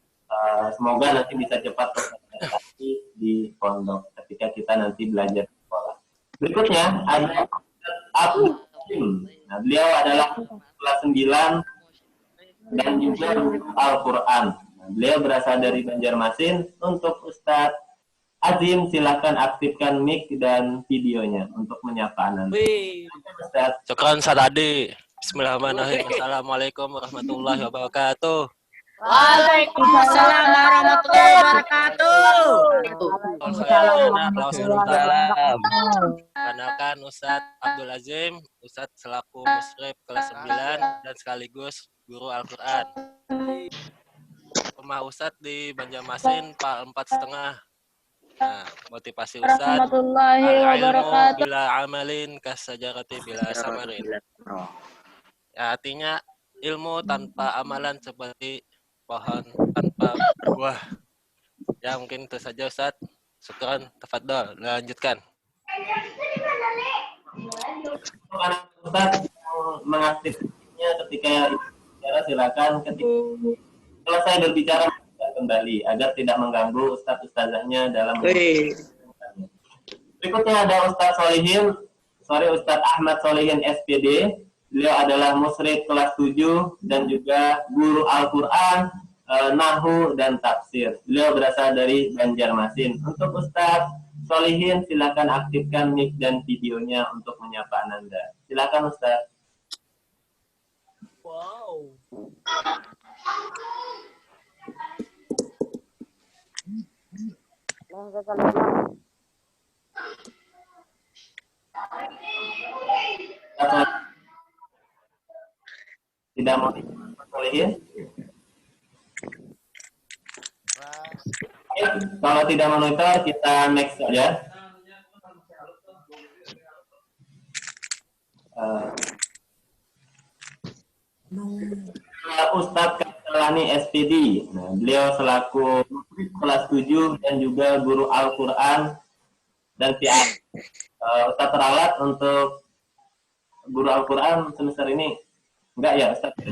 [SPEAKER 6] semoga nanti bisa cepat beradaptasi di pondok ketika kita nanti belajar di sekolah. Berikutnya ada Abdul Hakim. Nah, beliau adalah kelas 9 dan juga Al-Quran. Nah, beliau berasal dari Banjarmasin. Untuk Ustadz Azim, silakan aktifkan mic dan videonya untuk menyapa Ananda. Ustaz.
[SPEAKER 21] Syukran Ustaz Adi. Bismillahirrahmanirrahim. Assalamualaikum warahmatullahi wabarakatuh.
[SPEAKER 9] Waalaikumsalam warahmatullahi wabarakatuh.
[SPEAKER 21] Waalaikumsalam. Perkenalkan Ustadz Abdul Azim, Ustadz selaku musyrif kelas 9 dan sekaligus guru Al-Quran. Rumah Ustadz di Banjarmasin, Pak 4,5. Nah, motivasi Ustadz, al-ilmu bila amalin kasajarati bila samarin. Ya, artinya ilmu tanpa amalan seperti pohon tanpa buah. Ya, mungkin itu saja Ustadz. Syukran, tafadhol, lanjutkan.
[SPEAKER 6] Ustadz mengaktifkannya ketika bicara, silakan ketika selesai berbicara kembali agar tidak mengganggu ustazahnya dalam. Berikutnya ada Ustadz Ustadz Ahmad Solihin SPD. Beliau adalah musyrif kelas 7 dan juga guru Al-Quran, Nahwu dan tafsir. Beliau berasal dari Banjarmasin. Untuk Ustadz Solihin, silakan aktifkan mic dan videonya untuk menyapa Ananda. Silakan Ustadz.
[SPEAKER 9] Wow.
[SPEAKER 6] Tidak mau Solihin? Kalau tidak monitor, kita next saja. Ustadz Kastelani SPD. Nah, beliau selaku kelas 7 dan juga guru Al-Quran dan PA. Ustadz teralat untuk guru Al-Quran semester ini? Enggak ya Ustadz?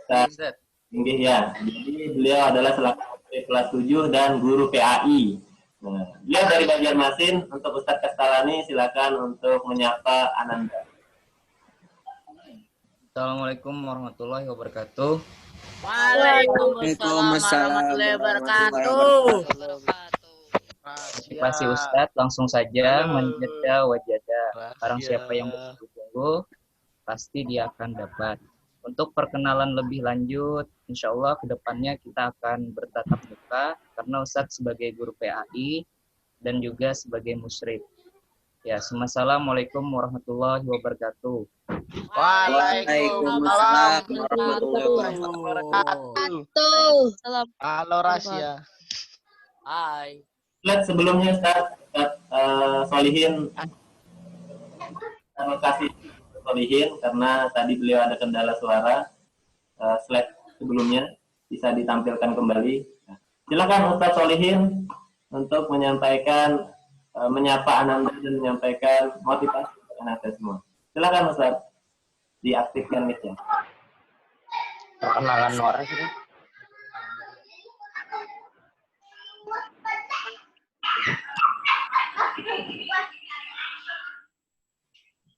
[SPEAKER 6] Ustadz Inggih ya. Jadi beliau adalah selaku kelas 7 dan guru PAI. Nah, beliau dari Banjarmasin. Untuk Ustadz Kastelani, silakan untuk menyapa Ananda.
[SPEAKER 14] Assalamualaikum warahmatullahi wabarakatuh.
[SPEAKER 9] Waalaikumsalam warahmatullahi wabarakatuh.
[SPEAKER 14] Motivasi Ustadz, langsung saja menjeda wajada. Barang siapa yang bersungguh-sungguh, pasti dia akan dapat. Untuk perkenalan lebih lanjut, insya Allah kedepannya kita akan bertatap muka karena Ustadz sebagai guru PAI dan juga sebagai musyrif. Ya, Assalamualaikum warahmatullahi wabarakatuh.
[SPEAKER 9] Waalaikumsalam warahmatullahi wabarakatuh.
[SPEAKER 21] Halo Rasya.
[SPEAKER 9] Hai.
[SPEAKER 6] Sebelumnya Ustadz Solihin, terima kasih Solihin karena tadi beliau ada kendala suara. Slide sebelumnya bisa ditampilkan kembali. Silakan Ustadz Solihin untuk menyampaikan, menyapa Ananda dan menyampaikan motivasi untuk Ananda semua. Silakan Ustadz, diaktifkan mic-nya.
[SPEAKER 14] Perkenalan orang sih.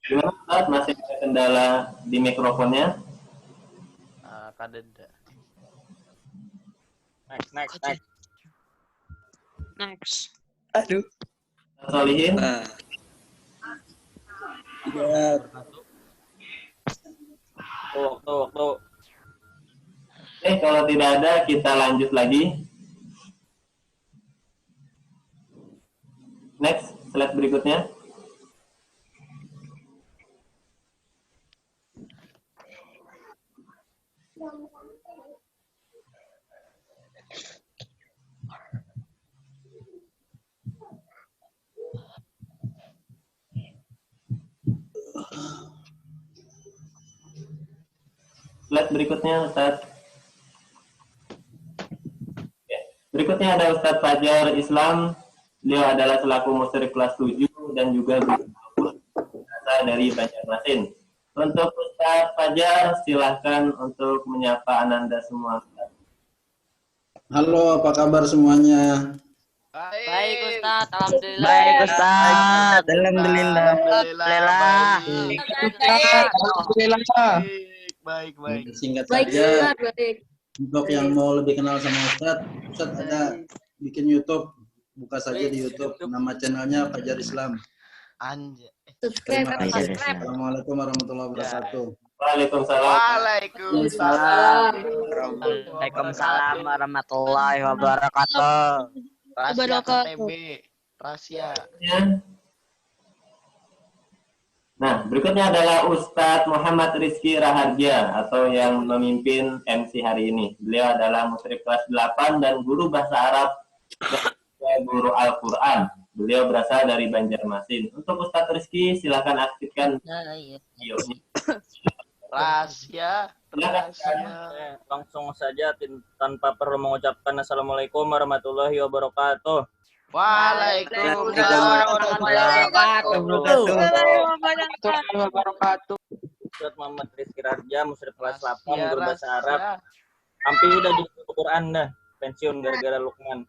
[SPEAKER 6] Gimana Ustadz, masih ada kendala di mikrofonnya?
[SPEAKER 21] Kadeda.
[SPEAKER 9] Next.
[SPEAKER 6] Aduh. Solihin.
[SPEAKER 9] Ya.
[SPEAKER 21] Tuh.
[SPEAKER 6] Kalau tidak ada, kita lanjut lagi. Next, slide berikutnya. Slide berikutnya, Ustaz. Berikutnya ada Ustadz Fajar Islam. Beliau adalah selaku musyrif kelas 7 dan juga guru dari Banjarmasin. Untuk Ustadz Fajar, silahkan untuk menyapa Ananda semua.
[SPEAKER 22] Halo, apa kabar semuanya?
[SPEAKER 9] Baik Ustadz, alhamdulillah.
[SPEAKER 22] Baik, Ustadz.
[SPEAKER 9] Alhamdulillah.
[SPEAKER 22] Alhamdulillah.
[SPEAKER 21] Baik.
[SPEAKER 22] Singkat
[SPEAKER 9] Baik,
[SPEAKER 22] saja.
[SPEAKER 9] Ustadz, baik.
[SPEAKER 22] Untuk yang mau lebih kenal sama Ustadz ada bikin YouTube buka saja di YouTube. Nama channelnya Fajar Islam.
[SPEAKER 4] Anjay.
[SPEAKER 22] Terima kasih. Assalamualaikum warahmatullahi wabarakatuh.
[SPEAKER 6] Waalaikumsalam.
[SPEAKER 4] Waalaikumsalam.
[SPEAKER 7] Waalaikumsalam warahmatullahi wabarakatuh.
[SPEAKER 4] Rahasia KTB. Rahasia.
[SPEAKER 6] Nah, berikutnya adalah Ustadz Muhammad Rizky Raharja atau yang memimpin MC hari ini. Beliau adalah musyrif kelas 8 dan guru bahasa Arab dan guru Al-Quran. Beliau berasal dari Banjarmasin. Untuk Ustadz Rizky, silakan aktifkan videonya.
[SPEAKER 4] Rahasia.
[SPEAKER 1] Langsung saja tanpa perlu mengucapkan Assalamualaikum warahmatullahi wabarakatuh.
[SPEAKER 4] Waalaikumsalam warahmatullahi wabarakatuh.
[SPEAKER 1] Ustadz Muhammad Rizky Raharja, musyrif kelas 8, guru bahasa Arab. Hampir udah di Quran dah, pensiun gara-gara Lukman.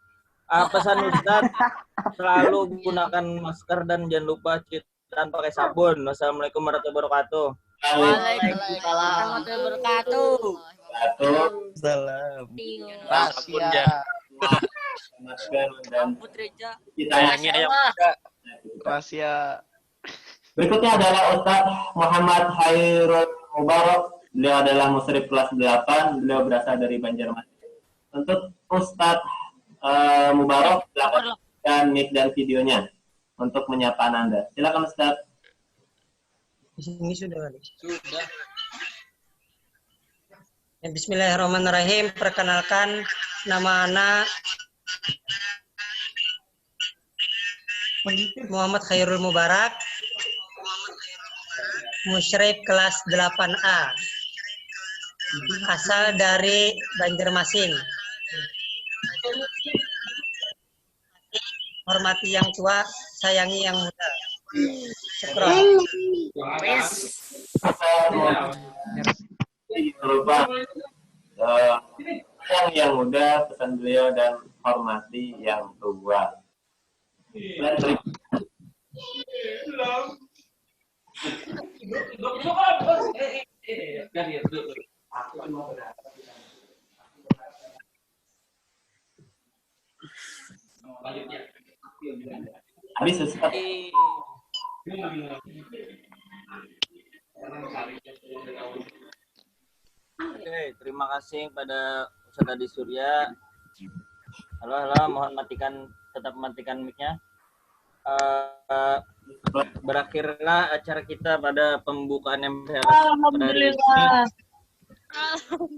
[SPEAKER 1] Pesan Ustadz, selalu gunakan masker dan jangan lupa cuci tangan pakai sabun. Wassalamualaikum warahmatullahi wabarakatuh.
[SPEAKER 7] Waalaikumsalam warahmatullahi wabarakatuh.
[SPEAKER 4] Salam.
[SPEAKER 7] Rahasia.
[SPEAKER 6] Masker dan
[SPEAKER 4] rahasia.
[SPEAKER 6] Berikutnya adalah Ustadz Muhammad Hairul Mubarak. Beliau adalah musyrif kelas 8. Beliau berasal dari Banjarmasin. Untuk Ustadz Mubarak, silakan dan mic dan videonya untuk menyapa Anda. Silakan Ustadz.
[SPEAKER 23] Ini sudah. Bismillahirrahmanirrahim. Perkenalkan, nama anak Muhammad Khairul Mubarak, musyrif kelas 8A, asal dari Banjarmasin. Hormati yang tua, sayangi yang muda. Syukron.
[SPEAKER 6] Yang muda, pesan beliau, dan hormati yang tua. Habis Ustaz.
[SPEAKER 1] Oke, terima kasih pada Ustadz Adi Surya. Halo, mohon tetap matikan mic-nya. Berakhirlah acara kita pada pembukaan MPLS pada hari ini.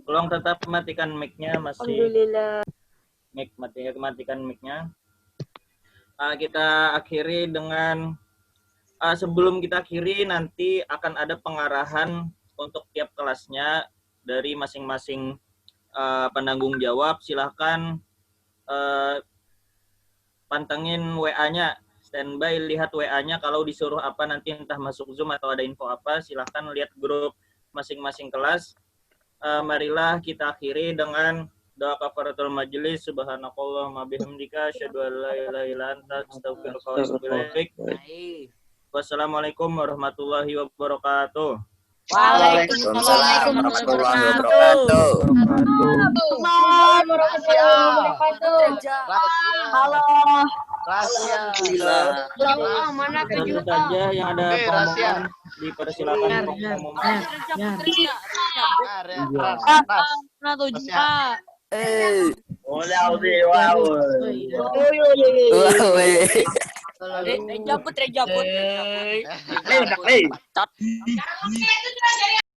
[SPEAKER 1] Tolong tetap matikan mic-nya, masih matikan mic-nya. Kita akhiri dengan sebelum kita akhiri nanti akan ada pengarahan untuk tiap kelasnya dari masing-masing penanggung jawab. Silahkan pantengin WA-nya, standby, lihat WA-nya. Kalau disuruh apa nanti entah masuk Zoom atau ada info apa, silahkan lihat grup masing-masing kelas. Marilah kita akhiri dengan doa kafaratul majelis. Subhanakallahumma bihamdika asyhadu an la ilaha illa anta astaghfiruka wa atubu ilaik. Wassalamualaikum warahmatullahi wabarakatuh.
[SPEAKER 7] Waalaikumsalam warahmatullahi wabarakatuh.
[SPEAKER 4] Halo.
[SPEAKER 7] Rahasia.
[SPEAKER 1] Mana tentu saja yang ada pengumuman dipersilakan pengumuman.
[SPEAKER 7] Rejabut.